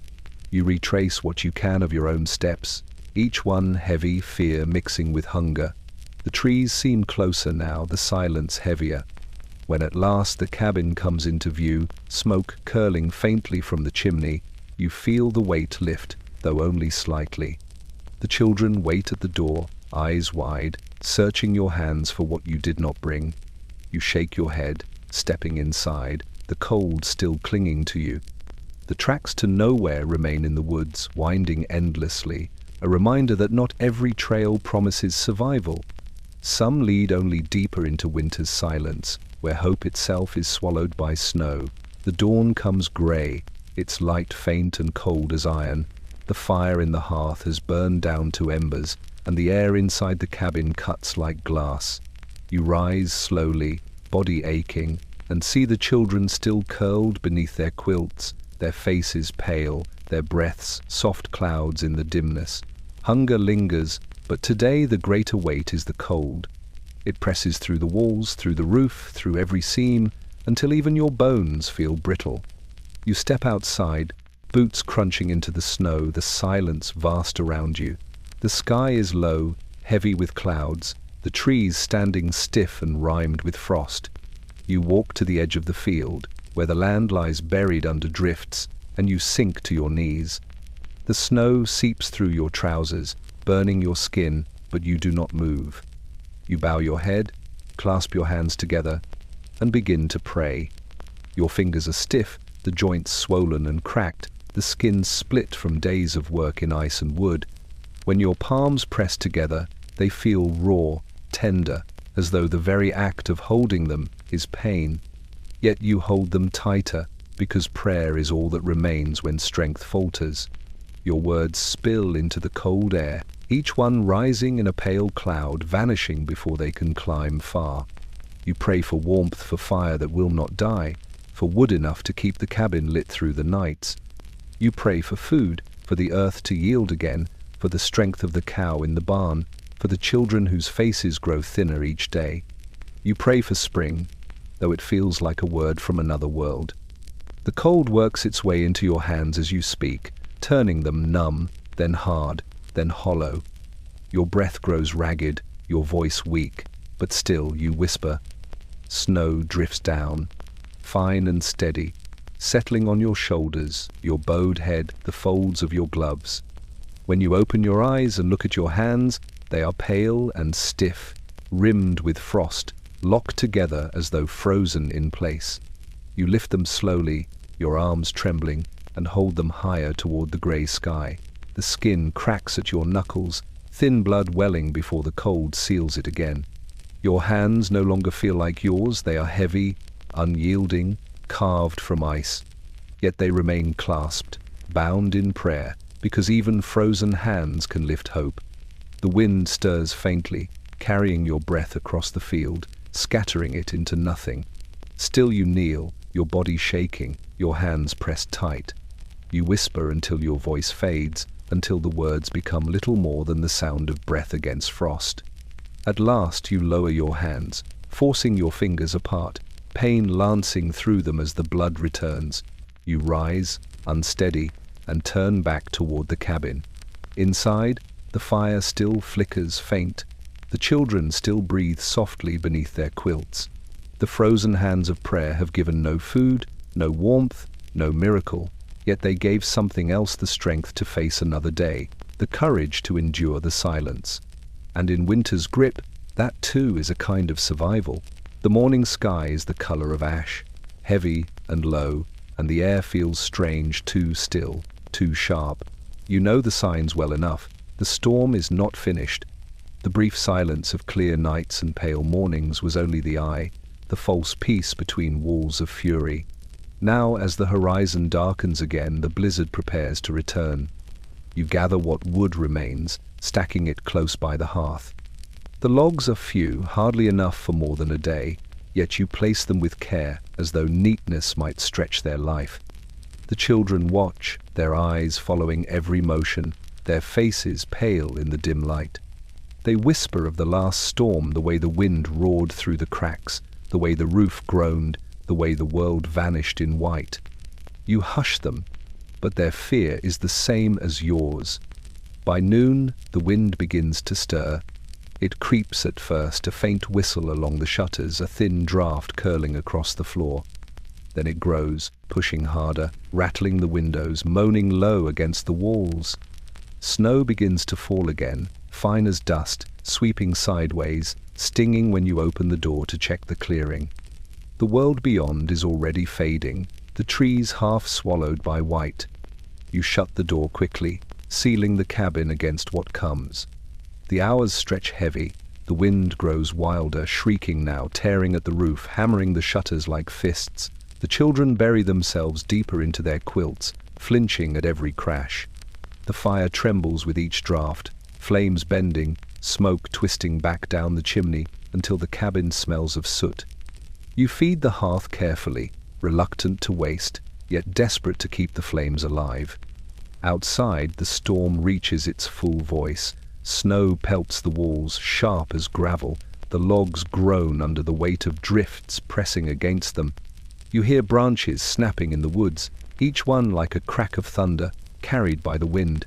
[SPEAKER 1] You retrace what you can of your own steps, each one heavy, fear mixing with hunger. The trees seem closer now, the silence heavier. When at last the cabin comes into view, smoke curling faintly from the chimney, you feel the weight lift, though only slightly. The children wait at the door, eyes wide, searching your hands for what you did not bring. You shake your head, stepping inside, the cold still clinging to you. The tracks to nowhere remain in the woods, winding endlessly, a reminder that not every trail promises survival. Some lead only deeper into winter's silence, where hope itself is swallowed by snow. The dawn comes grey, its light faint and cold as iron. The fire in the hearth has burned down to embers, and the air inside the cabin cuts like glass. You rise slowly, body aching, and see the children still curled beneath their quilts, their faces pale, their breaths soft clouds in the dimness. Hunger lingers, but today the greater weight is the cold. It presses through the walls, through the roof, through every seam, until even your bones feel brittle. You step outside, boots crunching into the snow, the silence vast around you. The sky is low, heavy with clouds, the trees standing stiff and rimed with frost. You walk to the edge of the field, where the land lies buried under drifts, and you sink to your knees. The snow seeps through your trousers, burning your skin, but you do not move. You bow your head, clasp your hands together, and begin to pray. Your fingers are stiff, the joints swollen and cracked, the skin split from days of work in ice and wood. When your palms press together, they feel raw, tender, as though the very act of holding them is pain. Yet you hold them tighter, because prayer is all that remains when strength falters. Your words spill into the cold air, each one rising in a pale cloud, vanishing before they can climb far. You pray for warmth, for fire that will not die, for wood enough to keep the cabin lit through the nights. You pray for food, for the earth to yield again, for the strength of the cow in the barn, for the children whose faces grow thinner each day. You pray for spring, though it feels like a word from another world. The cold works its way into your hands as you speak, turning them numb, then hard, then hollow. Your breath grows ragged, your voice weak, but still you whisper. Snow drifts down, fine and steady, settling on your shoulders, your bowed head, the folds of your gloves. When you open your eyes and look at your hands, they are pale and stiff, rimmed with frost, locked together as though frozen in place. You lift them slowly, your arms trembling, and hold them higher toward the grey sky. The skin cracks at your knuckles, thin blood welling before the cold seals it again. Your hands no longer feel like yours, they are heavy, unyielding, carved from ice. Yet they remain clasped, bound in prayer, because even frozen hands can lift hope. The wind stirs faintly, carrying your breath across the field, scattering it into nothing. Still you kneel, your body shaking, your hands pressed tight. You whisper until your voice fades, until the words become little more than the sound of breath against frost. At last you lower your hands, forcing your fingers apart, pain lancing through them as the blood returns. You rise, unsteady, and turn back toward the cabin. Inside, the fire still flickers faint. The children still breathe softly beneath their quilts. The frozen hands of prayer have given no food, no warmth, no miracle, yet they gave something else the strength to face another day, the courage to endure the silence. And in winter's grip, that too is a kind of survival. The morning sky is the color of ash, heavy and low, and the air feels strange, too still, too sharp. You know the signs well enough. The storm is not finished. The brief silence of clear nights and pale mornings was only the eye, the false peace between walls of fury. Now, as the horizon darkens again, the blizzard prepares to return. You gather what wood remains, stacking it close by the hearth. The logs are few, hardly enough for more than a day, yet you place them with care, as though neatness might stretch their life. The children watch, their eyes following every motion, their faces pale in the dim light. They whisper of the last storm, the way the wind roared through the cracks, the way the roof groaned, the way the world vanished in white. You hush them, but their fear is the same as yours. By noon, the wind begins to stir. It creeps at first, a faint whistle along the shutters, a thin draught curling across the floor. Then it grows, pushing harder, rattling the windows, moaning low against the walls. Snow begins to fall again, fine as dust, sweeping sideways, stinging when you open the door to check the clearing. The world beyond is already fading, the trees half swallowed by white. You shut the door quickly, sealing the cabin against what comes. The hours stretch heavy, the wind grows wilder, shrieking now, tearing at the roof, hammering the shutters like fists. The children bury themselves deeper into their quilts, flinching at every crash. The fire trembles with each draught, flames bending, smoke twisting back down the chimney until the cabin smells of soot. You feed the hearth carefully, reluctant to waste, yet desperate to keep the flames alive. Outside, the storm reaches its full voice. Snow pelts the walls, sharp as gravel. The logs groan under the weight of drifts pressing against them. You hear branches snapping in the woods, each one like a crack of thunder, carried by the wind.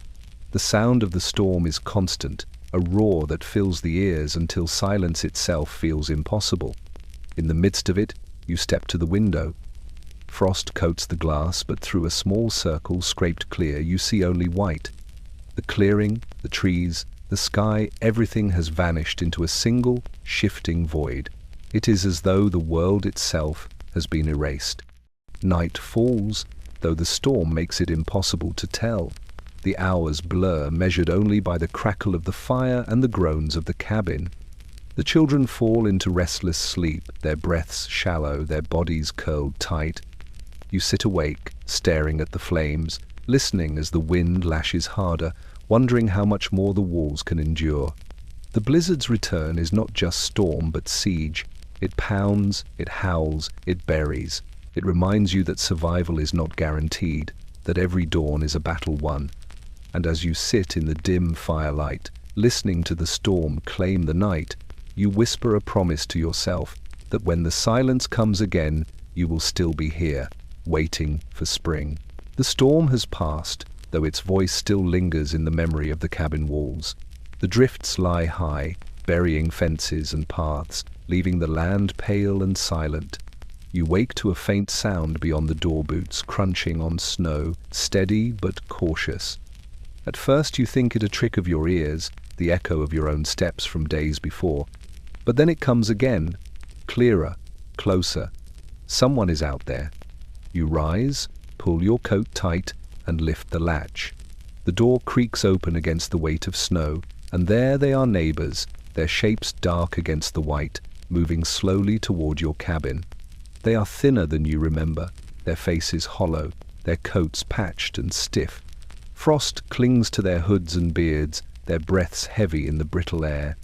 [SPEAKER 1] The sound of the storm is constant, a roar that fills the ears until silence itself feels impossible. In the midst of it, you step to the window. Frost coats the glass, but through a small circle scraped clear, you see only white. The clearing, the trees, the sky, everything has vanished into a single, shifting void. It is as though the world itself has been erased. Night falls, though the storm makes it impossible to tell. The hours blur, measured only by the crackle of the fire and the groans of the cabin. The The children fall into restless sleep, their breaths shallow, their bodies curled tight. You sit awake, staring at the flames, listening as the wind lashes harder, wondering how much more the walls can endure. The blizzard's return is not just storm but siege. It pounds, it howls, it buries. It reminds you that survival is not guaranteed, that every dawn is a battle won. And as you sit in the dim firelight, listening to the storm claim the night, you whisper a promise to yourself that when the silence comes again, you will still be here, waiting for spring. The storm has passed, though its voice still lingers in the memory of the cabin walls. The drifts lie high, burying fences and paths, leaving the land pale and silent. You wake to a faint sound beyond the door boots crunching on snow, steady but cautious. At first you think it a trick of your ears, the echo of your own steps from days before. But then it comes again, clearer, closer. Someone is out there. You rise, pull your coat tight, and lift the latch. The door creaks open against the weight of snow, and there they are, neighbors, their shapes dark against the white, moving slowly toward your cabin. They are thinner than you remember, their faces hollow, their coats patched and stiff. Frost clings to their hoods and beards, their breaths heavy in the brittle air.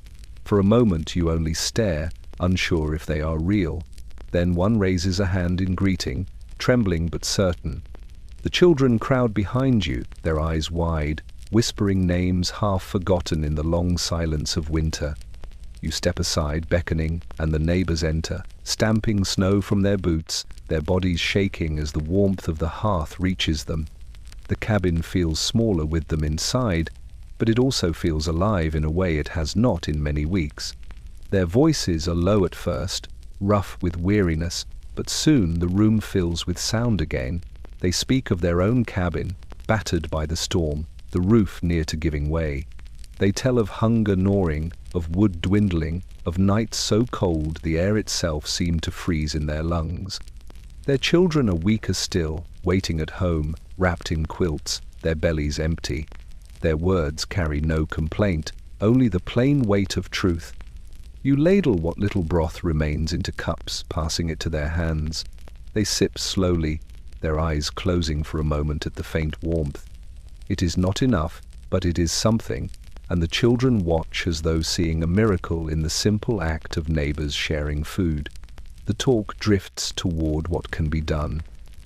[SPEAKER 1] For a moment you only stare, unsure if they are real. Then one raises a hand in greeting, trembling but certain. The children crowd behind you, their eyes wide, whispering names half forgotten in the long silence of winter. You step aside, beckoning, and the neighbors enter, stamping snow from their boots, their bodies shaking as the warmth of the hearth reaches them. The cabin feels smaller with them inside, but it also feels alive in a way it has not in many weeks. Their voices are low at first, rough with weariness, but soon the room fills with sound again. They speak of their own cabin, battered by the storm, the roof near to giving way. They tell of hunger gnawing, of wood dwindling, of nights so cold the air itself seemed to freeze in their lungs. Their children are weaker still, waiting at home, wrapped in quilts, their bellies empty. Their words carry no complaint, only the plain weight of truth. You ladle what little broth remains into cups, passing it to their hands. They sip slowly, their eyes closing for a moment at the faint warmth. It is not enough, but it is something, and the children watch as though seeing a miracle in the simple act of neighbors sharing food. The talk drifts toward what can be done.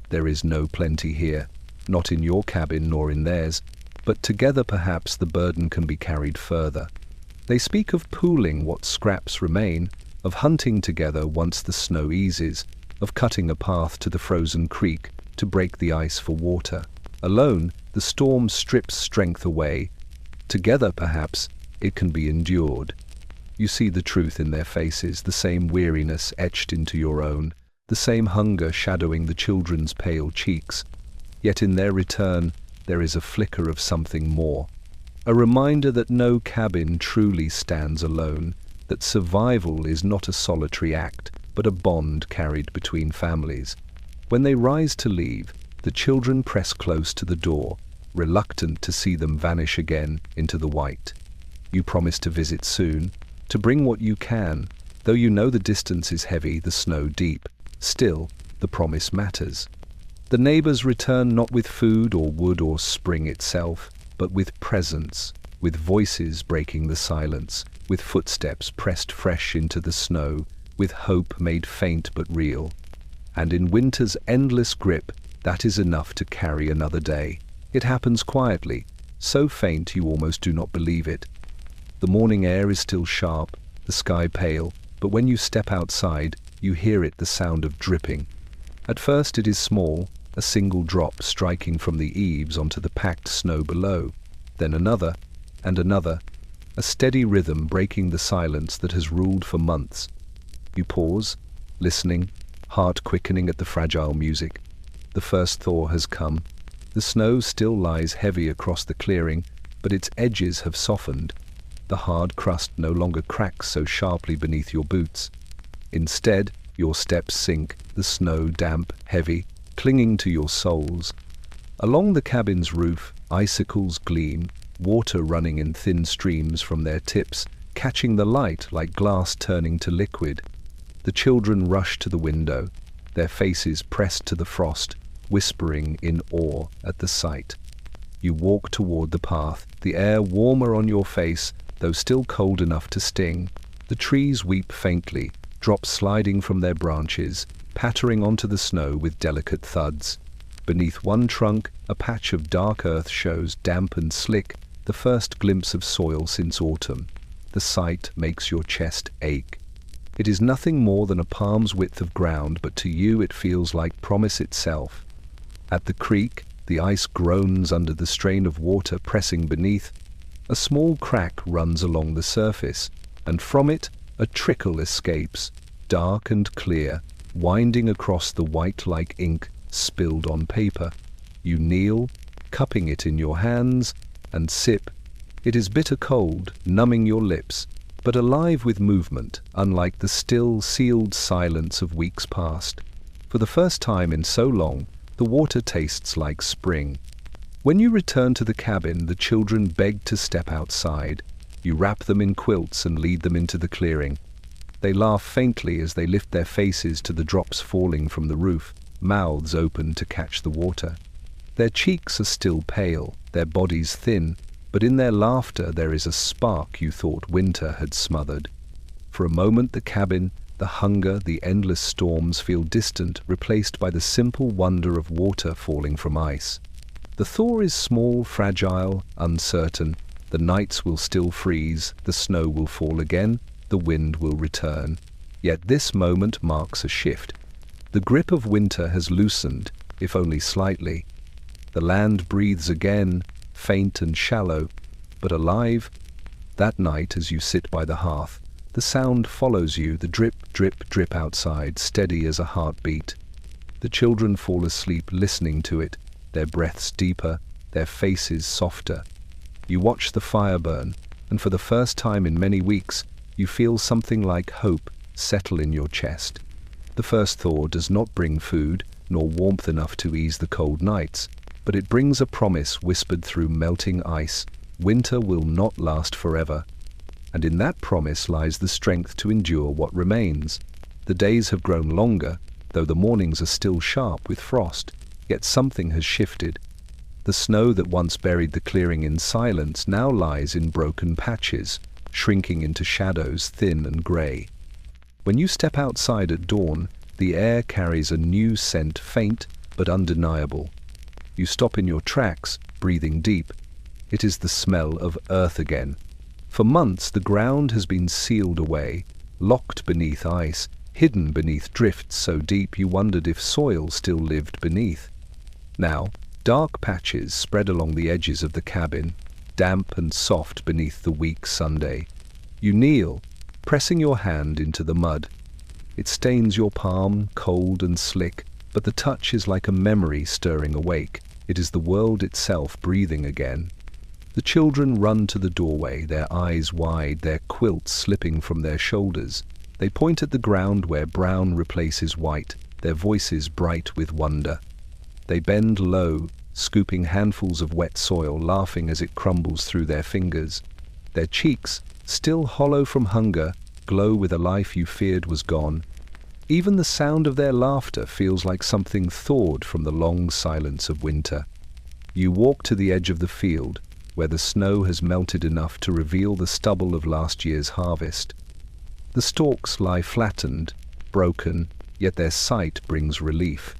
[SPEAKER 1] There is no plenty here, not in your cabin nor in theirs, but together perhaps the burden can be carried further. They speak of pooling what scraps remain, of hunting together once the snow eases, of cutting a path to the frozen creek to break the ice for water. Alone, the storm strips strength away. Together, perhaps, it can be endured. You see the truth in their faces, the same weariness etched into your own, the same hunger shadowing the children's pale cheeks. Yet in their return, there is a flicker of something more. A reminder that no cabin truly stands alone, that survival is not a solitary act, but a bond carried between families. When they rise to leave, the children press close to the door, reluctant to see them vanish again into the white. You promise to visit soon, to bring what you can, though you know the distance is heavy, the snow deep. Still, the promise matters. The neighbors return not with food or wood or spring itself, but with presence, with voices breaking the silence, with footsteps pressed fresh into the snow, with hope made faint but real. And in winter's endless grip, that is enough to carry another day. It happens quietly, so faint you almost do not believe it. The morning air is still sharp, the sky pale, but when you step outside, you hear it, the sound of dripping. At first it is small, a single drop striking from the eaves onto the packed snow below. Then another, and another, a steady rhythm breaking the silence that has ruled for months. You pause, listening, heart quickening at the fragile music. The first thaw has come. The snow still lies heavy across the clearing, but its edges have softened. The hard crust no longer cracks so sharply beneath your boots. Instead, your steps sink, the snow damp, heavy, clinging to your soles. Along the cabin's roof, icicles gleam, water running in thin streams from their tips, catching the light like glass turning to liquid. The children rush to the window, their faces pressed to the frost, whispering in awe at the sight. You walk toward the path, the air warmer on your face, though still cold enough to sting. The trees weep faintly, drops sliding from their branches, pattering onto the snow with delicate thuds. Beneath one trunk, a patch of dark earth shows, damp and slick, the first glimpse of soil since autumn. The sight makes your chest ache. It is nothing more than a palm's width of ground, but to you it feels like promise itself. At the creek, the ice groans under the strain of water pressing beneath. A small crack runs along the surface, and from it a trickle escapes, dark and clear, winding across the white like ink spilled on paper. You kneel, cupping it in your hands, and sip. It is bitter cold, numbing your lips, but alive with movement, unlike the still, sealed silence of weeks past. For the first time in so long, the water tastes like spring. When you return to the cabin, the children beg to step outside. You wrap them in quilts and lead them into the clearing. They laugh faintly as they lift their faces to the drops falling from the roof, mouths open to catch the water. Their cheeks are still pale, their bodies thin, but in their laughter there is a spark you thought winter had smothered. For a moment the cabin, the hunger, the endless storms feel distant, replaced by the simple wonder of water falling from ice. The thaw is small, fragile, uncertain. The nights will still freeze, the snow will fall again, the wind will return. Yet this moment marks a shift. The grip of winter has loosened, if only slightly. The land breathes again, faint and shallow, but alive. That night, as you sit by the hearth, the sound follows you, the drip, drip, drip outside, steady as a heartbeat. The children fall asleep listening to it, their breaths deeper, their faces softer. You watch the fire burn, and for the first time in many weeks, you feel something like hope settle in your chest. The first thaw does not bring food, nor warmth enough to ease the cold nights, but it brings a promise whispered through melting ice: winter will not last forever. And in that promise lies the strength to endure what remains. The days have grown longer, though the mornings are still sharp with frost, yet something has shifted. The snow that once buried the clearing in silence now lies in broken patches, shrinking into shadows thin and grey. When you step outside at dawn, the air carries a new scent, faint but undeniable. You stop in your tracks, breathing deep. It is the smell of earth again. For months the ground has been sealed away, locked beneath ice, hidden beneath drifts so deep you wondered if soil still lived beneath. Now, dark patches spread along the edges of the cabin, damp and soft beneath the weak Sunday. You kneel, pressing your hand into the mud. It stains your palm, cold and slick, but the touch is like a memory stirring awake. It is the world itself breathing again. The children run to the doorway, their eyes wide, their quilts slipping from their shoulders. They point at the ground where brown replaces white, their voices bright with wonder. They bend low, scooping handfuls of wet soil, laughing as it crumbles through their fingers. Their cheeks, still hollow from hunger, glow with a life you feared was gone. Even the sound of their laughter feels like something thawed from the long silence of winter. You walk to the edge of the field, where the snow has melted enough to reveal the stubble of last year's harvest. The stalks lie flattened, broken, yet their sight brings relief.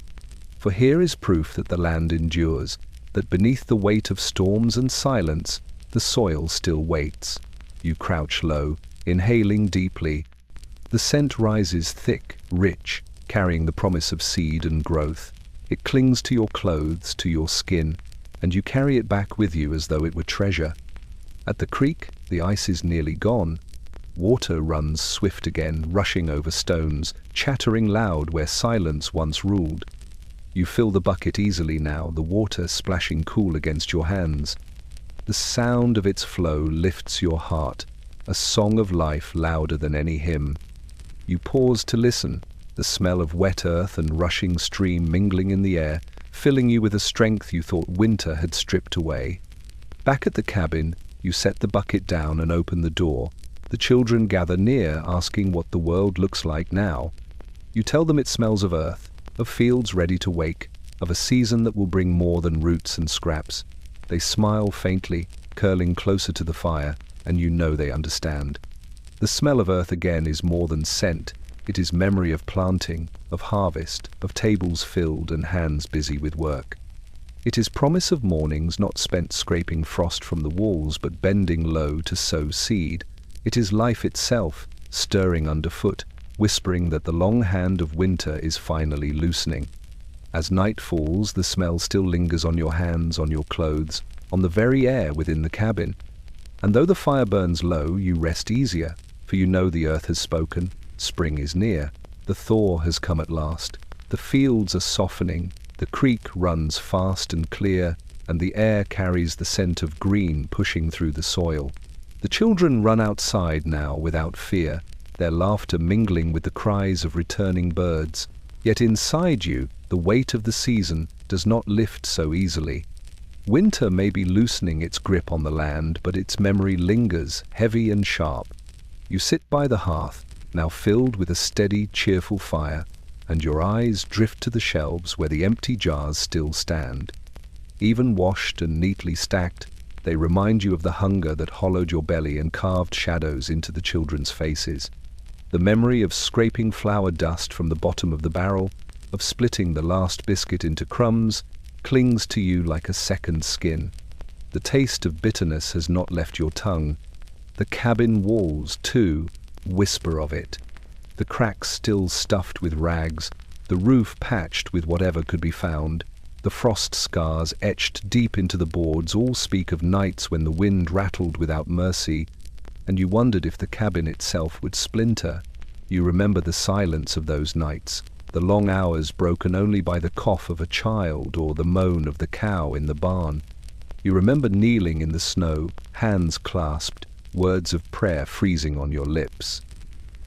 [SPEAKER 1] For here is proof that the land endures, that beneath the weight of storms and silence, the soil still waits. You crouch low, inhaling deeply. The scent rises thick, rich, carrying the promise of seed and growth. It clings to your clothes, to your skin, and you carry it back with you as though it were treasure. At the creek, the ice is nearly gone. Water runs swift again, rushing over stones, chattering loud where silence once ruled. You fill the bucket easily now, the water splashing cool against your hands. The sound of its flow lifts your heart, a song of life louder than any hymn. You pause to listen, the smell of wet earth and rushing stream mingling in the air, filling you with a strength you thought winter had stripped away. Back at the cabin, you set the bucket down and open the door. The children gather near, asking what the world looks like now. You tell them it smells of earth, of fields ready to wake, of a season that will bring more than roots and scraps. They smile faintly, curling closer to the fire, and you know they understand. The smell of earth again is more than scent. It is memory of planting, of harvest, of tables filled and hands busy with work. It is promise of mornings not spent scraping frost from the walls, but bending low to sow seed. It is life itself, stirring underfoot, whispering that the long hand of winter is finally loosening. As night falls, the smell still lingers on your hands, on your clothes, on the very air within the cabin. And though the fire burns low, you rest easier, for you know the earth has spoken, spring is near, the thaw has come at last, the fields are softening, the creek runs fast and clear, and the air carries the scent of green pushing through the soil. The children run outside now without fear, their laughter mingling with the cries of returning birds. Yet inside you, the weight of the season does not lift so easily. Winter may be loosening its grip on the land, but its memory lingers, heavy and sharp. You sit by the hearth, now filled with a steady, cheerful fire, and your eyes drift to the shelves where the empty jars still stand. Even washed and neatly stacked, they remind you of the hunger that hollowed your belly and carved shadows into the children's faces. The memory of scraping flour dust from the bottom of the barrel, of splitting the last biscuit into crumbs, clings to you like a second skin. The taste of bitterness has not left your tongue. The cabin walls, too, whisper of it. The cracks still stuffed with rags, the roof patched with whatever could be found, the frost scars etched deep into the boards all speak of nights when the wind rattled without mercy, and you wondered if the cabin itself would splinter. You remember the silence of those nights, the long hours broken only by the cough of a child or the moan of the cow in the barn. You remember kneeling in the snow, hands clasped, words of prayer freezing on your lips.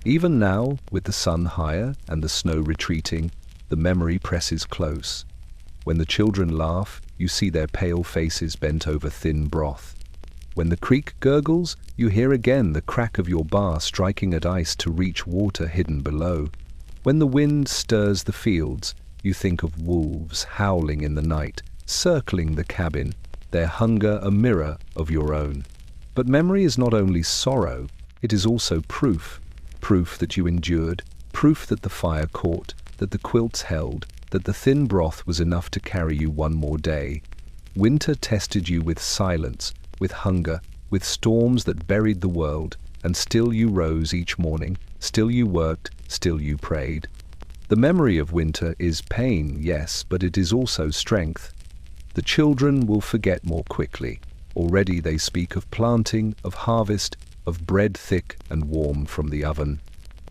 [SPEAKER 1] Even now, with the sun higher and the snow retreating, the memory presses close. When the children laugh, you see their pale faces bent over thin broth. When the creek gurgles, you hear again the crack of your bar striking at ice to reach water hidden below. When the wind stirs the fields, you think of wolves howling in the night, circling the cabin, their hunger a mirror of your own. But memory is not only sorrow, it is also proof. Proof that you endured, proof that the fire caught, that the quilts held, that the thin broth was enough to carry you one more day. Winter tested you with silence, with hunger, with storms that buried the world, and still you rose each morning, still you worked, still you prayed. The memory of winter is pain, yes, but it is also strength. The children will forget more quickly. Already they speak of planting, of harvest, of bread thick and warm from the oven.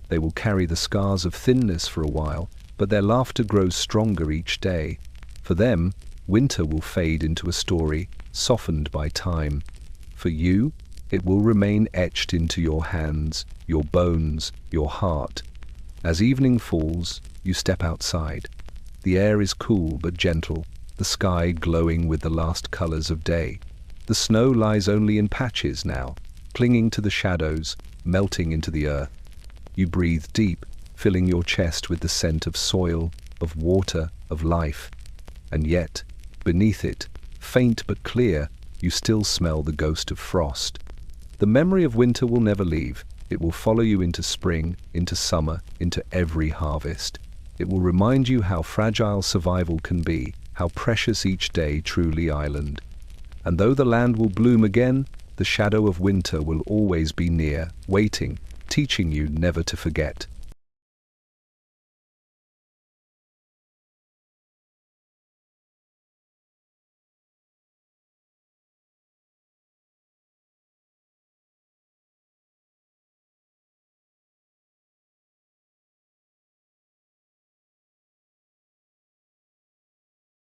[SPEAKER 1] They will carry the scars of thinness for a while, but their laughter grows stronger each day. For them, winter will fade into a story, softened by time. For you, it will remain etched into your hands, your bones, your heart. As evening falls, you step outside. The air is cool but gentle, the sky glowing with the last colors of day. The snow lies only in patches now, clinging to the shadows, melting into the earth. You breathe deep, filling your chest with the scent of soil, of water, of life. And yet, beneath it, faint but clear, you still smell the ghost of frost. The memory of winter will never leave. It will follow you into spring, into summer, into every harvest. It will remind you how fragile survival can be, how precious each day truly island. And though the land will bloom again, the shadow of winter will always be near, waiting, teaching you never to forget.